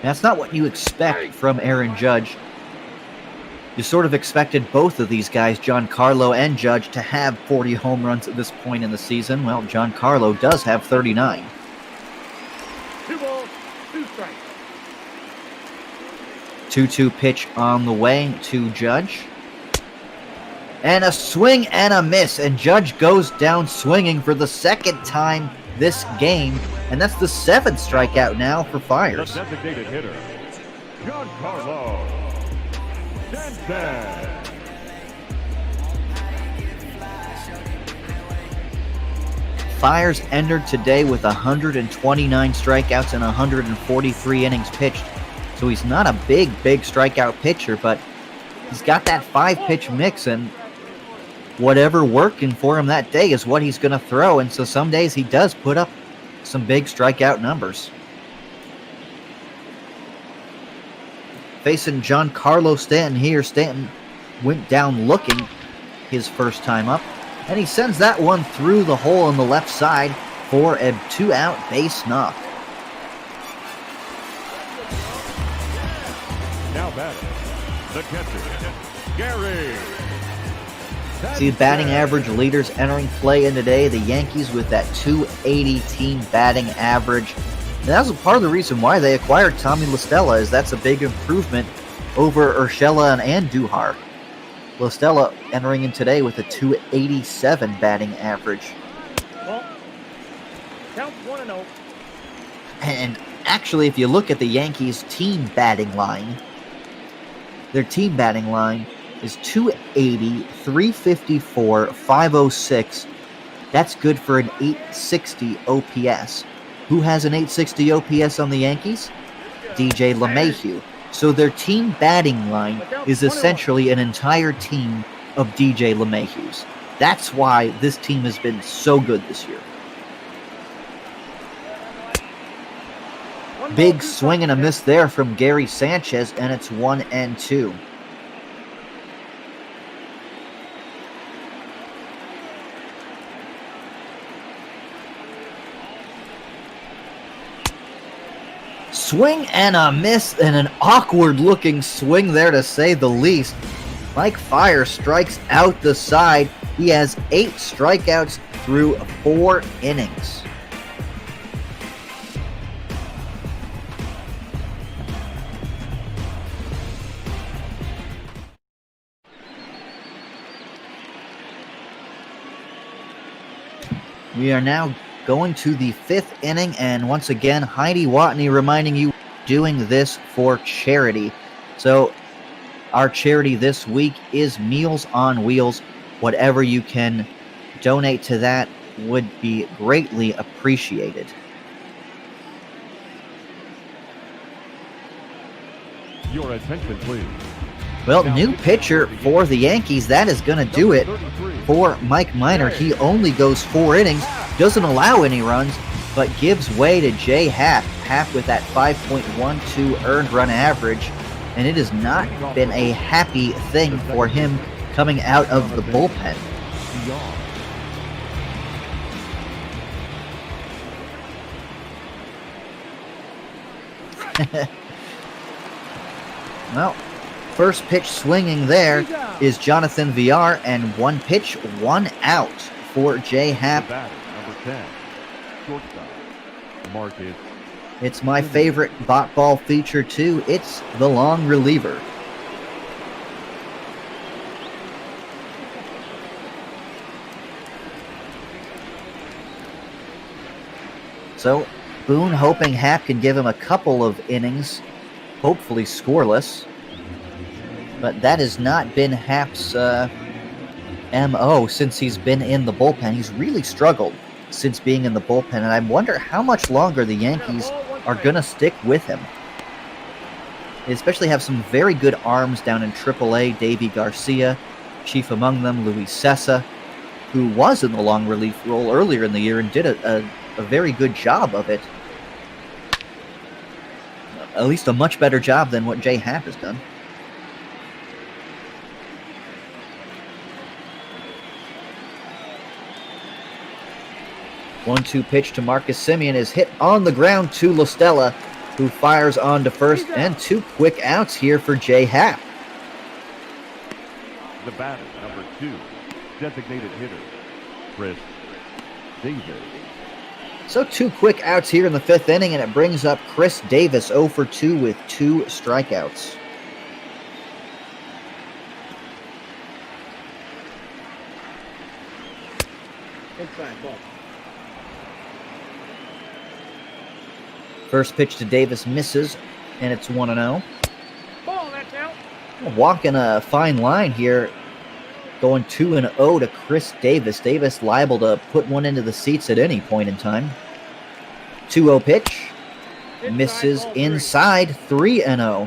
That's not what you expect from Aaron Judge. You sort of expected both of these guys, Giancarlo and Judge, to have 40 home runs at this point in the season. Well, Giancarlo does have 39. 2 balls, 2 strikes. 2-2 pitch on the way to Judge. And a swing and a miss. And Judge goes down swinging for the 2nd time this game. And that's the 7th strikeout now for Fiers. The designated hitter, Giancarlo Stanton. Fiers entered today with 129 strikeouts and 143 innings pitched. So he's not a big strikeout pitcher, but he's got that 5-pitch mix, and whatever working for him that day is what he's going to throw. And so some days he does put up some big strikeout numbers. Facing Giancarlo Stanton here. Stanton went down looking his first time up, and he sends that one through the hole on the left side for a 2-out base knock. Now batting, the catcher, Gary. See the batting average leaders entering play in today. The Yankees with that .280 team batting average. And that was part of the reason why they acquired Tommy La Stella, is that's a big improvement over Urshela and Andujar. La Stella entering in today with a .287 batting average. Well, count 1-0. And actually, if you look at the Yankees' team batting line, their team batting line is .280, .354, .506. That's good for an .860 OPS. Who has an .860 OPS on the Yankees? DJ LeMahieu. So their team batting line is essentially an entire team of DJ LeMahieu's. That's why this team has been so good this year. Big swing and a miss there from Gary Sanchez, and it's 1-2. swing and a miss, and an awkward-looking swing there to say the least. Mike Fiers strikes out the side. He has 8 strikeouts through 4 innings. We are now going to the 5th inning, and once again, Heidi Watney reminding you, doing this for charity. So our charity this week is Meals on Wheels. Whatever you can donate to that would be greatly appreciated. Your attention, please. Well, new pitcher for the Yankees. That is going to do it for Mike Minor. He only goes 4 innings, doesn't allow any runs, but gives way to Jay Happ. Happ with that 5.12 earned run average, and it has not been a happy thing for him coming out of the bullpen. Well, first pitch swinging there is Jonathan Villar, and 1 pitch, 1 out for Jay Happ. Number 10, shortstop, Marquez. It's my favorite bot ball feature too. It's the long reliever. So Boone hoping Happ can give him a couple of innings, hopefully scoreless. But that has not been Happ's MO since he's been in the bullpen. He's really struggled since being in the bullpen, and I wonder how much longer the Yankees are going to stick with him. They especially have some very good arms down in AAA. Davy Garcia, chief among them, Luis Sessa, who was in the long relief role earlier in the year and did a very good job of it. At least a much better job than what Jay Happ has done. One-two pitch to Marcus Semien is hit on the ground to Lostella, who fires on to first, and 2 quick outs here for Jay Happ. The batter, number 2, designated hitter, Chris Davis. So 2 quick outs here in the 5th inning, and it brings up Chris Davis 0 for 2 with 2 strikeouts. Inside ball. First pitch to Davis misses, and it's 1-0. Ball, that's out. Walking a fine line here, going 2-0 to Chris Davis. Davis liable to put one into the seats at any point in time. 2-0 pitch. Misses inside, 3-0.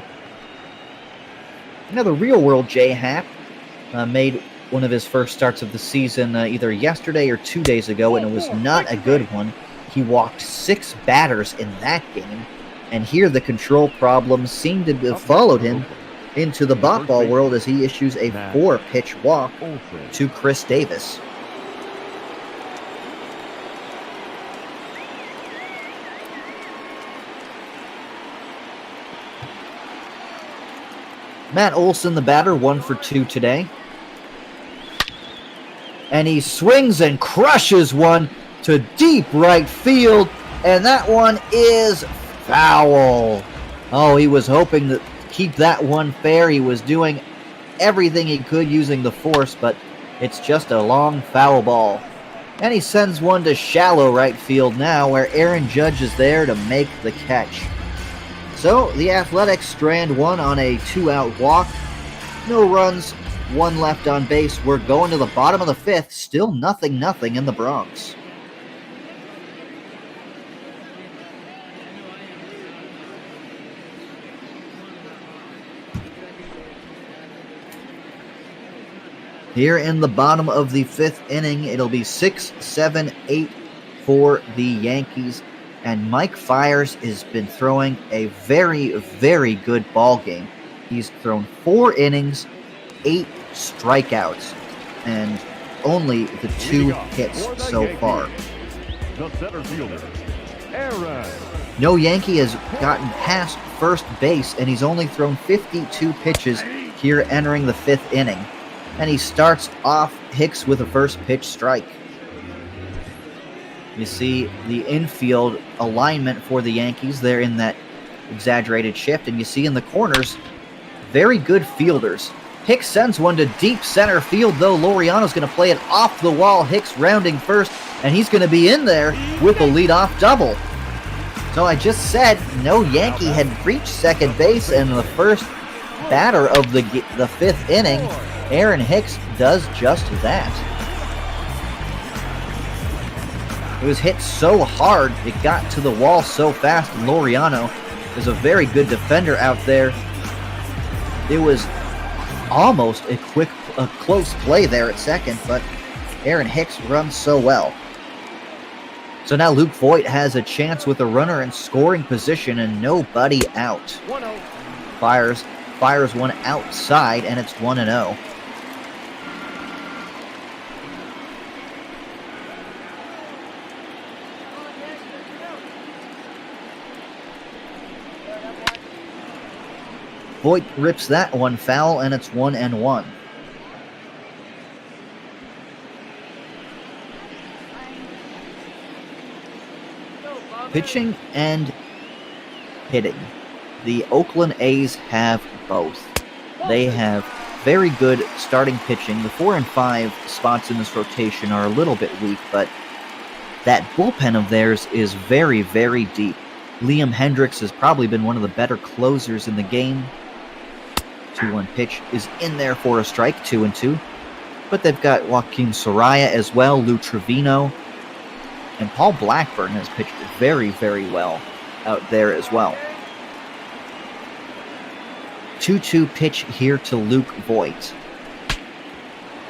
Now the real-world Jay Happ made one of his first starts of the season either yesterday or 2 days ago, and it was not a good one. He walked 6 batters in that game, and here the control problems seem to have followed him into the bot ball world as he issues a 4-pitch walk to Chris Davis. Matt Olson, the batter, 1 for 2 today. And he swings and crushes one to deep right field, and that one is foul. Oh, he was hoping to keep that one fair. He was doing everything he could using the force, but it's just a long foul ball. And he sends one to shallow right field now, where Aaron Judge is there to make the catch. So the Athletics strand one on a 2-out walk. No runs, 1 left on base. We're going to the bottom of the 5th, still 0-0 in the Bronx. Here in the bottom of the 5th inning, it'll be 6-7-8 for the Yankees. And Mike Fiers has been throwing a very, very good ball game. He's thrown 4 innings, 8 strikeouts, and only the 2 hits so far. The center fielder, Aaron No Yankee has gotten past first base, and he's only thrown 52 pitches here entering the 5th inning. And he starts off Hicks with a first pitch strike. You see the infield alignment for the Yankees. They're in that exaggerated shift, and you see in the corners, very good fielders. Hicks sends one to deep center field, though. Laureano's going to play it off the wall. Hicks rounding first, and he's going to be in there with a leadoff double. So I just said no Yankee had reached second base, and the first batter of the 5th inning, Aaron Hicks, does just that. It was hit so hard, it got to the wall so fast. Laureano is a very good defender out there. It was almost a close play there at second, but Aaron Hicks runs so well. So now Luke Voigt has a chance with a runner in scoring position and nobody out. Fiers one outside, and it's 1-0. Voigt rips that one foul, and it's 1-1. Pitching and hitting. The Oakland A's have both. They have very good starting pitching. The 4 and 5 spots in this rotation are a little bit weak, but that bullpen of theirs is very, very deep. Liam Hendricks has probably been one of the better closers in the game. 2-1 pitch is in there for a strike, 2-2. But they've got Joaquin Soraya as well, Lou Trevino, and Paul Blackburn has pitched very, very well out there as well. 2-2 pitch here to Luke Voigt.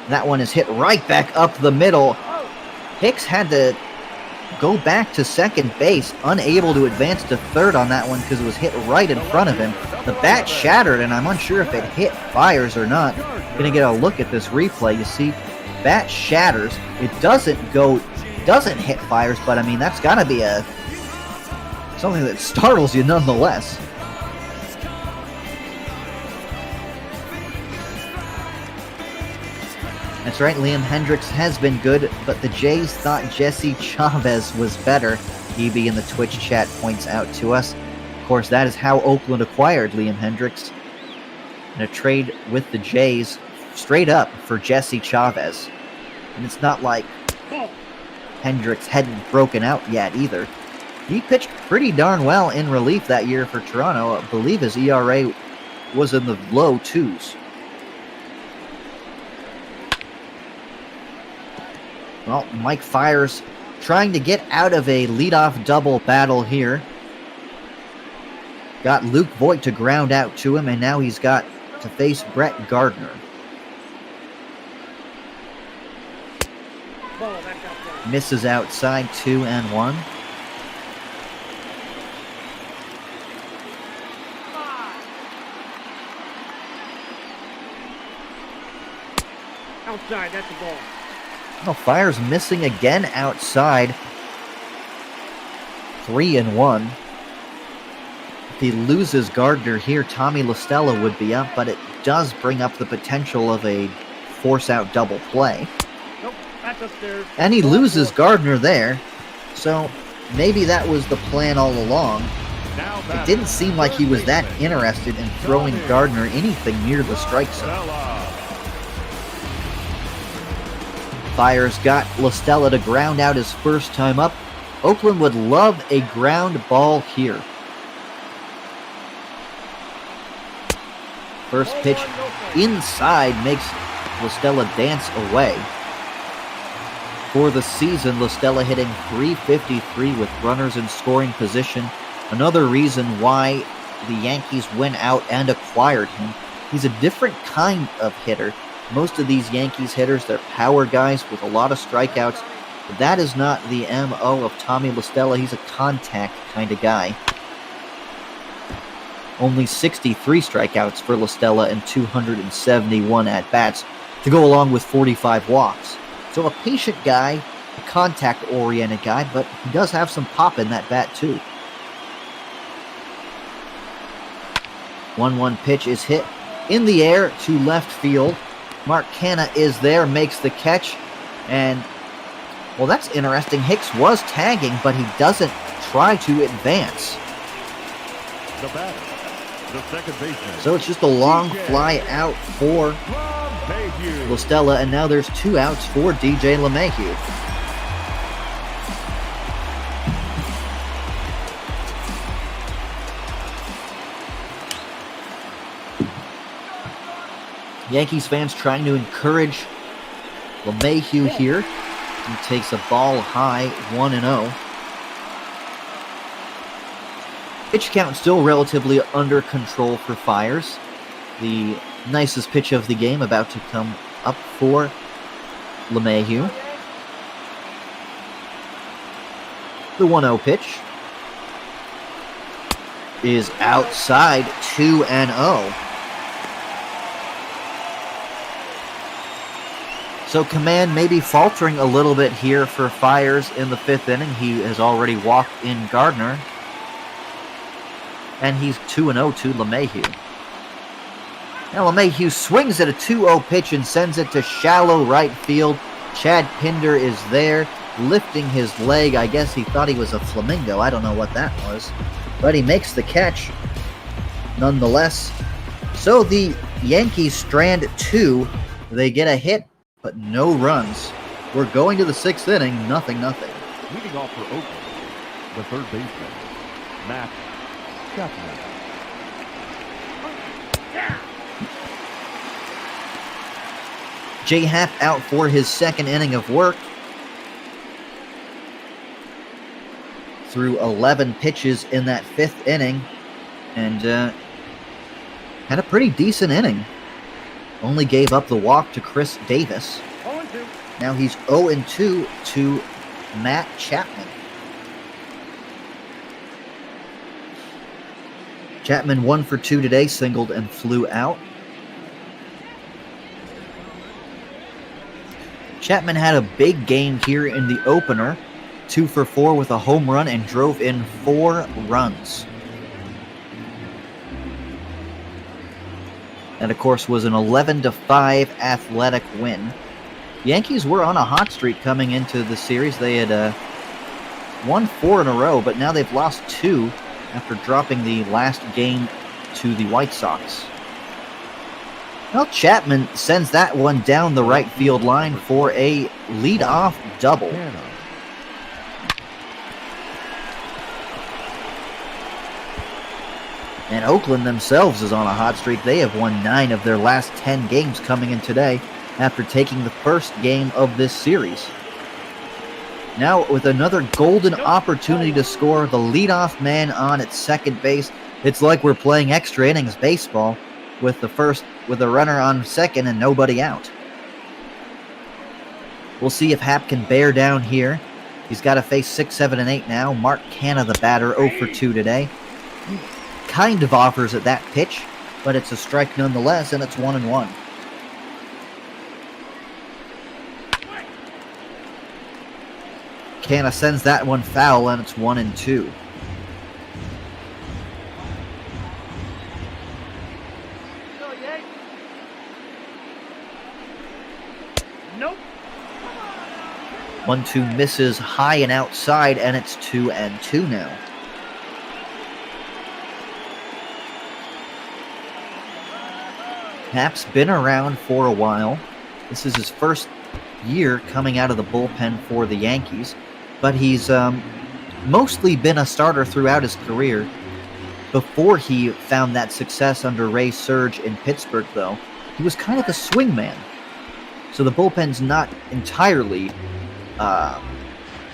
That one is hit right back up the middle. Hicks had to go back to second base, unable to advance to third on that one because it was hit right in front of him. The bat shattered, and I'm unsure if it hit Fiers or not. Gonna get a look at this replay. You see, bat shatters. It doesn't hit Fiers, but I mean, that's gotta be something that startles you nonetheless. That's right, Liam Hendricks has been good, but the Jays thought Jesse Chavez was better. EB in the Twitch chat points out to us. Of course, that is how Oakland acquired Liam Hendricks in a trade with the Jays, straight up for Jesse Chavez. And it's not like Hendricks hadn't broken out yet either. He pitched pretty darn well in relief that year for Toronto. I believe his ERA was in the low 2s. Well, Mike Fiers trying to get out of a leadoff double battle here. Got Luke Voigt to ground out to him, and now he's got to face Brett Gardner. Misses outside, 2-1. Outside, that's the ball. Oh, Fiers missing again outside. 3-1. If he loses Gardner here, Tommy LaStella would be up, but it does bring up the potential of a force-out double play. Nope, that's upstairs. And he loses Gardner there, so maybe that was the plan all along. It didn't seem like he was that interested in throwing Gardner anything near the strike zone. Fiers got LaStella to ground out his first time up. Oakland would love a ground ball here. First pitch inside makes LaStella dance away. For the season, LaStella hitting .353 with runners in scoring position. Another reason why the Yankees went out and acquired him. He's a different kind of hitter. Most of these Yankees hitters, they're power guys with a lot of strikeouts. But that is not the MO of Tommy LaStella. He's a contact kind of guy. Only 63 strikeouts for LaStella and 271 at-bats to go along with 45 walks. So a patient guy, a contact-oriented guy, but he does have some pop in that bat too. 1-1 pitch is hit in the air to left field. Mark Canha is there, makes the catch, and, well, that's interesting. Hicks was tagging, but he doesn't try to advance. The batter, the second baseman. So it's just a long fly out for LeMahieu. LaStella, and now there's 2 outs for DJ LeMahieu. Yankees fans trying to encourage LeMahieu here. He takes a ball high, 1-0. Pitch count still relatively under control for Fiers. The nicest pitch of the game about to come up for LeMahieu. The 1-0 pitch is outside, 2-0. So command maybe faltering a little bit here for Fiers in the 5th inning. He has already walked in Gardner. And he's 2-0 to LeMahieu. Now LeMahieu swings at a 2-0 pitch and sends it to shallow right field. Chad Pinder is there, lifting his leg. I guess he thought he was a flamingo. I don't know what that was. But he makes the catch nonetheless. So the Yankees strand 2. They get a hit, but no runs. We're going to the 6th inning, 0-0. Leading off for Oakland, the third baseman, Matt Chapman. Jay Happ out for his 2nd inning of work. Threw 11 pitches in that 5th inning, and had a pretty decent inning. Only gave up the walk to Chris Davis. 0-2. Now he's 0-2 to Matt Chapman. Chapman 1 for 2 today, singled and flew out. Chapman had a big game here in the opener. 2 for 4 with a home run and drove in 4 runs. And of course was an 11-5 Athletic win. Yankees were on a hot streak coming into the series. They had won 4 in a row, but now they've lost 2 after dropping the last game to the White Sox. Well, Chapman sends that one down the right field line for a leadoff double. And Oakland themselves is on a hot streak. They have won 9 of their last 10 games coming in today after taking the first game of this series. Now with another golden opportunity to score, the leadoff man on at second base. It's like we're playing extra innings baseball with a runner on second and nobody out. We'll see if Happ can bear down here. He's got to face 6, 7, and 8 now. Mark Canha, the batter, 0 for 2 today. Kind of offers at that pitch, but it's a strike nonetheless, and it's 1-1. Canha sends that one foul, and it's 1-2. Nope. 1-2 misses high and outside, and it's 2-2 now. Happ's been around for a while. This is his first year coming out of the bullpen for the Yankees, but he's mostly been a starter throughout his career. Before he found that success under Ray Surge in Pittsburgh, though, he was kind of a swingman. So the bullpen's not entirely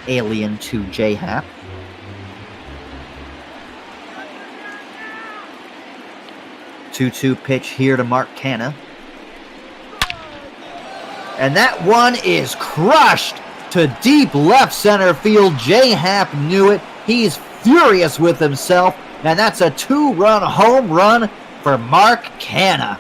alien to Jay Happ. Two-two pitch here to Mark Canha. And that one is crushed to deep left center field. Jay Happ knew it. He's furious with himself. And that's a 2-run home run for Mark Canha.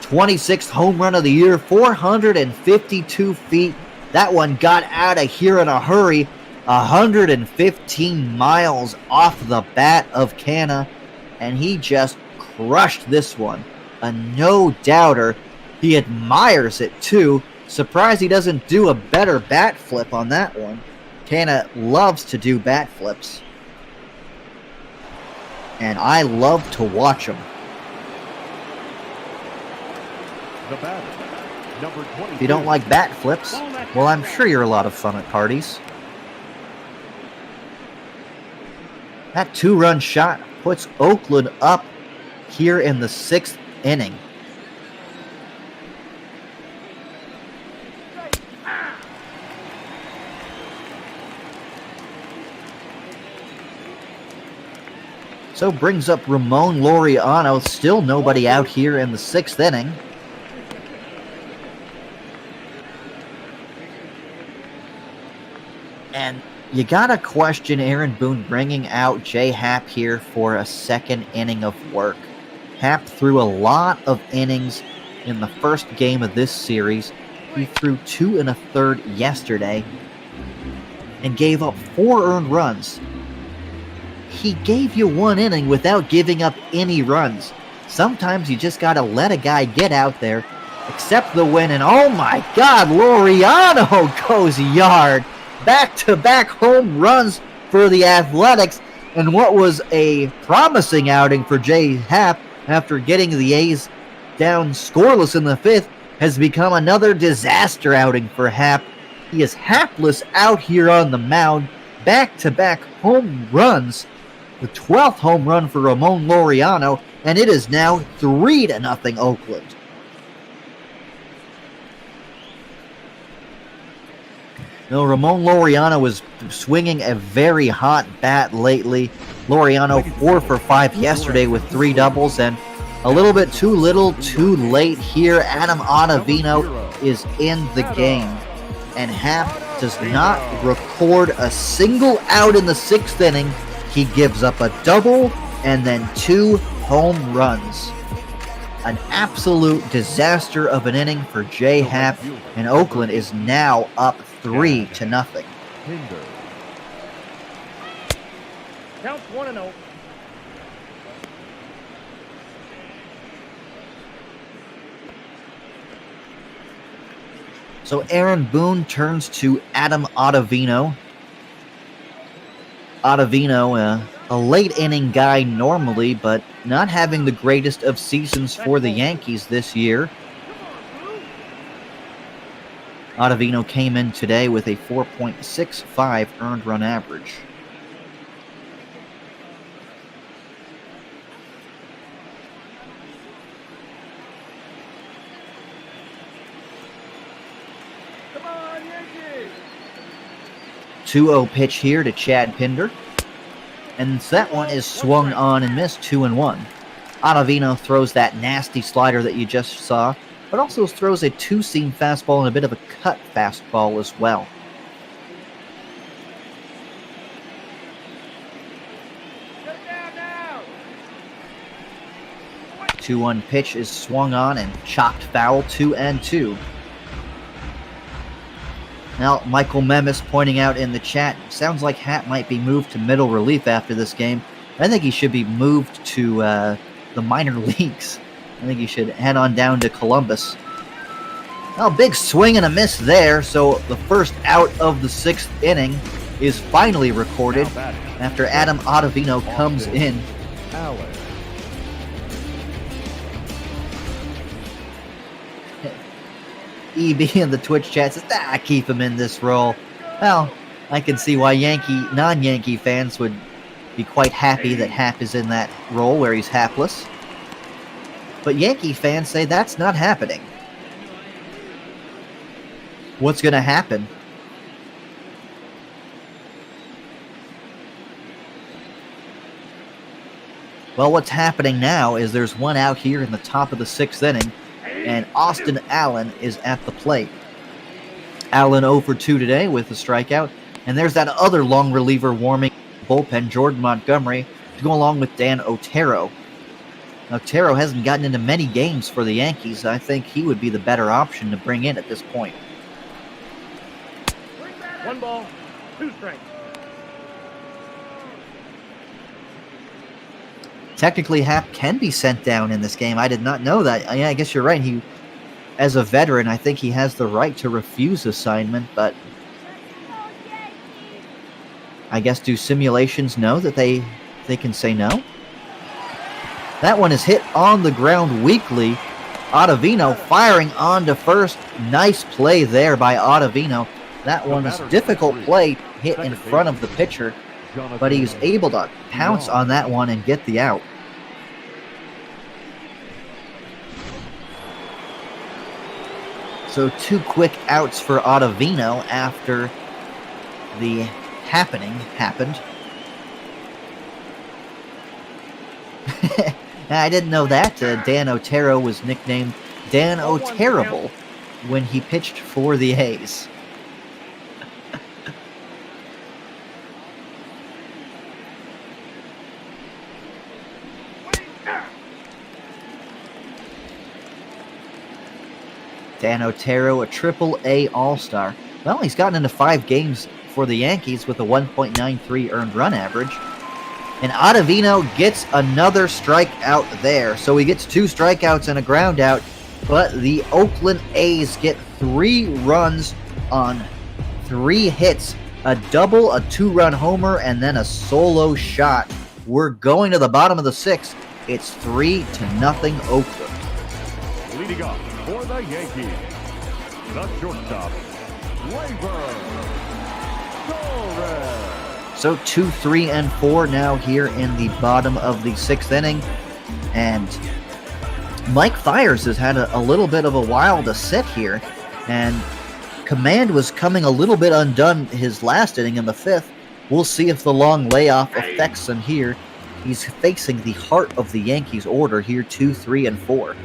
26th home run of the year, 452 feet. That one got out of here in a hurry. 115 miles off the bat of Canna, and he just crushed this one. A no-doubter. He admires it, too. Surprised he doesn't do a better bat flip on that one. Canna loves to do bat flips, and I love to watch him. The batter, number 22. If you don't like bat flips, well, I'm sure you're a lot of fun at parties. That 2-run shot puts Oakland up here in the 6th inning. So brings up Ramon Laureano. Still nobody out here in the 6th inning. And you gotta question Aaron Boone bringing out Jay Happ here for a second inning of work. Happ threw a lot of innings in the first game of this series. He threw 2 1/3 yesterday and gave up 4 earned runs. He gave you 1 inning without giving up any runs. Sometimes you just gotta let a guy get out there, accept the win, and oh my God, Laureano goes yard. Back-to-back home runs for the Athletics, and what was a promising outing for Jay Happ after getting the A's down scoreless in the 5th has become another disaster outing for Happ. He is hapless out here on the mound. Back-to-back home runs. The 12th home run for Ramon Laureano, and it is now 3-0 Oakland. No, Ramon Laureano is swinging a very hot bat lately. Laureano 4 for 5 yesterday with 3 doubles, and a little bit too little, too late here. Adam Ottavino is in the game, and Happ does not record a single out in the 6th inning. He gives up a double and then 2 home runs. An absolute disaster of an inning for Jay Happ, and Oakland is now up 3-0. Hinder. Counts 1-0. So Aaron Boone turns to Adam Ottavino. Ottavino, a late inning guy normally, but not having the greatest of seasons for the Yankees this year. Ottavino came in today with a 4.65 earned run average. Come on, Yankees! 2-0 pitch here to Chad Pinder. And that one is swung on and missed, 2-1. Ottavino throws that nasty slider that you just saw, but also throws a 2-seam fastball and a bit of a cut fastball as well. Get down now! 2-1 pitch is swung on and chopped foul, 2-2. Now, Michael Memis pointing out in the chat, sounds like Happ might be moved to middle relief after this game. I think he should be moved to the minor leagues. I think he should head on down to Columbus. Well, big swing and a miss there, so the first out of the 6th inning is finally recorded after Adam Ottavino comes in. Allen. EB in the Twitch chat says, keep him in this role. Well, I can see why non-Yankee fans would be quite happy that Happ is in that role where he's hapless. But Yankee fans say that's not happening. What's going to happen? Well, what's happening now is there's one out here in the top of the 6th inning, and Austin Allen is at the plate. Allen 0 for 2 today with a strikeout, and there's that other long reliever warming bullpen, Jordan Montgomery, to go along with Dan Otero. Now, Otero hasn't gotten into many games for the Yankees. I think he would be the better option to bring in at this point. 1 ball, 2 strikes. technically Happ can be sent down in this game. I did not know that. Yeah, I guess you're right. He, as a veteran, I think he has the right to refuse assignment, but I guess do simulations know that they can say no? That one is hit on the ground weakly. Ottavino firing on to first. Nice play there by Ottavino. That one is difficult play, hit in front of the pitcher, but he's able to pounce on that one and get the out. So 2 quick outs for Ottavino after the happening happened. I didn't know that. Dan Otero was nicknamed Dan O'Terrible when he pitched for the A's. Dan Otero, a Triple-A All-Star. Well, he's gotten into 5 games for the Yankees with a 1.93 earned run average. And Ottavino gets another strikeout there. So he gets 2 strikeouts and a ground out. But the Oakland A's get 3 runs on 3 hits. A double, a 2-run homer, and then a solo shot. We're going to the bottom of the 6th. It's 3-0 Oakland. Leading off for the Yankees, the shortstop, Gleyber Torres. So 2, 3, and 4 now here in the bottom of the 6th inning. And Mike Fiers has had a little bit of a while to sit here. And command was coming a little bit undone his last inning in the 5th. We'll see if the long layoff affects him here. He's facing the heart of the Yankees order here, 2, 3, and 4.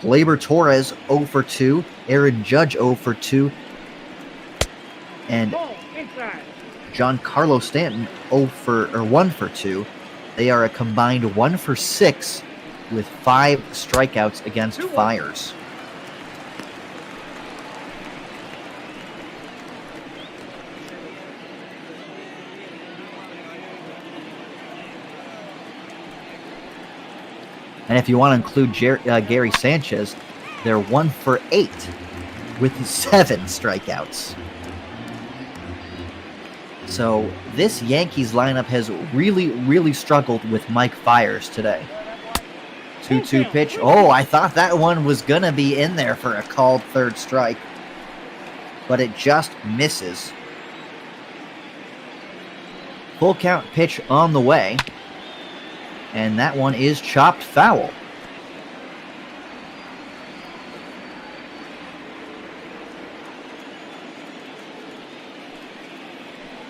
Gleyber Torres 0 for 2. Aaron Judge 0 for 2. And Giancarlo Stanton 1 for 2. They are a combined 1 for 6 with 5 strikeouts against Fiers. And if you want to include Gary Sanchez, they're 1 for 8 with 7 strikeouts. So this Yankees lineup has really struggled with Mike Fiers today. 2-2 pitch. Oh, I thought that one was going to be in there for a called 3rd strike. But it just misses. Full count pitch on the way. And that one is chopped foul.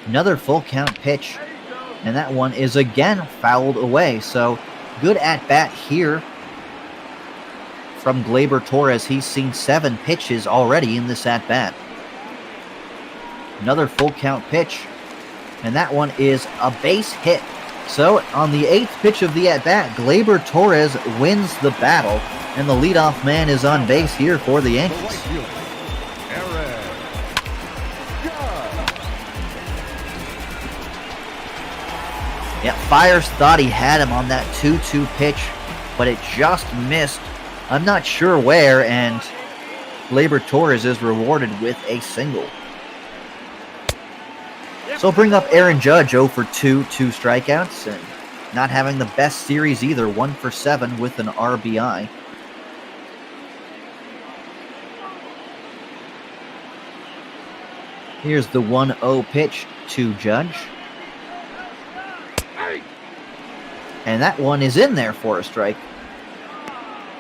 Another full count pitch. And that one is again fouled away. So good at bat here from Gleyber Torres. He's seen 7 pitches already in this at bat. Another full count pitch. And that one is a base hit. So, on the 8th pitch of the at-bat, Gleyber Torres wins the battle, and the leadoff man is on base here for the Yankees. Yeah, Fiers thought he had him on that 2-2 pitch, but it just missed. I'm not sure where, and Gleyber Torres is rewarded with a single. So bring up Aaron Judge 0 for 2, 2 strikeouts, and not having the best series either, 1 for 7 with an RBI. Here's the 1-0 pitch to Judge. And that one is in there for a strike.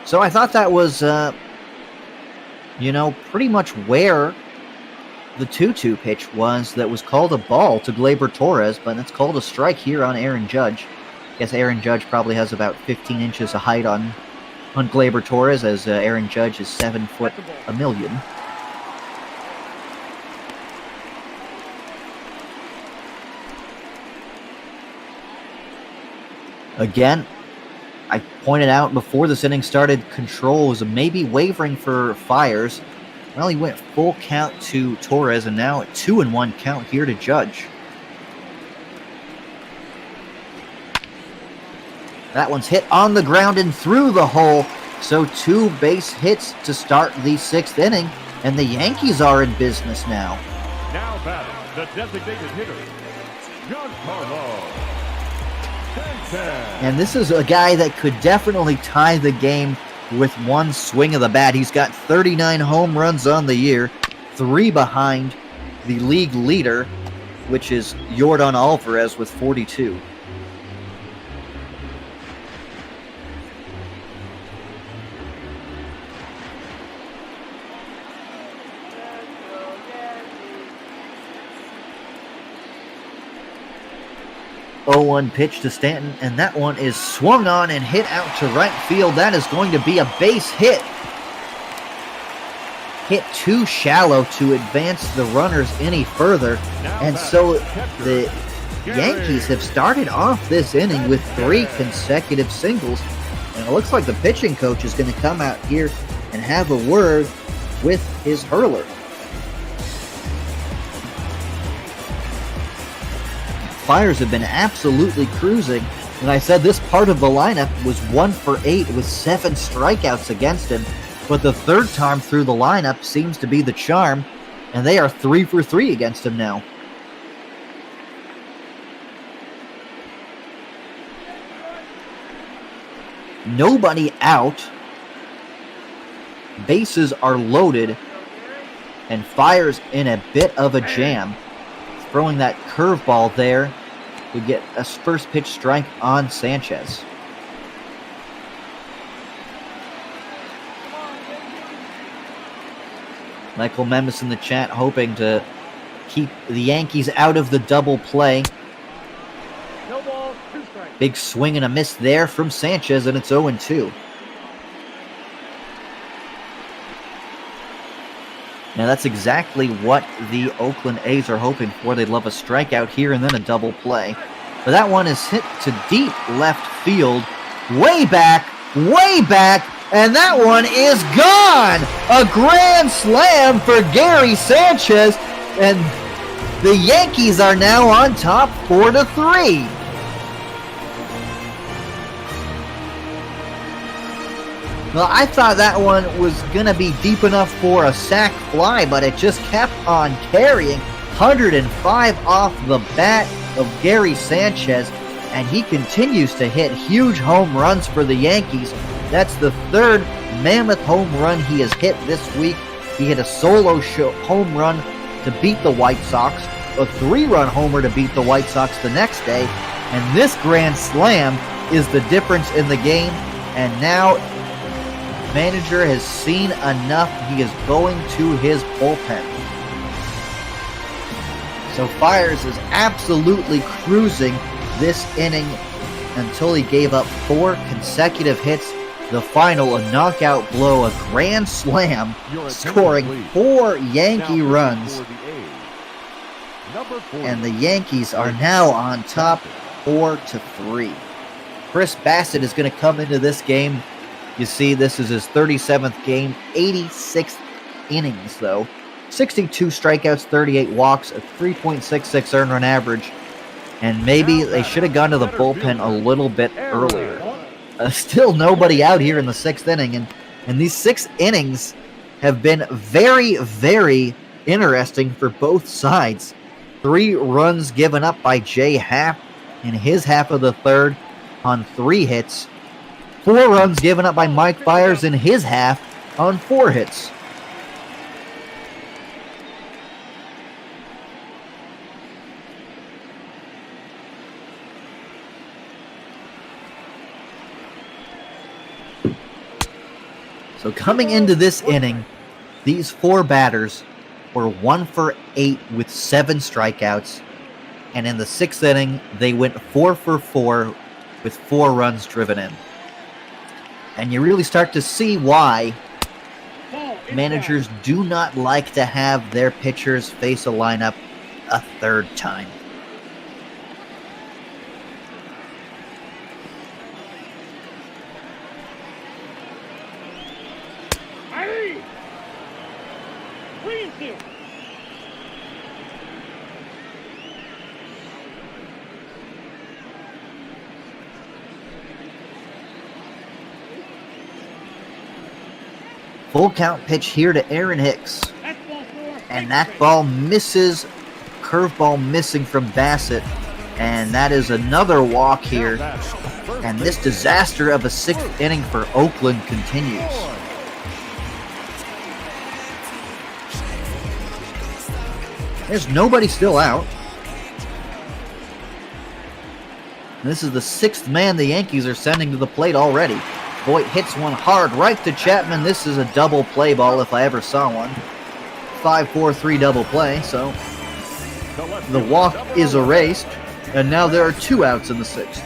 So I thought that was, pretty much where the 2-2 pitch was that was called a ball to Gleyber Torres, but it's called a strike here on Aaron Judge. I guess Aaron Judge probably has about 15 inches of height on Gleyber Torres, as Aaron Judge is 7 foot a million. Again, I pointed out before this inning started, control was maybe wavering for Fiers. Well, he went full count to Torres, and now a 2-1 count here to Judge. That one's hit on the ground and through the hole. So 2 base hits to start the 6th inning, and the Yankees are in business now. Now batting, the designated hitter, Giancarlo Stanton. And this is a guy that could definitely tie the game with one swing of the bat. He's got 39 home runs on the year, 3 behind the league leader, which is Yordan Alvarez with 42. Oh, 0-1 pitch to Stanton, and that one is swung on and hit out to right field. That is going to be a base hit. Hit too shallow to advance the runners any further. And so the Yankees have started off this inning with 3 consecutive singles. And it looks like the pitching coach is going to come out here and have a word with his hurler. Fiers have been absolutely cruising. And I said this part of the lineup was 1 for 8 with 7 strikeouts against him. But the third time through the lineup seems to be the charm, and they are 3 for 3 against him now. Nobody out. Bases are loaded, and Fiers in a bit of a jam. Throwing that curveball there to get a first pitch strike on Sanchez. Michael Memmis in the chat hoping to keep the Yankees out of the double play. No ball, 2 strikes. Big swing and a miss there from Sanchez, and it's 0-2. Now that's exactly what the Oakland A's are hoping for. They'd love a strikeout here and then a double play. But that one is hit to deep left field. Way back, and that one is gone! A grand slam for Gary Sanchez, and the Yankees are now on top 4-3. Well, I thought that one was going to be deep enough for a sac fly, but it just kept on carrying. 105 off the bat of Gary Sanchez, and he continues to hit huge home runs for the Yankees. That's the 3rd mammoth home run he has hit this week. He hit a solo home run to beat the White Sox, a 3-run homer to beat the White Sox the next day, and this grand slam is the difference in the game. And now manager has seen enough. He is going to his bullpen. So Fiers is absolutely cruising this inning until he gave up 4 consecutive hits. The final, a knockout blow, a grand slam, scoring 4 Yankee runs. And the Yankees are now on top 4-3. Chris Bassett is going to come into this game. You see, this is his 37th game, 86th innings, though. 62 strikeouts, 38 walks, a 3.66 earned run average. And maybe they should have gone to the bullpen a little bit earlier. Still nobody out here in the 6th inning. And these 6 innings have been very, very interesting for both sides. 3 runs given up by Jay Happ in his half of the 3rd on 3 hits. 4 runs given up by Mike Fiers in his half on 4 hits. So coming into this inning, these 4 batters were 1 for 8 with 7 strikeouts. And in the 6th inning, they went 4 for 4 with 4 runs driven in. And you really start to see why managers do not like to have their pitchers face a lineup a 3rd time. Full count pitch here to Aaron Hicks. And that ball misses. Curveball missing from Bassett. And that is another walk here. And this disaster of a 6th inning for Oakland continues. There's nobody still out. This is the 6th man the Yankees are sending to the plate already. Voit hits one hard right to Chapman. This is a double play ball if I ever saw one. 5-4-3 double play, so the walk is erased. And now there are 2 outs in the 6th.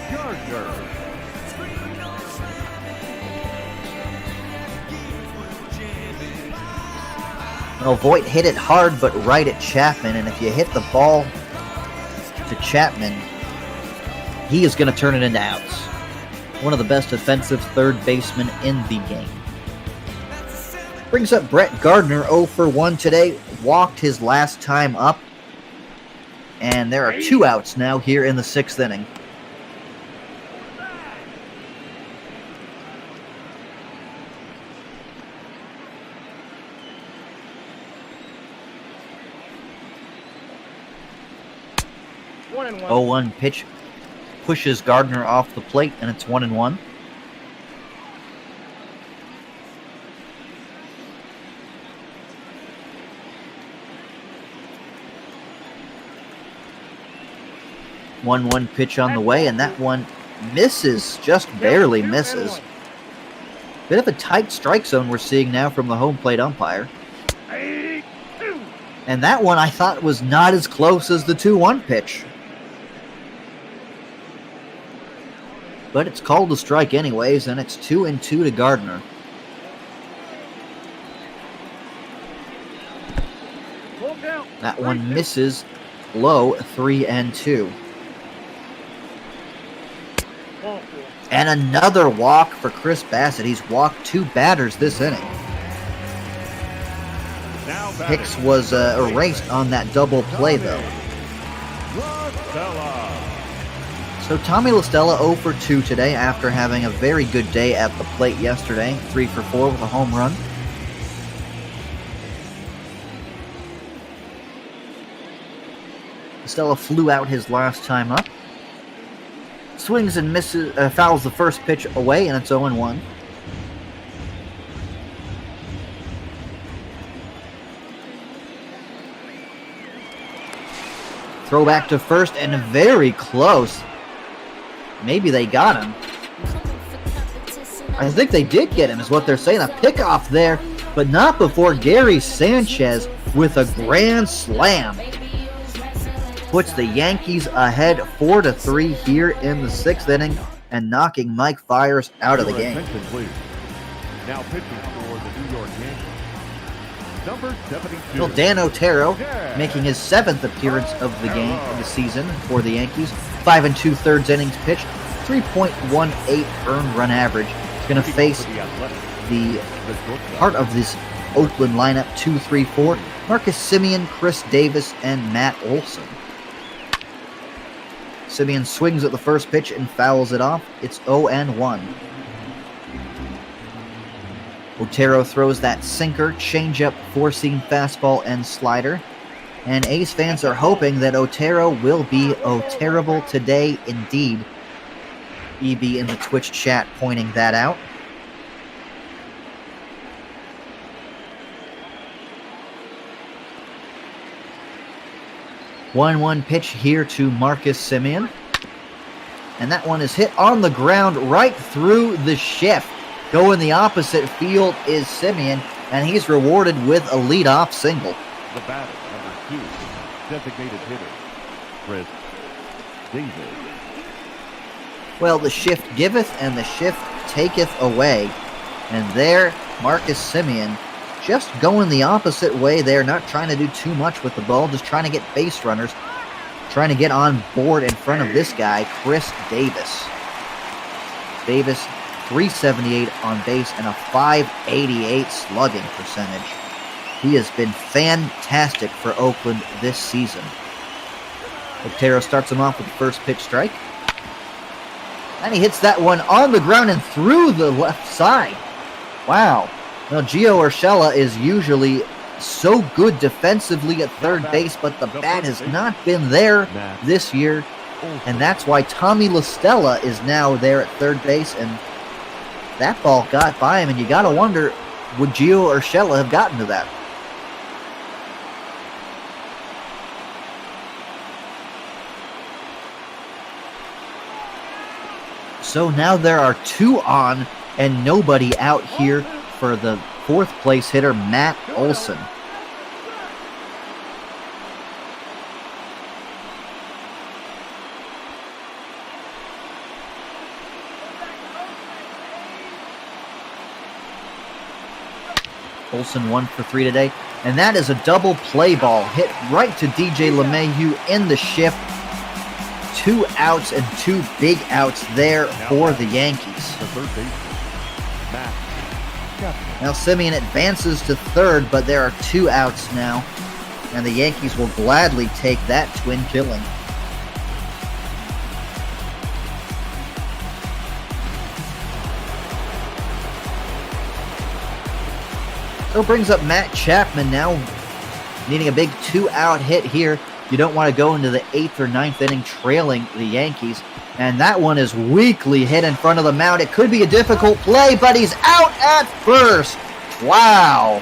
Well, Voit hit it hard but right at Chapman, and if you hit the ball to Chapman, he is going to turn it into outs. One of the best defensive third basemen in the game. Brings up Brett Gardner, 0 for 1 today. Walked his last time up. And there are 2 outs now here in the 6th inning. One and 0-1 pitch pushes Gardner off the plate, and it's 1-1. One pitch on the way, and that one misses, just barely misses. Bit of a tight strike zone we're seeing now from the home plate umpire. And that one I thought was not as close as the 2-1 pitch. But it's called a strike anyways, and it's 2-2 to Gardner. That one misses low, 3-2. And another walk for Chris Bassett. He's walked 2 batters this inning. Hicks was erased on that double play, though. So Tommy La Stella 0 for 2 today after having a very good day at the plate yesterday. 3 for 4 with a home run. La Stella flew out his last time up. Swings and misses, fouls the first pitch away, and it's 0-1. Throw back to first, and very close. Maybe they got him. I think they did get him, is what they're saying. A pickoff there, but not before Gary Sanchez with a grand slam. Puts the Yankees ahead 4-3 here in the 6th inning and knocking Mike Fiers out of the game. Now pitching for the New York Yankees, number 72. Well, Dan Otero making his 7th appearance of the game of the season for the Yankees. 5 2/3 innings pitched, 3.18 earned run average. He's going to face the part of this Oakland lineup 2-3-4. Marcus Semien, Chris Davis, and Matt Olson. Semien swings at the first pitch and fouls it off. It's 0-1. Otero throws that sinker, changeup, 4-seam fastball, and slider. And A's fans are hoping that Otero will be O-terrible today indeed. EB in the Twitch chat pointing that out. One pitch here to Marcus Semien. And that one is hit on the ground right through the shift. Going the opposite field is Semien, and he's rewarded with a leadoff single. The batter, number 2, designated hitter, Chris Davis. Well, the shift giveth and the shift taketh away. And there, Marcus Semien just going the opposite way there, not trying to do too much with the ball, just trying to get base runners, trying to get on board in front of this guy, Chris Davis. Davis, 378 on base and a 588 slugging percentage. He has been fantastic for Oakland this season. Otero starts him off with the first pitch strike. And he hits that one on the ground and through the left side. Wow. Now, Gio Urshela is usually so good defensively at third base, but the bat has not been there this year. And that's why Tommy LaStella is now there at third base, and that ball got by him, and you got to wonder, would Gio Urshela have gotten to that? So now there are 2 on and nobody out here for the 4th place hitter, Matt Olson. Olson 1 for 3 today, and that is a double play ball hit right to DJ LeMahieu in the shift. 2 outs and 2 big outs there for the Yankees. Now Simeon advances to third, but there are 2 outs now, and the Yankees will gladly take that twin killing. So brings up Matt Chapman now, needing a big 2-out hit here. You don't want to go into the 8th or 9th inning trailing the Yankees. And that one is weakly hit in front of the mound. It could be a difficult play, but he's out at first. Wow.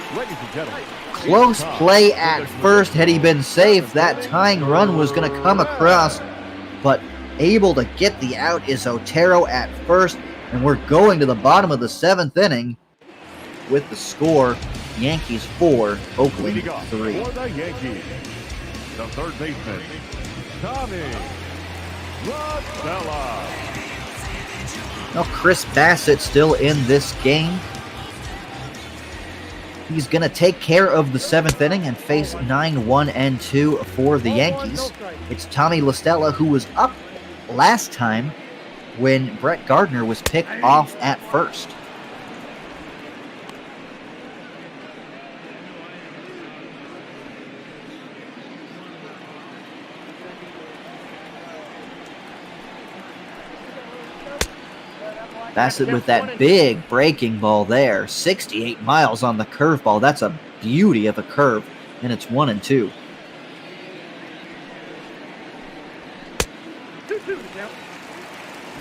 Close play at first. Had he been safe, that tying run was going to come across. But able to get the out is Otero at first. And we're going to the bottom of the 7th inning with the score, Yankees 4, Oakland 3. For the Yankees, the third baseman, Tommy LaStella. Now Chris Bassett still in this game. He's going to take care of the 7th inning and face 9-1-2 for the Yankees. It's Tommy LaStella, who was up last time when Brett Gardner was picked off at first. Bassett with that big breaking ball there. 68 miles on the curveball. That's a beauty of a curve, and it's 1-2.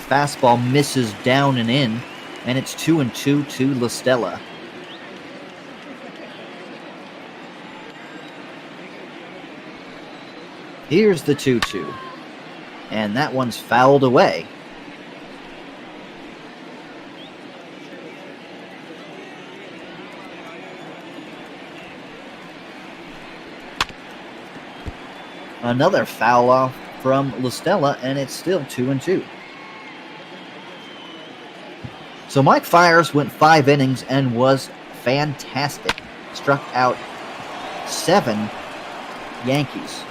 Fastball misses down and in, and it's 2-2 to LaStella. Here's the 2-2, and that one's fouled away. Another foul off from LaStella, and it's still 2-2. So Mike Fiers went 5 innings and was fantastic. Struck out 7 Yankees.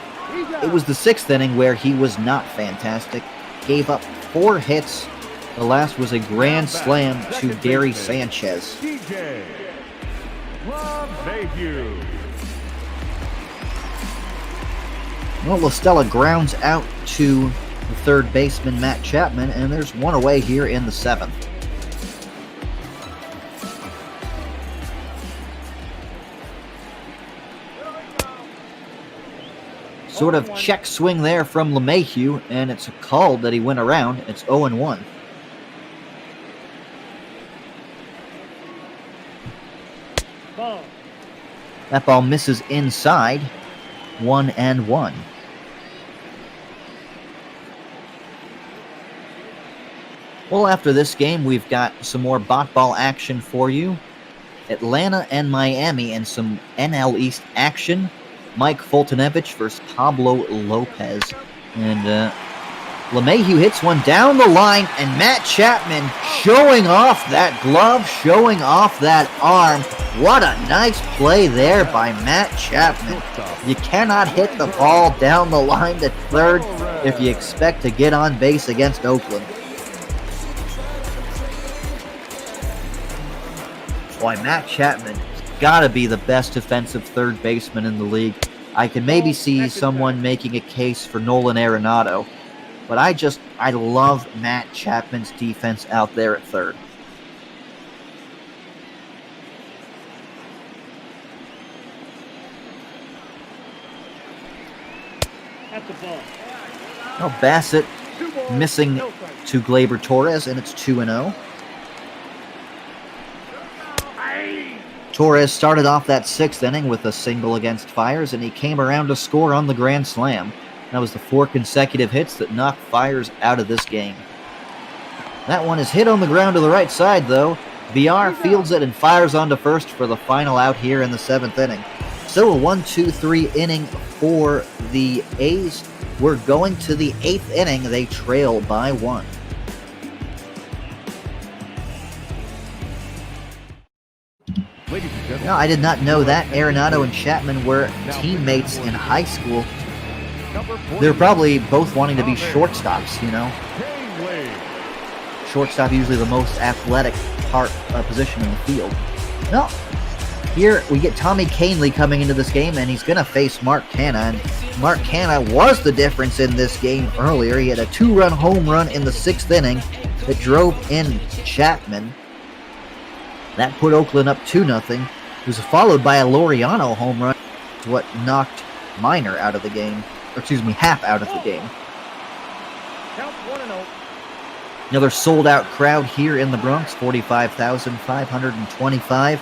It was the 6th inning where he was not fantastic. Gave up 4 hits. The last was a grand slam to Gary Sanchez. DJ LeMahieu. Well, LaStella grounds out to the third baseman, Matt Chapman, and there's one away here in the 7th. Sort of check swing there from LeMahieu, and it's a call that he went around. It's 0-1. That ball misses inside. 1-1. Well, after this game, we've got some more bot ball action for you. Atlanta and Miami and some NL East action. Mike Foltynewicz versus Pablo Lopez. And LeMahieu hits one down the line, and Matt Chapman showing off that glove, showing off that arm. What a nice play there by Matt Chapman. You cannot hit the ball down the line to third if you expect to get on base against Oakland. Boy, Matt Chapman's got to be the best defensive third baseman in the league. I can maybe see someone making a case for Nolan Arenado, but I love Matt Chapman's defense out there at third. at the ball. Well, Bassett 2 balls, missing no strikes. to Glaber Torres, and it's 2-0. Torres started off that 6th inning with a single against Fiers, and he came around to score on the grand slam. That was the 4 consecutive hits that knocked Fiers out of this game. That one is hit on the ground to the right side, though. VR fields it and fires onto first for the final out here in the 7th inning. So a 1-2-3 inning for the A's. We're going to the 8th inning. They trail by 1. Ladies and gentlemen, No, I did not know that Arenado and Chapman were teammates in high school. number 40, They're probably both wanting to be shortstops, you know. Canely. Shortstop usually the most athletic position in the field. No. Here we get Tommy Canely coming into this game, and he's going to face Mark Canha. And Mark Canha was the difference in this game earlier. He had a 2-run home run in the 6th inning that drove in Chapman. That put Oakland up 2-0. It was followed by a Laureano home run, what knocked Minor out of the game. Or excuse me, Happ out of the game. Count 1-0. Another sold-out crowd here in the Bronx, 45,525.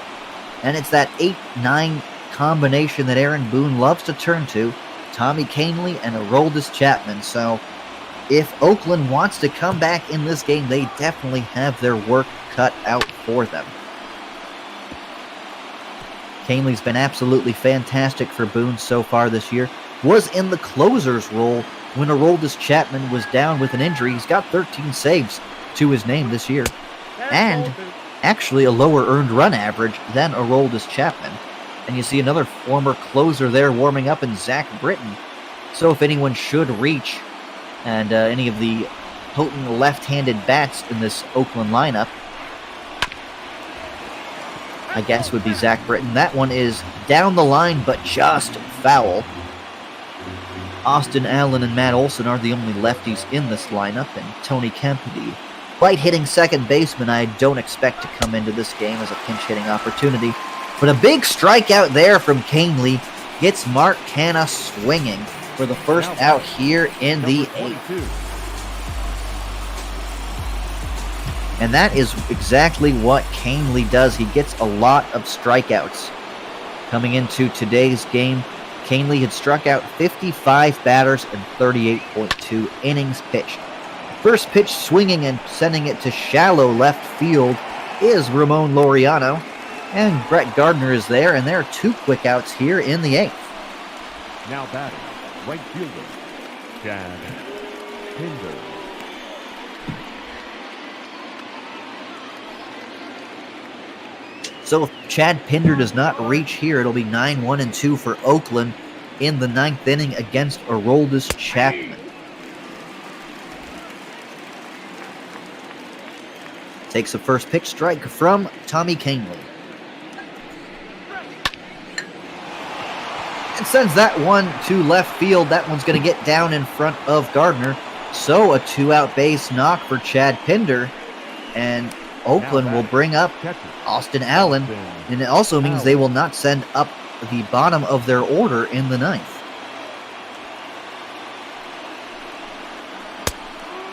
And it's that 8-9 combination that Aaron Boone loves to turn to. Tommy Canely and Aroldis Chapman. So if Oakland wants to come back in this game, they definitely have their work cut out for them. Canely's been absolutely fantastic for Boone so far this year. Was in the closer's role when Aroldis Chapman was down with an injury. He's got 13 saves to his name this year. And actually a lower earned run average than Aroldis Chapman. And you see another former closer there warming up in Zach Britton. So if anyone should reach, and any of the potent left-handed bats in this Oakland lineup, I guess would be Zach Britton. That one is down the line, but just foul. Austin Allen and Matt Olson are the only lefties in this lineup, and Tony Kemp, the light-hitting second baseman, I don't expect to come into this game as a pinch-hitting opportunity. But a big strikeout there from Canely gets Mark Canha swinging for the first out here in the 8th. And that is exactly what Canely does. He gets a lot of strikeouts. Coming into today's game, Canely had struck out 55 batters and 38.2 innings pitched. First pitch swinging and sending it to shallow left field is Ramon Laureano. And Brett Gardner is there, and there are 2 quick outs here in the 8th. Now batting, right fielder, Chad Pinder. So if Chad Pinder does not reach here, it'll be 9-1-2 for Oakland in the 9th inning against Aroldis Chapman. Takes a first pitch strike from Tommy Canely. And sends that one to left field. That one's going to get down in front of Gardner. So a 2-out base knock for Chad Pinder. And Oakland will bring up Austin Allen. And it also means they will not send up the bottom of their order in the 9th.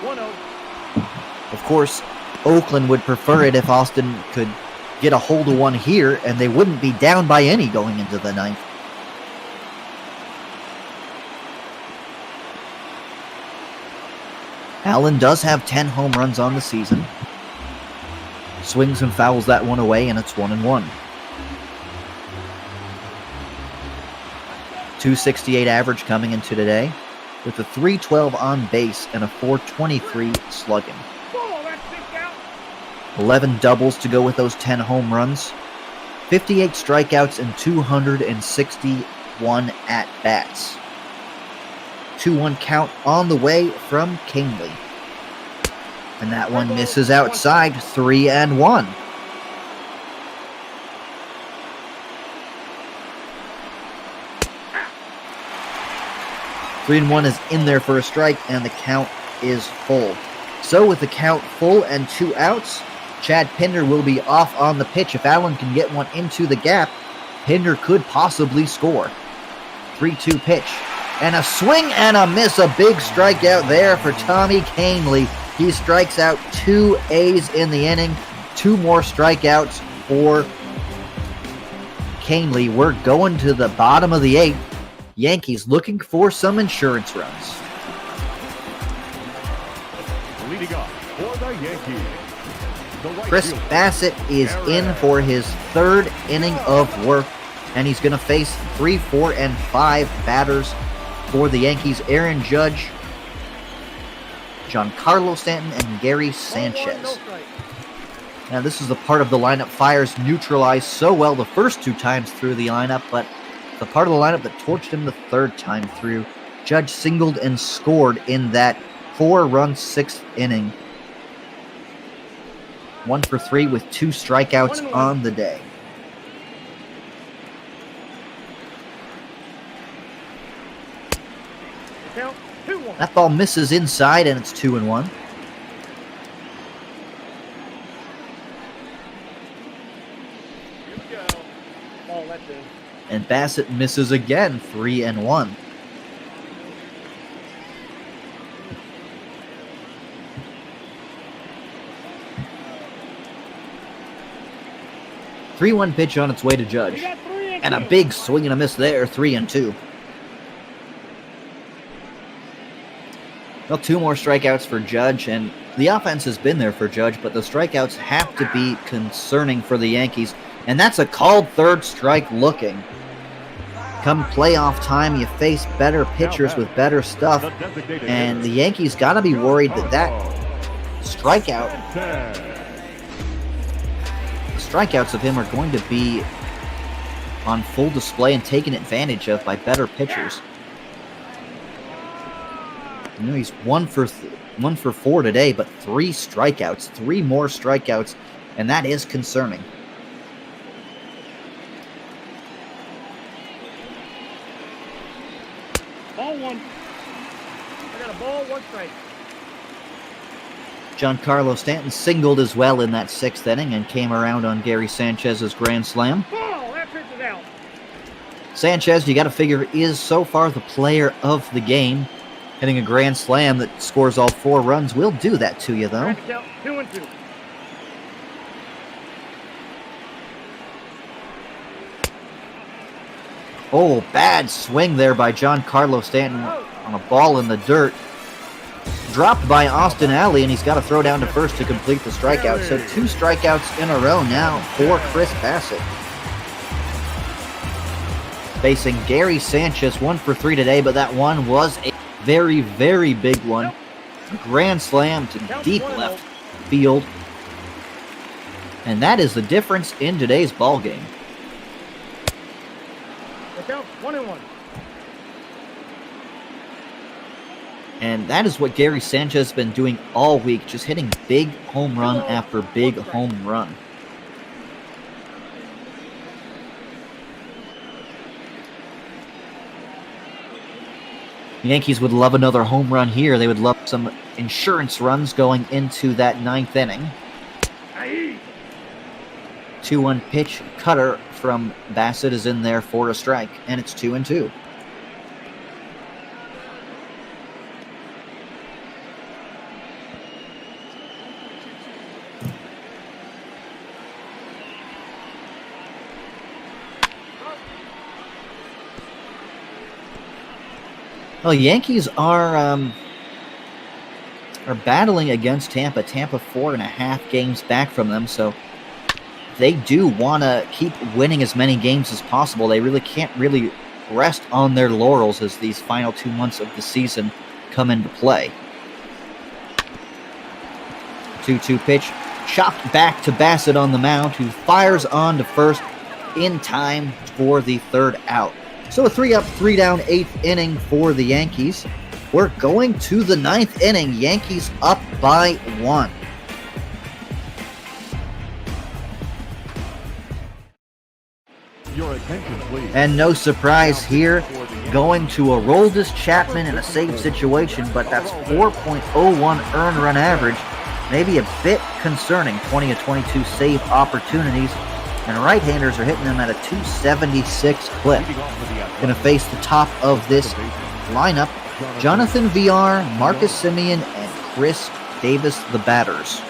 1-0. Of course, Oakland would prefer it if Austin could get a hold of one here, and they wouldn't be down by any going into the 9th. Allen does have 10 home runs on the season. Swings and fouls that one away, and it's 1-1. 268 average coming into today, with a 312 on base and a 423 slugging. Ball, that's 6 out. 11 doubles to go with those 10 home runs. 58 strikeouts and 261 at-bats. 2-1 count on the way from Canely. And that one misses outside, 3-1. Three and 1 is in there for a strike, and the count is full. So with the count full and 2 outs, Chad Pinder will be off on the pitch. If Allen can get one into the gap, Pinder could possibly score. 3-2 pitch. And a swing and a miss. A big strikeout there for Tommy Canely. He strikes out 2 A's in the inning. 2 more strikeouts for Canely. We're going to the bottom of the 8th. Yankees looking for some insurance runs. Leading off for the Yankees, the right Chris fielder, Bassett is in for his 3rd inning of work, and he's going to face 3, 4, and 5 batters for the Yankees. Aaron Judge, Giancarlo Stanton, and Gary Sanchez. Now, this is the part of the lineup Fiers neutralized so well the first 2 times through the lineup, but the part of the lineup that torched him the 3rd time through. Judge singled and scored in that 4-run 6th inning. 1 for 3 with 2 strikeouts on the day. Count 2-1. That ball misses inside, and it's 2-1. Here we go. Ball left in. And Bassett misses again, 3-1. Three-one pitch on its way to Judge. We got 3 And a big swing and a miss there, 3-2. Well, 2 more strikeouts for Judge, and the offense has been there for Judge, but the strikeouts have to be concerning for the Yankees. And that's a called 3rd strike looking. Come playoff time, you face better pitchers with better stuff, and the Yankees got to be worried that strikeouts of him are going to be on full display and taken advantage of by better pitchers. You know, he's 1 for 4 today, but 3 strikeouts, 3 more strikeouts, and that is concerning. Ball 1. I got a ball, 1 strike. Giancarlo Stanton singled as well in that 6th inning and came around on Gary Sanchez's grand slam. Ball, that pitch is out. Sanchez, you got to figure, is so far the player of the game. Hitting a grand slam that scores all 4 runs will do that to you, though. Trying to count 2-2. Oh, bad swing there by Giancarlo Stanton on a ball in the dirt. Dropped by Austin Alley, and he's got to throw down to first to complete the strikeout. So 2 strikeouts in a row now for Chris Bassett. Facing Gary Sanchez, 1 for 3 today, but that one was a very, very big one. A grand slam to deep left field. And that is the difference in today's ball game. The count 1-1. And that is what Gary Sanchez has been doing all week, just hitting big home run after big home run. The Yankees would love another home run here. They would love some insurance runs going into that 9th inning. 2-1 pitch cutter from Bassett is in there for a strike, and it's 2-2. Well, Yankees are battling against Tampa. Tampa 4.5 games back from them, so they do want to keep winning as many games as possible. They really can't really rest on their laurels as these final 2 months of the season come into play. 2-2 pitch, chopped back to Bassett on the mound, who fires on to first in time for the 3rd out. So a 3-up, 3-down, 8th inning for the Yankees. We're going to the 9th inning. Yankees up by 1. Your attention, please. And no surprise here, going to Aroldis Chapman in a save situation, but that's 4.01 earned run average. Maybe a bit concerning, 20 of 22 save opportunities And right-handers are hitting them at a 276 clip. Leading off for the Going to Athletics, face the top of this lineup. Jonathan VR, Marcus Semien, and Chris Davis, the batters.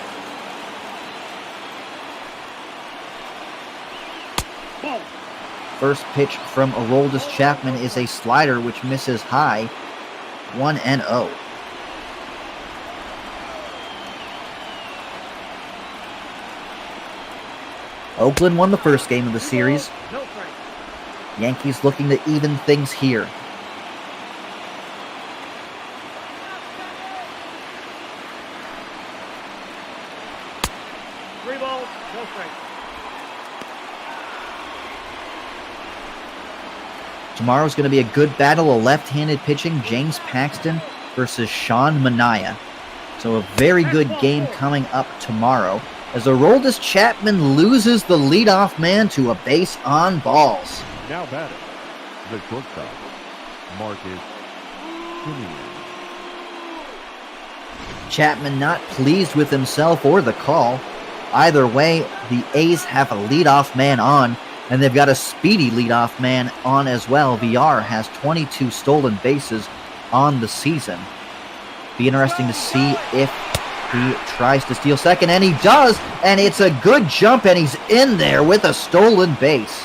First pitch from Aroldis Chapman is a slider which misses high. 1-0. Oakland won the first game of the series. Yankees looking to even things here. Three balls, no strike. Tomorrow's going to be a good battle of left-handed pitching. James Paxton versus Sean Manaea. So a very good game coming up tomorrow as Aroldis Chapman loses the leadoff man to a base on balls. now batting, the shortstop, Marquez. Chapman not pleased with himself or the call. Either way, the A's have a leadoff man on, and they've got a speedy leadoff man on as well. VR has 22 stolen bases on the season. Be interesting to see if he tries to steal second, and he does, and it's a good jump, and he's in there with a stolen base.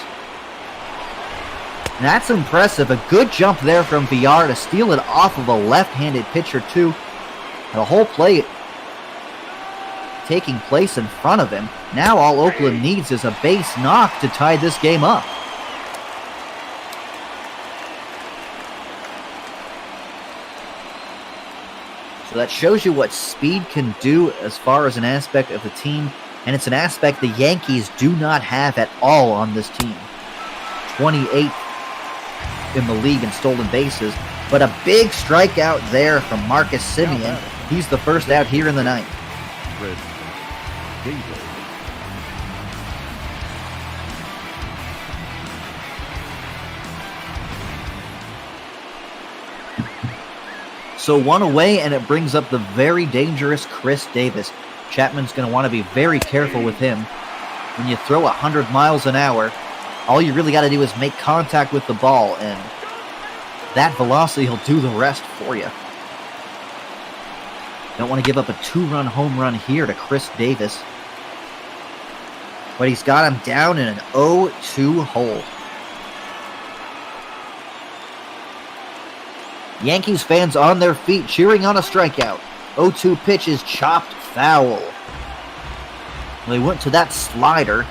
That's impressive. A good jump there from VR to steal it off of a left-handed pitcher, too. The whole play taking place in front of him. Now all Oakland needs is a base knock to tie this game up. So that shows you what speed can do as far as an aspect of the team, and it's an aspect the Yankees do not have at all on this team. 28th in the league in stolen bases, but a big strikeout there from Marcus Semien. He's the first out here in the ninth. Chris Davis. So one away, and it brings up the very dangerous Chris Davis. Chapman's going to want to be very careful with him. When you throw 100 miles an hour, all you really got to do is make contact with the ball, and that velocity will do the rest for you. Don't want to give up a 2-run home run here to Chris Davis. But he's got him down in an 0-2 hole. Yankees fans on their feet cheering on a strikeout. 0-2 pitch is chopped foul. They went to that slider,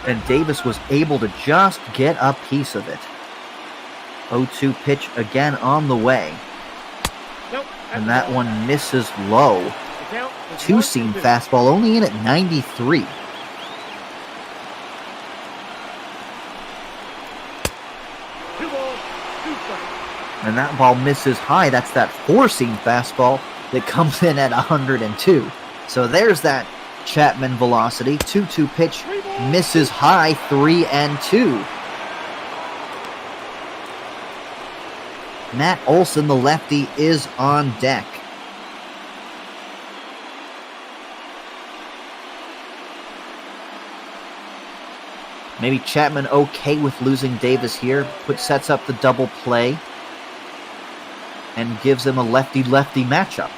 and Davis was able to just get a piece of it. 0-2 pitch again on the way. And that one misses low. Two-seam fastball only in at 93. And that ball misses high. That's that four-seam fastball that comes in at 102. So there's that Chapman velocity. 2-2 pitch misses high, 3-2. Matt Olson, the lefty, is on deck. Maybe Chapman okay with losing Davis here. Sets up the double play and gives him a lefty-lefty matchup.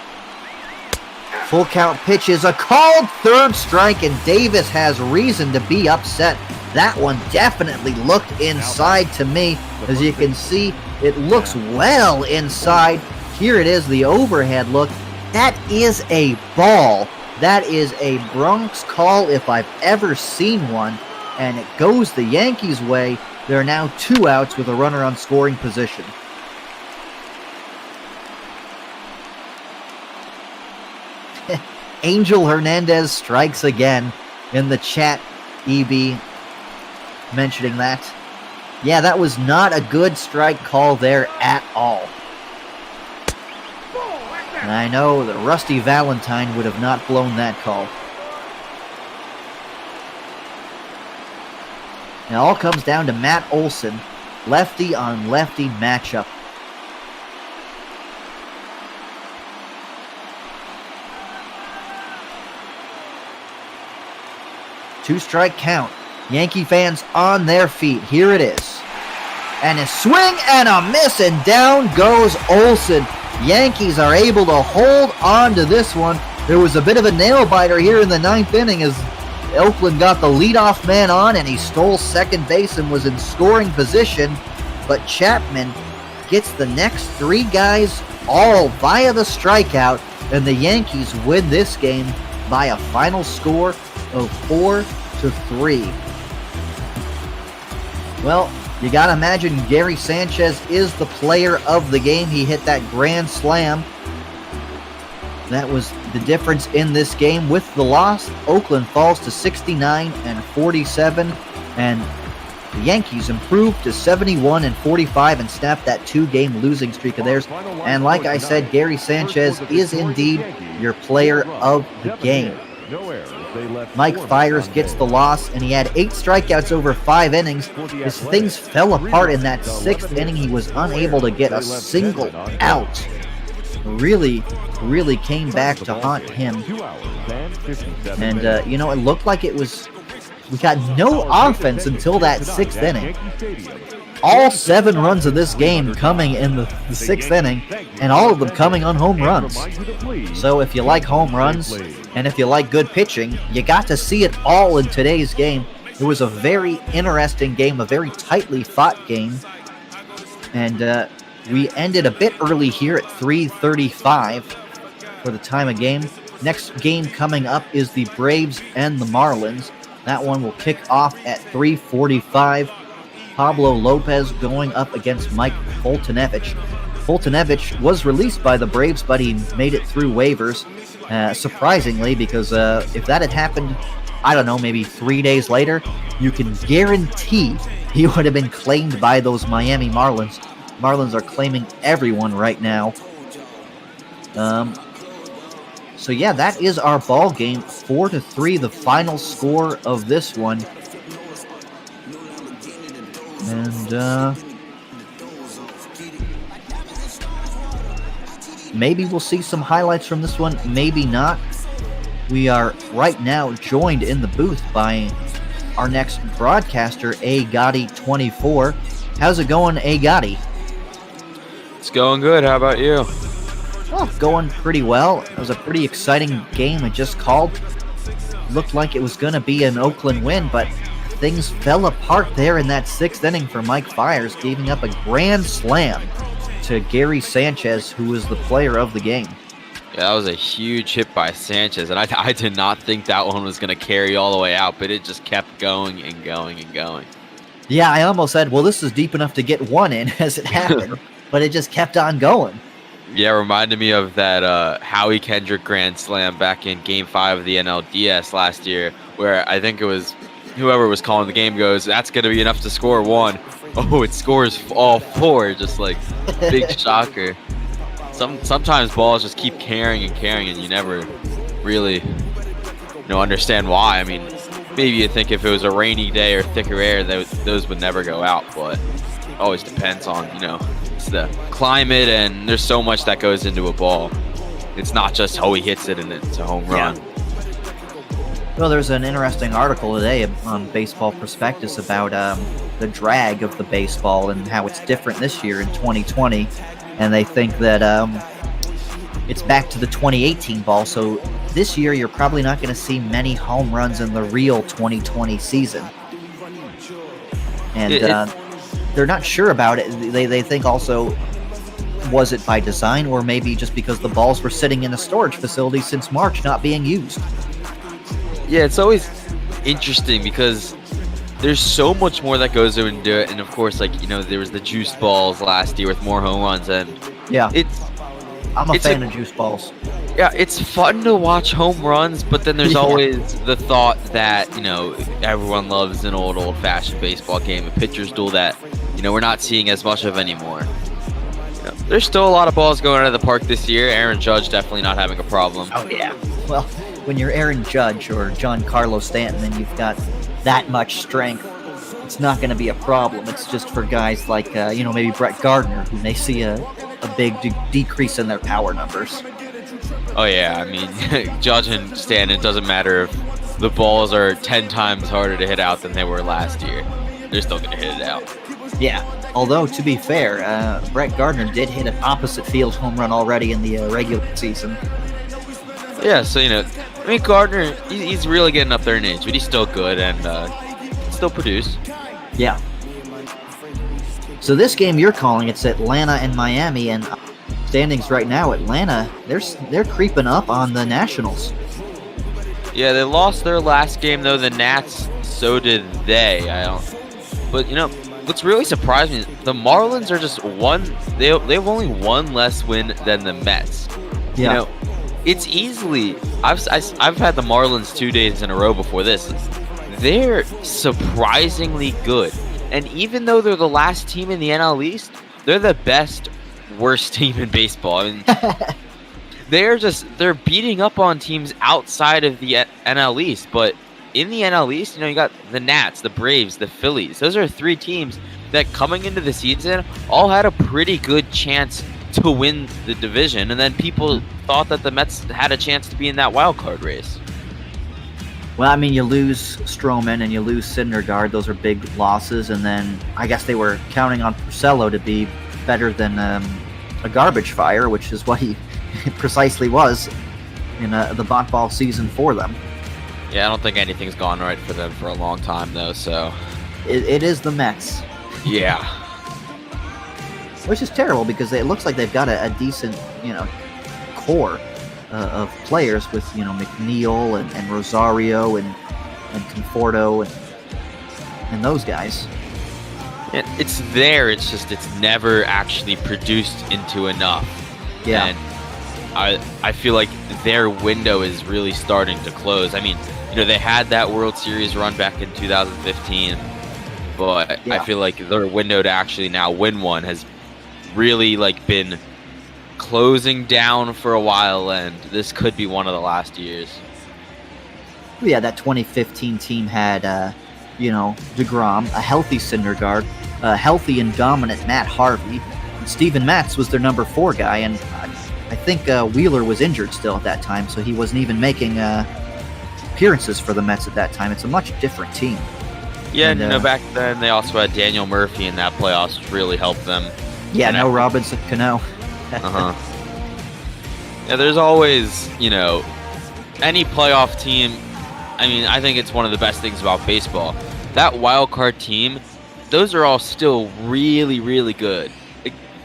Full count pitch is a called third strike, and Davis has reason to be upset. That one definitely looked inside to me. As you can see, it looks well inside. Here it is, the overhead look. That is a ball. That is a Bronx call if I've ever seen one. And it goes the Yankees' way. There are now 2 outs with a runner on scoring position. Angel Hernandez strikes again in the chat. EB mentioning that. Yeah, that was not a good strike call there at all. And I know that Rusty Valentine would have not blown that call. It all comes down to Matt Olson, lefty on lefty matchup. 2-strike count. Yankee fans on their feet. Here it is. And a swing and a miss, and down goes Olsen. Yankees are able to hold on to this one. There was a bit of a nail-biter here in the 9th inning as Oakland got the leadoff man on, and he stole second base and was in scoring position. But Chapman gets the next 3 guys all via the strikeout, and the Yankees win this game by a final score of 4-3. Well, you gotta imagine Gary Sanchez is the player of the game. He hit that grand slam. That was the difference in this game. With the loss, Oakland falls to 69-47, and the Yankees improved to 71-45 and snapped that 2-game losing streak of theirs. And like I said, Gary Sanchez is indeed your player of the game. Mike Fiers gets the loss, and he had 8 strikeouts over 5 innings. As things fell apart in that 6th inning, he was unable to get a single out. Really came back to haunt him. And, it looked like we got no offense until that 6th inning. All 7 runs of this game coming in the 6th inning, and all of them coming on home runs. So if you like home runs, and if you like good pitching, you got to see it all in today's game. It was a very interesting game, a very tightly fought game. And we ended a bit early here at 3:35 for the time of game. Next game coming up is the Braves and the Marlins. That one will kick off at 3:45. Pablo Lopez going up against Mike Foltynewicz. Foltynewicz was released by the Braves, but he made it through waivers, surprisingly, because if that had happened, I don't know, maybe 3 days later, you can guarantee he would have been claimed by those Miami Marlins. Marlins are claiming everyone right now. So yeah, that is our ball game. 4-3, the final score of this one. And maybe we'll see some highlights from this one, maybe not. We are right now joined in the booth by our next broadcaster, A Gotti24. How's it going, A Gotti? It's going good. How about you? Oh, going pretty well. It was a pretty exciting game. It just called. Looked like it was going to be an Oakland win, but things fell apart there in that 6th inning for Mike Fiers, giving up a grand slam to Gary Sanchez, who was the player of the game. Yeah, that was a huge hit by Sanchez, and I did not think that one was going to carry all the way out, but it just kept going and going and going. Yeah, I almost said, well, this is deep enough to get one in as it happened, but it just kept on going. Yeah, reminded me of that Howie Kendrick grand slam back in Game 5 of the NLDS last year, where I think it was whoever was calling the game goes, that's going to be enough to score 1. Oh, it scores all 4, just like big shocker. Sometimes balls just keep carrying and you never really understand why. I mean, maybe you think if it was a rainy day or thicker air, those would never go out, but it always depends on, it's the climate, and there's so much that goes into a ball. It's not just how he hits it and it's a home run. Yeah. Well, there's an interesting article today on Baseball Prospectus about the drag of the baseball and how it's different this year in 2020. And they think that it's back to the 2018 ball. So this year, you're probably not going to see many home runs in the real 2020 season. And they're not sure about it. They think also, was it by design or maybe just because the balls were sitting in a storage facility since March not being used? Yeah, it's always interesting because there's so much more that goes into it, and of course, there was the juice balls last year with more home runs, and yeah, I'm a fan of juice balls. Yeah, it's fun to watch home runs, but then there's always the thought that everyone loves an old-fashioned baseball game, a pitcher's duel that we're not seeing as much of anymore. There's still a lot of balls going out of the park this year. Aaron Judge definitely not having a problem. Oh yeah, well, when you're Aaron Judge or Giancarlo Stanton and you've got that much strength, it's not going to be a problem. It's just for guys like, maybe Brett Gardner, who may see a big decrease in their power numbers. Oh, yeah. I mean, Judge and Stanton, it doesn't matter if the balls are 10 times harder to hit out than they were last year, they're still going to hit it out. Yeah. Although, to be fair, Brett Gardner did hit an opposite field home run already in the regular season. Yeah, so, I mean, Gardner, he's really getting up there in age, but he's still good and still produce. Yeah. So this game you're calling, it's Atlanta and Miami, and standings right now, Atlanta, they're creeping up on the Nationals. Yeah, they lost their last game, though. The Nats, so did they. But, what's really surprising, the Marlins are just they have only one less win than the Mets. Yeah. It's easily, I've had the Marlins 2 days in a row before this. They're surprisingly good. And even though they're the last team in the NL East, they're the worst team in baseball. I mean, they're beating up on teams outside of the NL East. But in the NL East, you got the Nats, the Braves, the Phillies. Those are 3 teams that coming into the season all had a pretty good chance to win the division. And then people thought that the Mets had a chance to be in that wild card race. Well, I mean, you lose Stroman and you lose Syndergaard. Those are big losses. And then I guess they were counting on Porcello to be better than a garbage fire, which is what he precisely was in the bot ball season for them. Yeah, I don't think anything's gone right for them for a long time, though, so... It is the Mets. Yeah. Which is terrible because it looks like they've got a decent, core of players with, McNeil and Rosario and Conforto and those guys. It's there. It's just it's never actually produced into enough. Yeah. And I feel like their window is really starting to close. I mean, they had that World Series run back in 2015, but Yeah. I feel like their window to actually now win one has really been closing down for a while, and this could be one of the last years. Yeah, that 2015 team had, DeGrom, a healthy Syndergaard, a healthy and dominant Matt Harvey. And Steven Matz was their number 4 guy, and I think Wheeler was injured still at that time, so he wasn't even making appearances for the Mets at that time. It's a much different team. Yeah, and back then they also had Daniel Murphy in that playoffs, which really helped them. Yeah, And no Robinson Cano. Yeah, there's always, any playoff team. I mean, I think it's one of the best things about baseball. That wild card team, those are all still really, really good.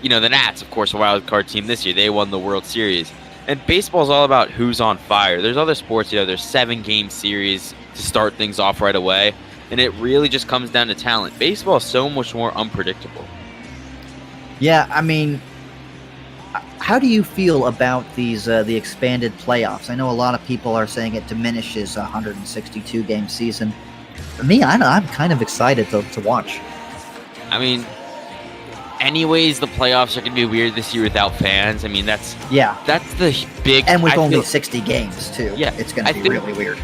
The Nats, of course, a wild card team this year. They won the World Series. And baseball's all about who's on fire. There's other sports, there's 7-game series to start things off right away. And it really just comes down to talent. Baseball is so much more unpredictable. Yeah, I mean, how do you feel about these the expanded playoffs? I know a lot of people are saying it diminishes a 162-game season. For me, I'm kind of excited to watch. I mean, anyways, the playoffs are going to be weird this year without fans. I mean, that's the big... And with only 60 games, too. Yeah, it's going to be really weird.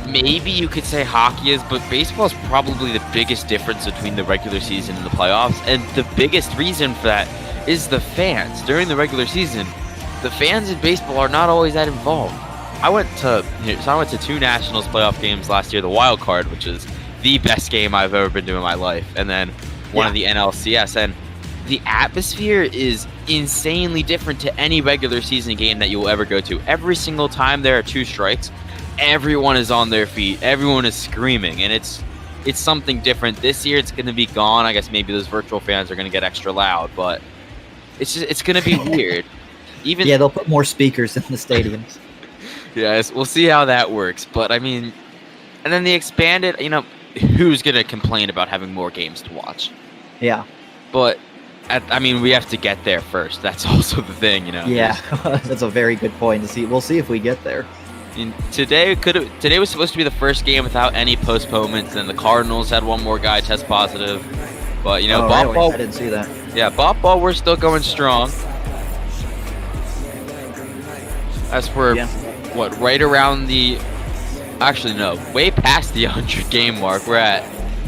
Maybe you could say hockey is, but baseball is probably the biggest difference between the regular season and the playoffs. And the biggest reason for that is the fans. During the regular season, the fans in baseball are not always that involved. I went to 2 Nationals playoff games last year, the wild card, which is the best game I've ever been to in my life, and then one of the NLCS. And the atmosphere is insanely different to any regular season game that you will ever go to. Every single time there are 2 strikes, everyone is on their feet, everyone is screaming, and it's something different. This year it's going to be gone. I guess maybe those virtual fans are going to get extra loud, but it's going to be weird. They'll put more speakers in the stadiums. Yes, we'll see how that works. But I mean, and then the expanded, who's going to complain about having more games to watch? Yeah. But we have to get there first. That's also the thing, Yeah, that's a very good point. We'll see if we get there. Today was supposed to be the first game without any postponements, and the Cardinals had one more guy test positive. But Bop Ball, I didn't see that. Yeah, Bop Ball, we're still going strong. As for right around way past the 100-game mark. We're at,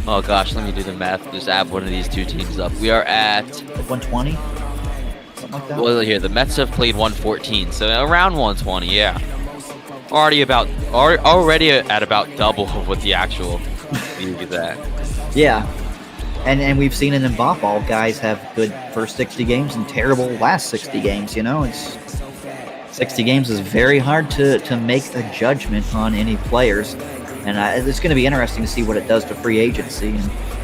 oh gosh, let me do the math. Just add one of these 2 teams up. We are at 120, something like that. Well, here the Mets have played 114, so around 120, yeah. already at about double of what the actual league is at. Yeah. And we've seen it in ball. Guys have good first 60 games and terrible last 60 games. It's 60 games is very hard to make a judgment on any players, and it's going to be interesting to see what it does to free agency.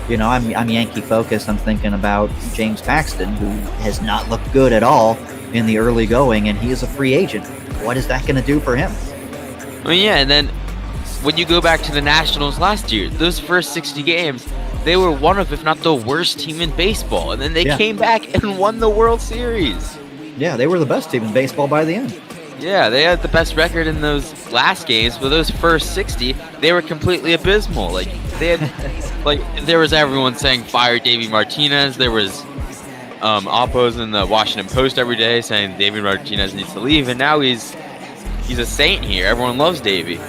And I'm Yankee focused. I'm thinking about James Paxton, who has not looked good at all in the early going, and he is a free agent. What is that going to do for him? I mean, yeah, and then when you go back to the Nationals last year, those first 60 games, they were one of, if not the worst team in baseball. And then they came back and won the World Series. Yeah, they were the best team in baseball by the end. Yeah, they had the best record in those last games, but those first 60, they were completely abysmal. Like, they had, there was everyone saying fire Davey Martinez. There was oppos in the Washington Post every day saying Davey Martinez needs to leave, and now he's a saint here. Everyone loves Davey.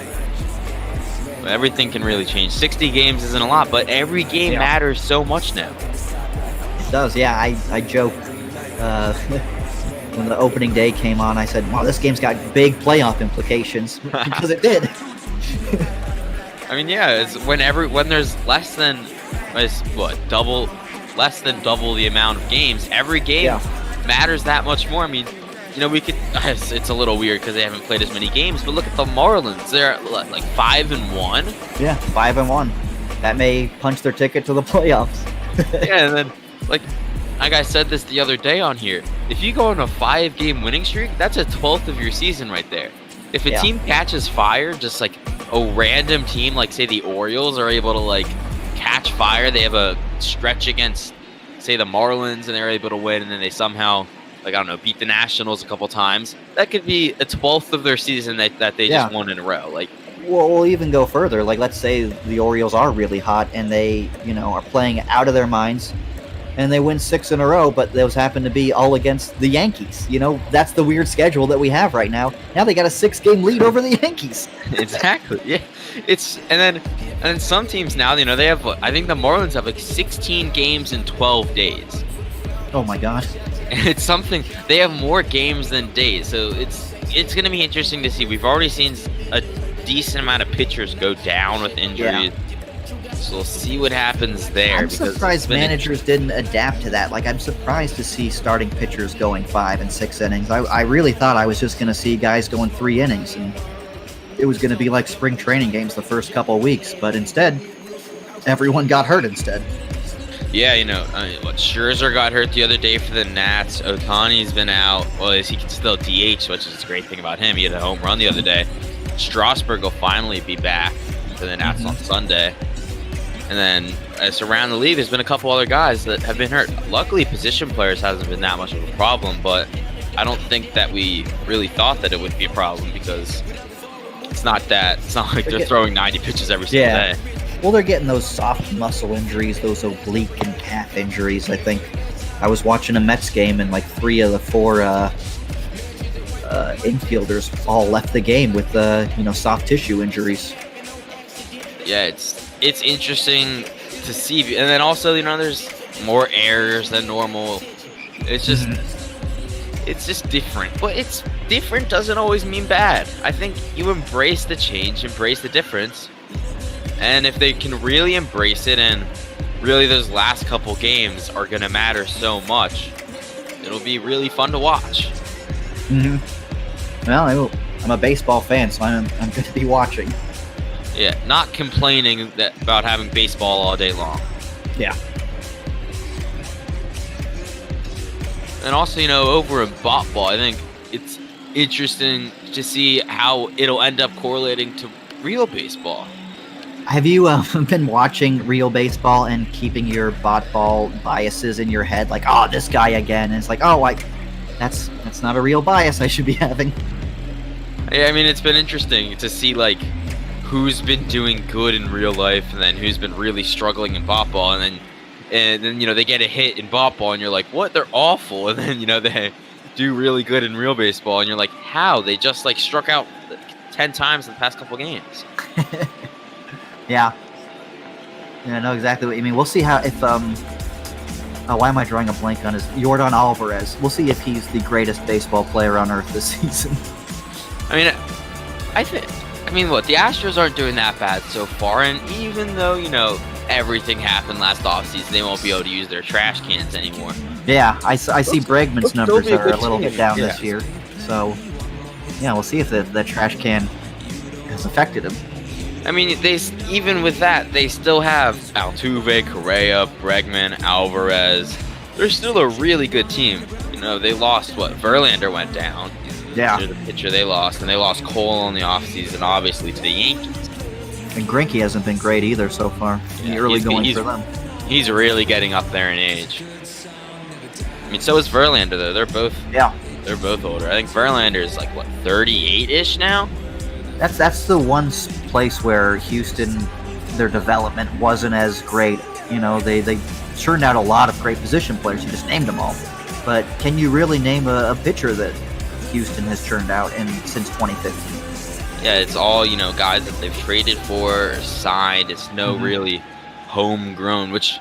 Everything can really change. 60 games isn't a lot, but every game matters so much now. It does, yeah. I joke when the opening day came on, I said, wow, this game's got big playoff implications, because it did. I mean, yeah, it's when there's less than double the amount of games, every game matters that much more. I mean, we could. It's a little weird because they haven't played as many games, but look at the Marlins. They're like 5-1. Yeah, 5-1. That may punch their ticket to the playoffs. Yeah, and then like I said this the other day on here. If you go on a 5-game winning streak, that's a 12th of your season right there. If a team catches fire, just like a random team, like say the Orioles are able to like catch fire, they have a stretch against say the Marlins and they're able to win, and then they somehow, like, I don't know, beat the Nationals a couple times. That could be a 12th of their season that they just won in a row. Like, well, we'll even go further. Like, let's say the Orioles are really hot and they, are playing out of their minds, and they win 6 in a row, but those happen to be all against the Yankees. That's the weird schedule that we have right now. Now they got a 6-game lead over the Yankees. Exactly. Yeah. And then some teams now, they have, I think the Marlins have like 16 games in 12 days. Oh my gosh. It's something, they have more games than days, so it's going to be interesting to see. We've already seen a decent amount of pitchers go down with injuries, so we'll see what happens there. I'm surprised managers didn't adapt to that. Like, I'm surprised to see starting pitchers going 5 and 6 innings. I really thought I was just going to see guys going 3 innings, and it was going to be like spring training games the first couple of weeks, but instead, everyone got hurt instead. Yeah, Scherzer got hurt the other day for the Nats. Ohtani's been out. Well, he can still DH, which is a great thing about him. He had a home run the other day. Strasburg will finally be back for the Nats on Sunday. And then, as around the league, there's been a couple other guys that have been hurt. Luckily, position players hasn't been that much of a problem, but I don't think that we really thought that it would be a problem, because it's not like they're throwing 90 pitches every single day. Well, they're getting those soft muscle injuries, those oblique and calf injuries. I think I was watching a Mets game, and like 3 of the 4 infielders all left the game with soft tissue injuries. Yeah, it's interesting to see, and then also there's more errors than normal. It's just it's just different, but it's different doesn't always mean bad. I think you embrace the change, embrace the difference. And if they can really embrace it, and really those last couple games are going to matter so much, it'll be really fun to watch. Well, I'm a baseball fan, so I'm going to be watching. Yeah, not complaining about having baseball all day long. Yeah. And also, over in ball, I think it's interesting to see how it'll end up correlating to real baseball. Have you been watching real baseball and keeping your ball biases in your head? Like, oh, this guy again. And it's like, oh, that's not a real bias I should be having. Yeah, I mean, it's been interesting to see, like, who's been doing good in real life and then who's been really struggling in ball. And then they get a hit in ball and you're like, what? They're awful. And then, they do really good in real baseball. And you're like, how? They just, like, struck out 10 times in the past couple games. Yeah, I know exactly what you mean. We'll see why am I drawing a blank on his Yordan Alvarez? We'll see if he's the greatest baseball player on earth this season. I mean, I mean, look, the Astros aren't doing that bad so far, and even though, everything happened last offseason, they won't be able to use their trash cans anymore. Yeah, I see Bregman's still numbers be a are a good little team, bit down yeah. this year. So, yeah, we'll see if the trash can has affected him. I mean, even with that, they still have Altuve, Correa, Bregman, Alvarez. They're still a really good team. They lost, Verlander went down. Yeah. They're the pitcher they lost, and they lost Cole in the offseason, obviously, to the Yankees. And Greinke hasn't been great either so far. Yeah, Early he's- going he's- for them. He's really getting up there in age. I mean, so is Verlander, though. They're both older. I think Verlander is 38-ish now? That's the one place where Houston, their development wasn't as great. They turned out a lot of great position players. You just named them all. But can you really name a pitcher that Houston has turned out since 2015? Yeah, it's all, guys that they've traded for or signed. It's no really homegrown, which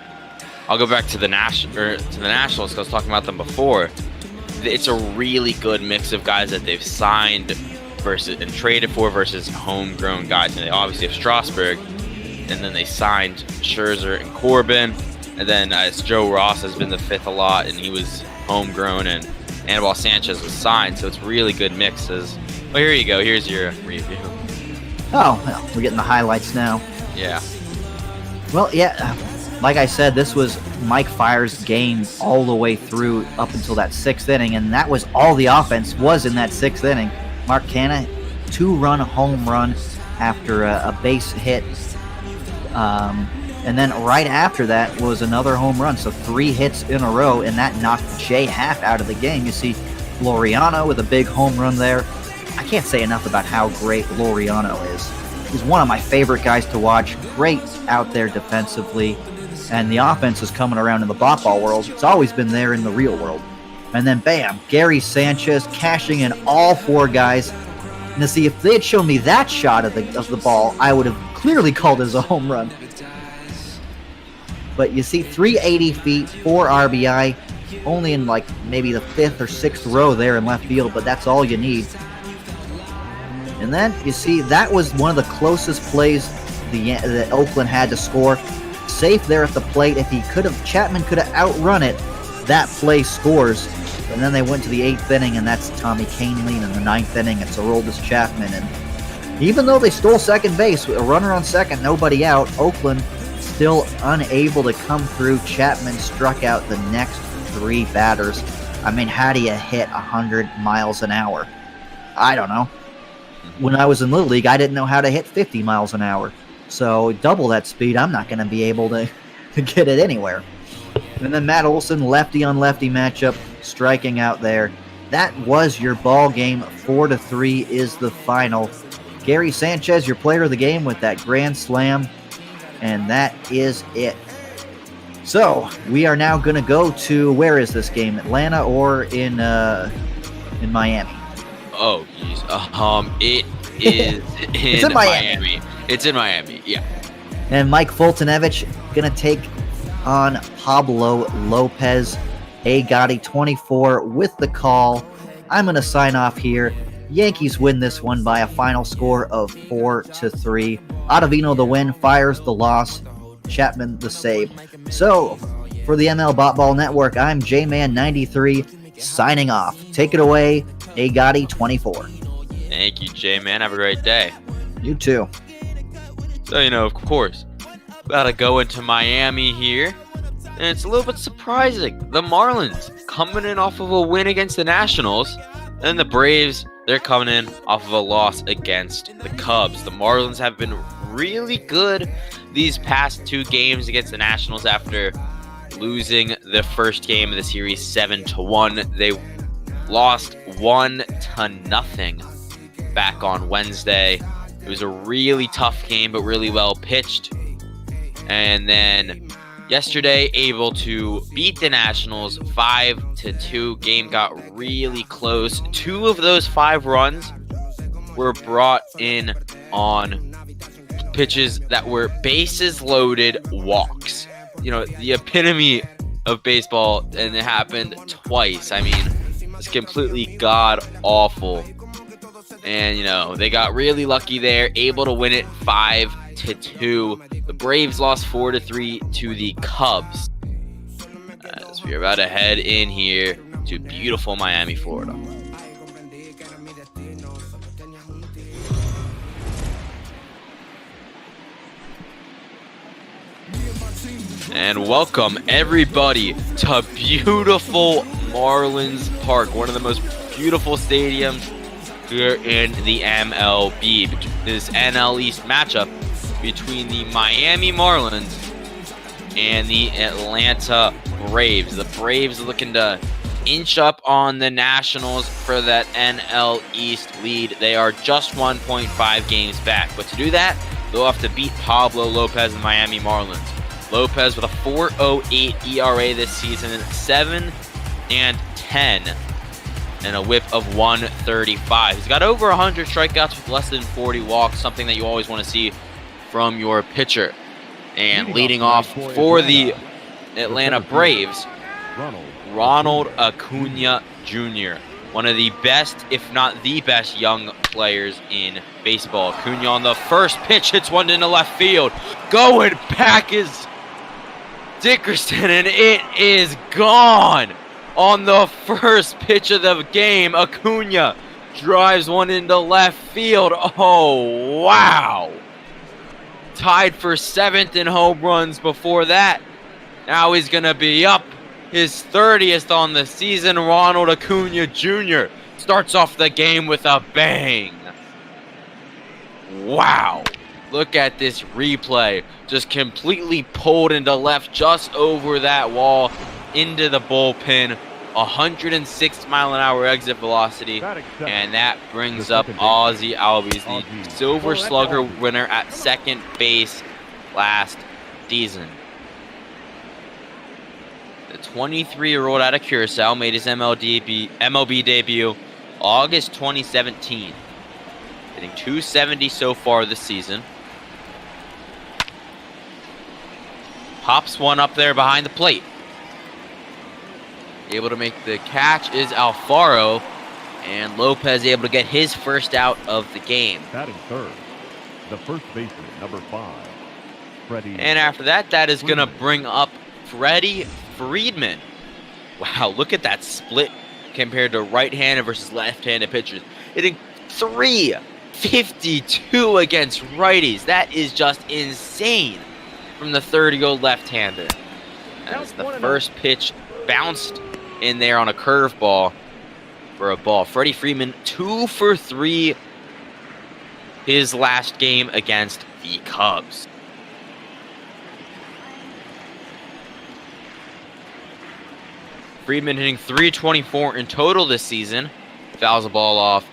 I'll go back to the Nationals because I was talking about them before. It's a really good mix of guys that they've signed and traded for versus homegrown guys. And they obviously have Strasburg, and then they signed Scherzer and Corbin, and then Joe Ross has been the fifth a lot, and he was homegrown, and Anibal Sanchez was signed, so it's really good mixes. Well, here you go. Here's your review. Oh, well, we're getting the highlights now. Yeah. Well, yeah, like I said, this was Mike Fiers' game all the way through up until that sixth inning, and that was all the offense was in that sixth inning. Mark Canha, 2-run home run after a base hit, and then right after that was another home run, so 3 hits in a row, and that knocked Jay Happ out of the game. You see Laureano with a big home run there. I can't say enough about how great Laureano is. He's one of my favorite guys to watch. Great out there defensively. And the offense is coming around in the ball world. It's always been there in the real world. And then, bam, Gary Sanchez cashing in all 4 guys. Now, see, if they had shown me that shot of the ball, I would have clearly called it as a home run. But you see, 380 feet, 4 RBI, only in maybe the 5th or 6th row there in left field, but that's all you need. And then, you see, that was one of the closest plays that Oakland had to score. Safe there at the plate. If Chapman could have outrun it, that play scores. And then they went to the 8th inning, and that's Tommy Kahnle. And in the 9th inning, it's Aroldis Chapman. And even though they stole second base, with a runner on second, nobody out, Oakland still unable to come through. Chapman struck out the next 3 batters. I mean, how do you hit 100 miles an hour? I don't know. When I was in Little League, I didn't know how to hit 50 miles an hour. So double that speed, I'm not going to be able to get it anywhere. And then Matt Olson, lefty on lefty matchup, striking out there. That was your ball game. 4-3 is the final. Gary Sanchez, your player of the game with that grand slam. And that is it. So we are now going to go to, where is this game? Atlanta or in Miami? Oh, geez. It is It's in Miami. It's in Miami, yeah. And Mike Foltynewicz going to take on Pablo Lopez. A Gotti 24 with the call. I'm going to sign off here. Yankees win this one by a final score of 4-3. Ottavino the win, Fiers the loss, Chapman the save. So, for the ML Botball Network, I'm J-Man93 signing off. Take it away, A Gotti 24. Thank you, J-Man. Have a great day. You too. So, of course, about to go into Miami here. And it's a little bit surprising. The Marlins coming in off of a win against the Nationals. And the Braves, they're coming in off of a loss against the Cubs. The Marlins have been really good these past 2 games against the Nationals after losing the first game of the series 7-1. They lost 1-0 back on Wednesday. It was a really tough game, but really well pitched. And then yesterday, able to beat the Nationals 5-2. Game got really close. 2 of those 5 runs were brought in on pitches that were bases loaded walks. The epitome of baseball, and it happened twice. I mean, it's completely god awful. And, you know, they got really lucky there, able to win it 5-2. The Braves lost 4-3 to the Cubs. As we're about to head in here to beautiful Miami, Florida. And welcome everybody to beautiful Marlins Park, one of the most beautiful stadiums here in the MLB. This NL East matchup between the Miami Marlins and the Atlanta Braves. The Braves looking to inch up on the Nationals for that NL East lead. They are just 1.5 games back, but to do that, they'll have to beat Pablo Lopez and Miami Marlins. Lopez with a 4.08 ERA this season, 7-10, and a whip of 135. He's got over 100 strikeouts with less than 40 walks, something that you always want to see from your pitcher. And leading off for the Atlanta Braves, Ronald Acuna Jr., one of the best, if not the best, young players in baseball. Acuna on the first pitch hits one into left field. Going back is Dickerson, and it is gone. On the first pitch of the game, Acuna drives one into left field. Oh, wow. Tied for 7th in home runs before that. Now he's going to be up his 30th on the season. Ronald Acuna Jr. starts off the game with a bang. Wow. Look at this replay. Just completely pulled into left, just over that wall, into the bullpen. 106-mile-an-hour exit velocity, and that brings up Ozzie Albies, the Silver Slugger winner at second base last season. The 23-year-old out of Kershaw made his MLB debut August 2017, hitting .270 so far this season. Pops one up there behind the plate. Able to make the catch is Alfaro, and Lopez able to get his first out of the game. Batting third, the first baseman, number 5, Freddie. And after that, that is going to bring up Freddie Freeman. Wow, look at that split compared to right-handed versus left-handed pitchers. Hitting .352 against righties. That is just insane from the 30-year-old left-hander. As the first pitch bounced in there on a curveball for a ball. Freddie Freeman 2 for 3 his last game against the Cubs. Freeman hitting .324 in total this season. Fouls the ball off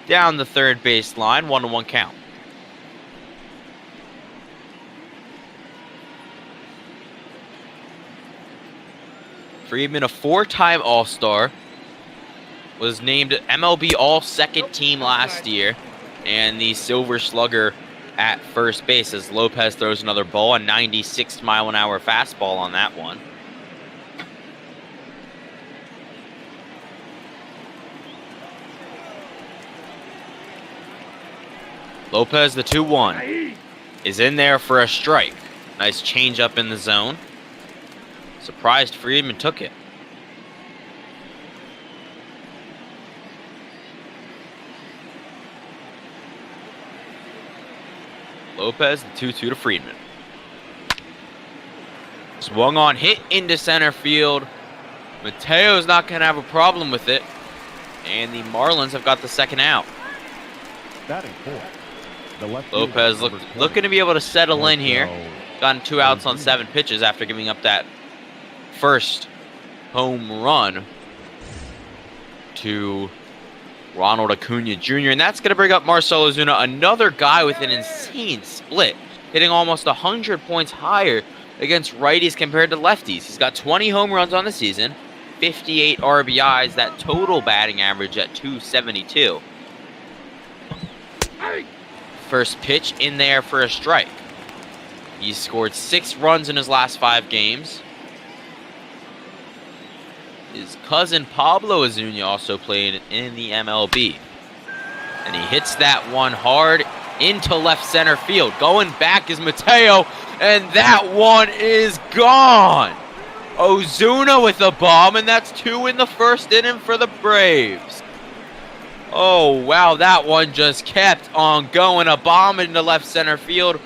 down the third base line. 1-1 count. Freeman, a 4-time All-Star, was named MLB All-Second Team last year, and the Silver Slugger at first base as Lopez throws another ball, a 96-mile-an-hour fastball on that one. Lopez, the 2-1, is in there for a strike. Nice changeup in the zone. Surprised Freeman took it. Lopez, the 2-2 to Freeman. Swung on, hit into center field. Mateo's not going to have a problem with it. And the Marlins have got the second out. Batting fourth, the left Lopez looking to be able to settle in here. Gotten 2 outs on 7 pitches after giving up that first home run to Ronald Acuna Jr. And that's going to bring up Marcell Ozuna, another guy with an insane split, hitting almost 100 points higher against righties compared to lefties. He's got 20 home runs on the season, 58 RBIs, that total batting average at .272. First pitch in there for a strike. He's scored 6 runs in his last 5 games. His cousin Pablo Ozuna also played in the MLB. And he hits that one hard into left center field. Going back is Mateo, and that one is gone. Ozuna with a bomb, and that's 2 in the first inning for the Braves. Oh, wow, that one just kept on going. A bomb into left center field,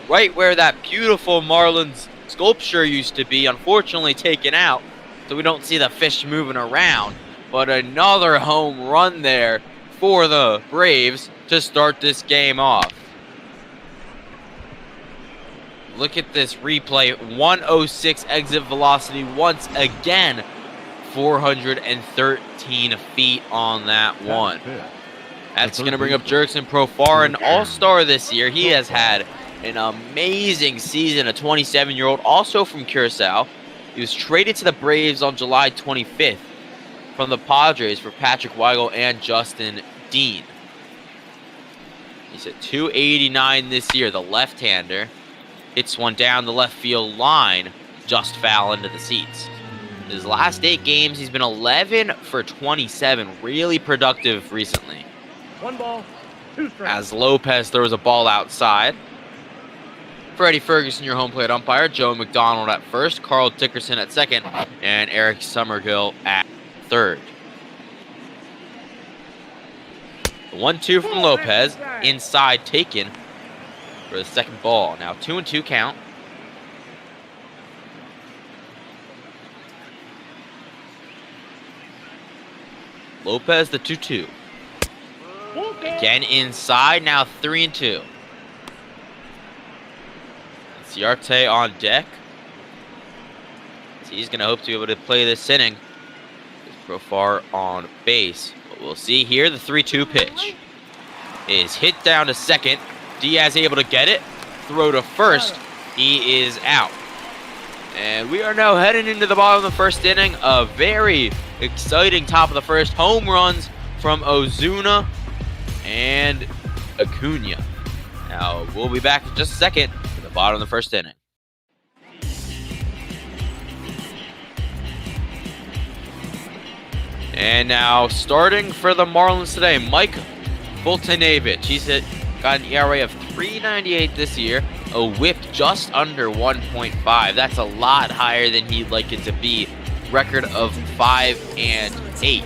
right where that beautiful Marlins sculpture used to be, unfortunately taken out, so we don't see the fish moving around. But another home run there for the Braves to start this game off. Look at this replay. 106 exit velocity once again. 413 feet on that one. That's going to bring up Jurickson Profar, an all-star this year. He has had an amazing season, a 27-year-old, also from Kershaw. He was traded to the Braves on July 25th from the Padres for Patrick Weigel and Justin Dean. He's at 289 this year, the left-hander. Hits one down the left field line, just foul into the seats. His last 8 games, he's been 11 for 27. Really productive recently. 1 ball, 2 strikes. As Lopez throws a ball outside. Freddie Ferguson, your home plate umpire. Joe McDonald at first. Carl Dickerson at second. And Eric Summergill at third. The 1-2 from Lopez. Inside taken for the second ball. Now 2-2 count. Lopez, the 2-2. Again inside, now 3-2. Ciarte on deck. So he's going to hope to be able to play this inning. Profar on base. But we'll see here, the 3-2 pitch is hit down to second. Diaz able to get it. Throw to first. He is out. And we are now heading into the bottom of the first inning. A very exciting top of the first. Home runs from Ozuna and Acuna. Now, we'll be back in just a second for the bottom of the first inning. And now, starting for the Marlins today, Mike Foltynewicz. He's got an ERA of 3.98 this year, a whip just under 1.5. That's a lot higher than he'd like it to be. Record of 5-8.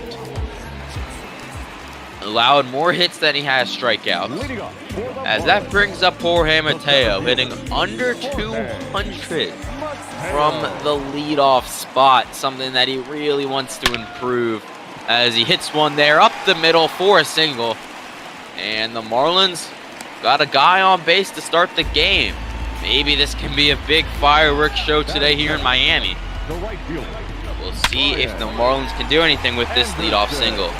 Allowed more hits than he has strikeouts. As that brings up Jorge Mateo, hitting under 200 from the leadoff spot. Something that he really wants to improve. As he hits one there up the middle for a single. And the Marlins got a guy on base to start the game. Maybe this can be a big fireworks show today here in Miami. We'll see if the Marlins can do anything with this leadoff single.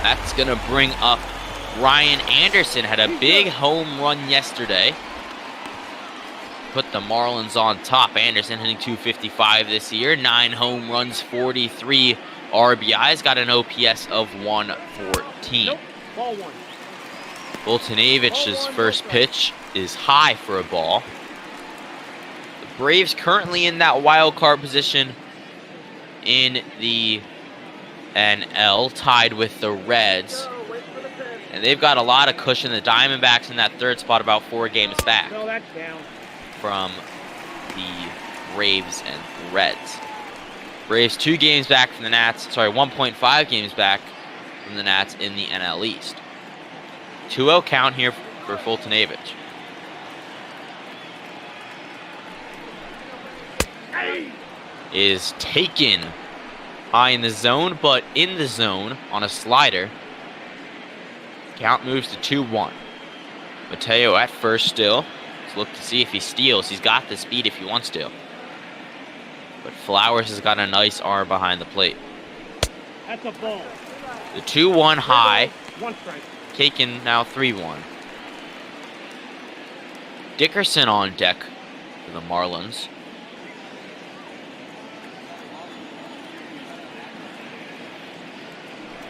That's going to bring up Ryan Anderson. Had a big home run yesterday. Put the Marlins on top. Anderson hitting 255 this year. 9 home runs, 43 RBIs. Got an OPS of 114. Foltynewicz's first pitch is high for a ball. The Braves currently in that wild card position in the NL, tied with the Reds. And they've got a lot of cushion. The Diamondbacks in that third spot, about 4 games back from the Braves and Reds. Braves 2 games back from the Nats. Sorry, 1.5 games back from the Nats in the NL East. 2-0 count here for Foltynewicz. Is taken high in the zone, but in the zone on a slider. Count moves to 2-1. Mateo at first still. Let's look to see if he steals. He's got the speed if he wants to. But Flowers has got a nice arm behind the plate. That's a ball. The 2-1 high. 1 strike. Taken now 3-1. Dickerson on deck for the Marlins.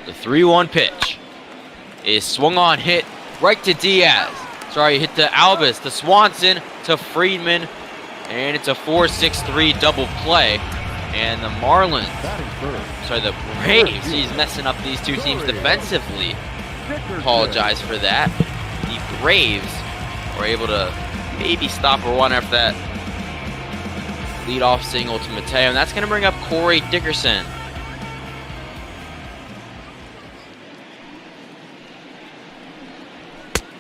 The 3-1 pitch is swung on, hit right to Diaz. Sorry, hit to Albus, to Swanson, to Friedman, and it's a 4-6-3 double play. And the Marlins, Batting first. sorry, the Braves, he's messing up these two teams defensively. Apologize for that. The Braves were able to maybe stop a run after that leadoff single to Mateo, and that's going to bring up Corey Dickerson.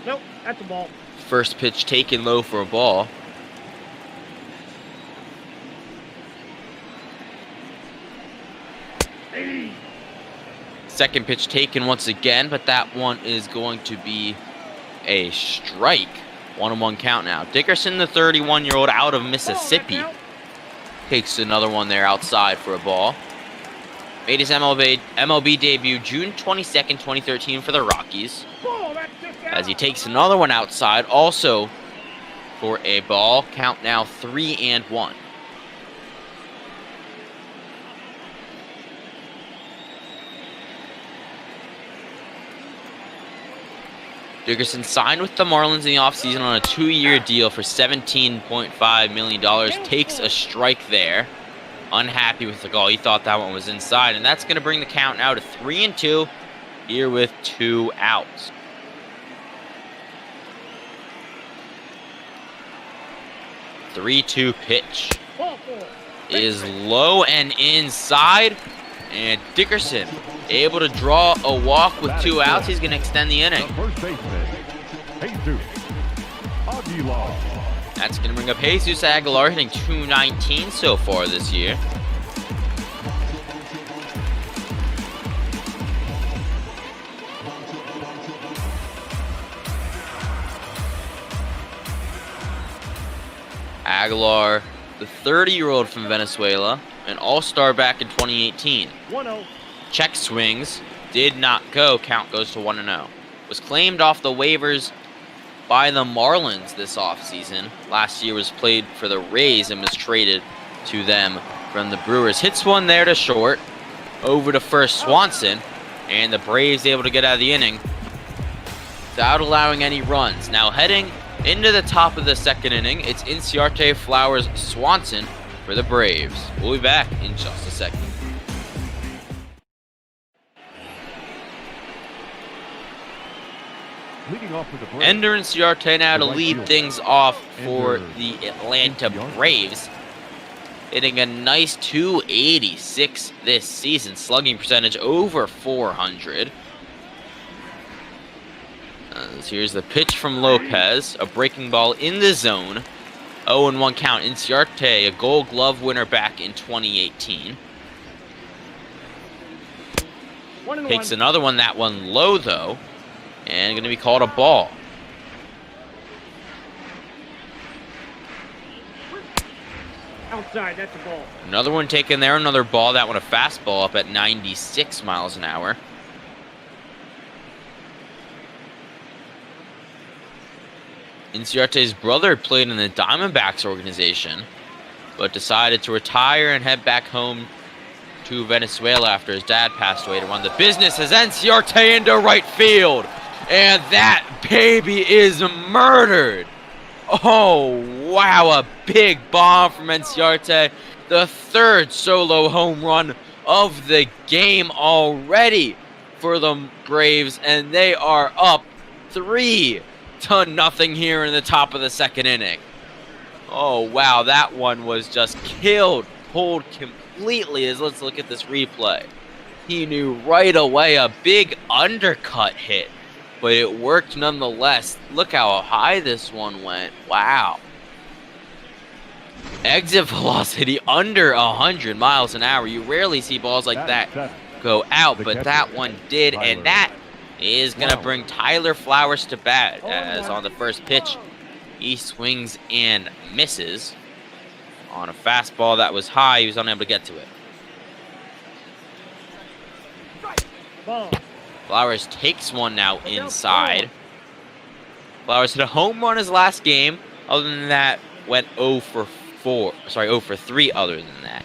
Nope, that's a ball. First pitch taken low for a ball. Second pitch taken once again, but that one is going to be a strike. 1-1 count now. Dickerson, the 31-year-old out of Mississippi, takes another one there outside for a ball. Made his MLB debut June 22nd, 2013 for the Rockies. As he takes another one outside, also for a ball. Count now 3-1. Dickerson signed with the Marlins in the offseason on a 2-year deal for $17.5 million. Takes a strike there. Unhappy with the goal. He thought that one was inside. And that's going to bring the count now to 3-2 here with 2 outs. The 3-2 pitch is low and inside. And Dickerson able to draw a walk with 2 outs. He's going to extend the inning. The first baseman, Jesus Aguilar. That's going to bring up Jesus Aguilar, hitting .219 so far this year. Aguilar, the 30-year-old from Venezuela, an all-star back in 2018. 1-0. Check swings, did not go. Count goes to 1-0. Was claimed off the waivers by the Marlins this offseason. Last year was played for the Rays and was traded to them from the Brewers. Hits one there to short. Over to first Swanson. And the Braves able to get out of the inning without allowing any runs. Now heading into the top of the second inning, it's Inciarte, Flowers, Swanson for the Braves. We'll be back in just a second. Leading off for the Braves. Ender Inciarte now to The right lead fielder. things off for Ender the Atlanta Inciarte. Braves. Hitting a nice .286 this season. Slugging percentage over .400. Here's the pitch from Lopez. A breaking ball in the zone. 0-1 count. Inciarte, a Gold Glove winner back in 2018. 1-1. Takes another one. That one low, though. And going to be called a ball. Outside, that's a ball. Another one taken there. Another ball. That one a fastball up at 96 miles an hour. Inciarte's brother played in the Diamondbacks organization, but decided to retire and head back home to Venezuela after his dad passed away to run the business as Inciarte into right field. And that baby is murdered. Oh, wow, a big bomb from Inciarte. The 3rd solo home run of the game already for the Braves, and they are up 3-0 here in the top of the second inning. Oh, wow, that one was just pulled completely. As let's look at this replay. He knew right away a big undercut hit, but it worked nonetheless. Look how high this one went. Wow. Exit velocity under 100 miles an hour. You rarely see balls like that go out, but that one did, and that is going to bring Tyler Flowers to bat, as on the first pitch, he swings and misses on a fastball that was high. He was unable to get to it. Ball. Flowers takes one now inside. Flowers hit a home run his last game. Other than that, went 0 for 3 other than that.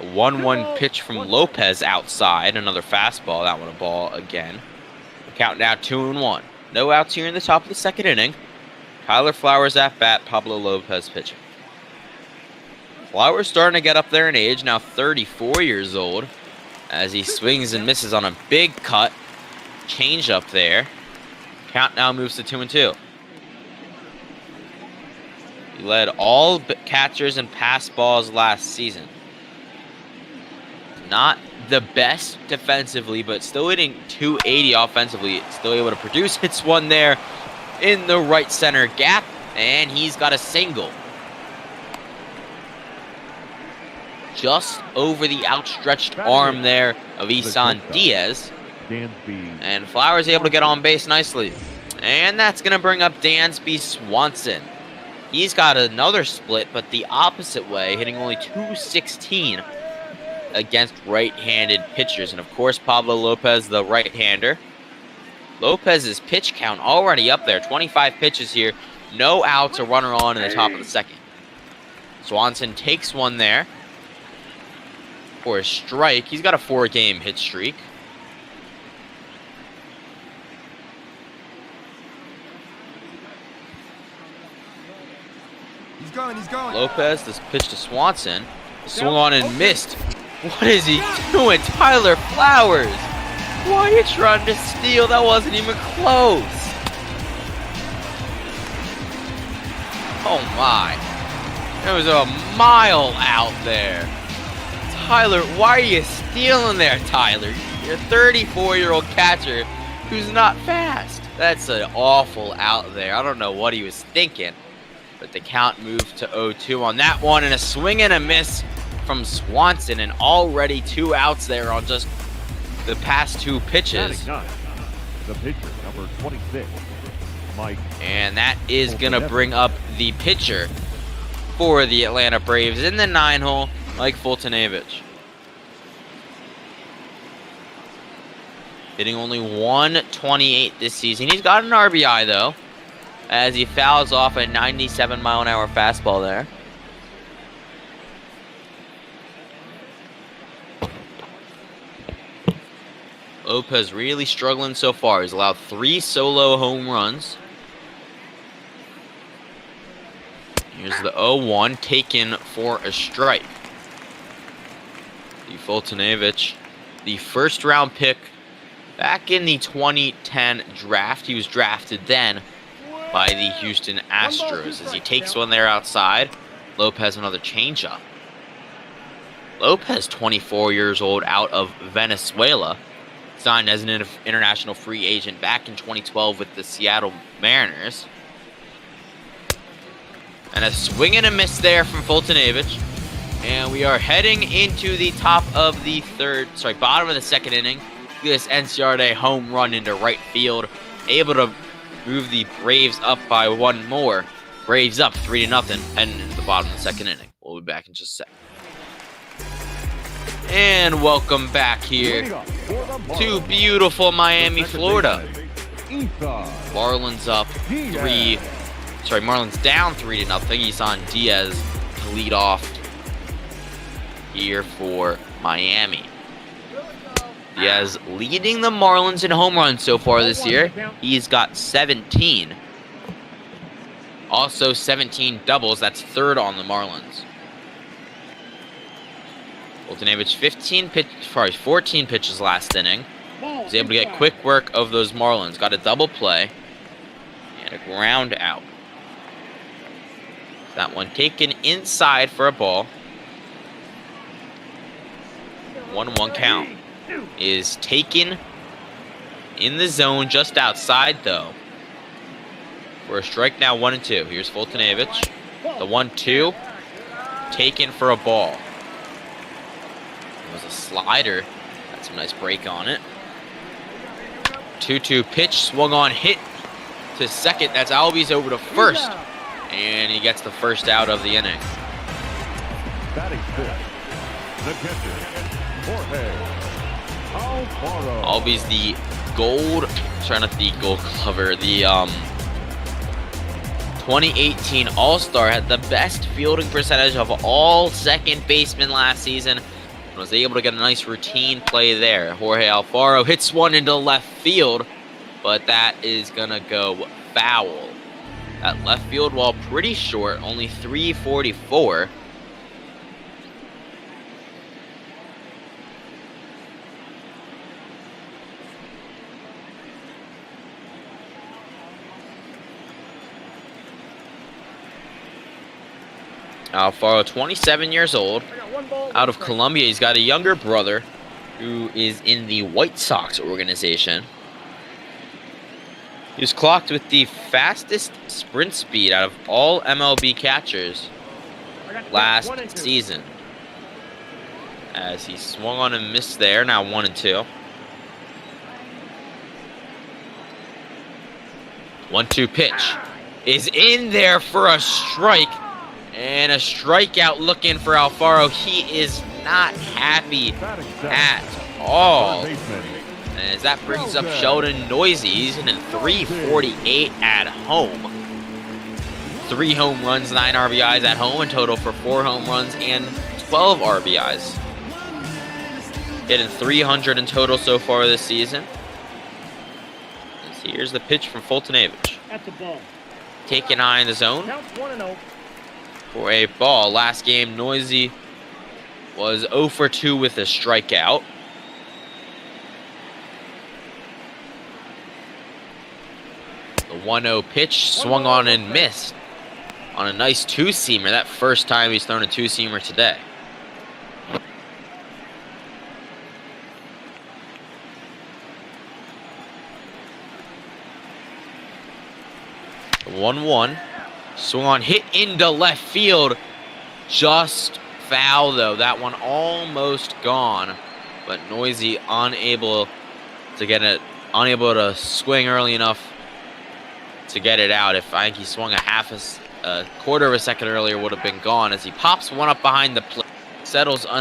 A 1-1 pitch from Lopez outside. Another fastball. That one a ball again. Count now 2-1. No outs here in the top of the second inning. Tyler Flowers at bat. Pablo Lopez pitching. Flowers starting to get up there in age, now 34 years old, as he swings and misses on a big cut. Change up there. Count now moves to 2-2. He led all catchers and pass balls last season. Not the best defensively, but still hitting 280 offensively. Still able to produce. Hits one there in the right center gap, and he's got a single. Just over the outstretched arm there of Isan Diaz. And Flowers able to get on base nicely. And that's going to bring up Dansby Swanson. He's got another split, but the opposite way, hitting only .216 against right-handed pitchers. And of course, Pablo Lopez, the right-hander. Lopez's pitch count already up there. 25 pitches here. No outs, a runner on in the top of the second. Swanson takes one there for a strike. He's got a 4-game hit streak. He's going. Lopez, this pitch to Swanson. Swung on and missed. What is he doing? Tyler Flowers. Why are you trying to steal? That wasn't even close. Oh my. It was a mile out there. Tyler, why are you stealing there, Tyler? You're a 34-year-old catcher who's not fast. That's an awful out there. I don't know what he was thinking. But the count moved to 0-2 on that one, and a swing and a miss from Swanson, and already 2 outs there on just the past 2 pitches. The pitcher, number 26, Mike. And that is going to bring up the pitcher for the Atlanta Braves in the 9-hole, Mike Foltynewicz. Hitting only .128 this season. He's got an RBI, though, as he fouls off a 97-mile-an-hour fastball there. Lopez really struggling so far. He's allowed 3 solo home runs. Here's the 0-1 taken for a strike. The Foltynewicz, the first-round pick back in the 2010 draft. He was drafted then by the Houston Astros as he takes one there outside. Lopez another changeup. Lopez, 24 years old, out of Venezuela. Signed as an international free agent back in 2012 with the Seattle Mariners. And a swing and a miss there from Foltynewicz. And we are heading into the bottom of the second inning. This Enciarte home run into right field. Able to move the Braves up by 1 more. Braves up 3-0 heading into the bottom of the second inning. We'll be back in just a sec. And welcome back here to beautiful Miami, Florida. Marlins down 3-0. Isan Diaz to lead off here for Miami. Diaz leading the Marlins in home runs so far this year. He's got 17. Also 17 doubles. That's 3rd on the Marlins. Foltynewicz 14 pitches last inning. Was able to get quick work of those Marlins. Got a double play and a ground out. That one taken inside for a ball. 1-1 count. Is taken in the zone just outside, though. For a strike now, 1-2. Here's Foltynewicz. The 1-2 taken for a ball. It was a slider. Got some nice break on it. 2-2 pitch, swung on, hit to second. That's Albies over to first. And he gets the first out of the inning. Batting fifth, the catcher, Jorge Albies the gold, sorry, not the gold glover, the 2018 All-Star, had the best fielding percentage of all second basemen last season. And was able to get a nice routine play there. Jorge Alfaro hits one into left field, but that is gonna go foul. That left field wall pretty short, only 344. Alfaro, 27 years old, out of Colombia. He's got a younger brother who is in the White Sox organization. He was clocked with the fastest sprint speed out of all MLB catchers last season, as he swung on and missed there. Now 1-2. 1-2 pitch is in there for a strike, and a strikeout looking for Alfaro. He is not happy at all, as that brings up Sheldon Noisy. He's in 348 at home. 3 home runs, 9 RBIs at home, in total for 4 home runs and 12 RBIs. Hitting 300 in total so far this season. Here's the pitch from Foltynewicz. At the ball. Take an eye in the zone Count 1-0. for a ball. Last game, Noisy was 0 for 2 with a strikeout. The 1-0 pitch swung on and missed on a nice two-seamer. That first time he's thrown a two-seamer today. The 1-1. Swung on, hit into left field. Just foul, though. That one almost gone. But Noisy unable to get it, unable to swing early enough to get it out. If I think he swung a quarter of a second earlier, would have been gone, as he pops one up behind the plate, settles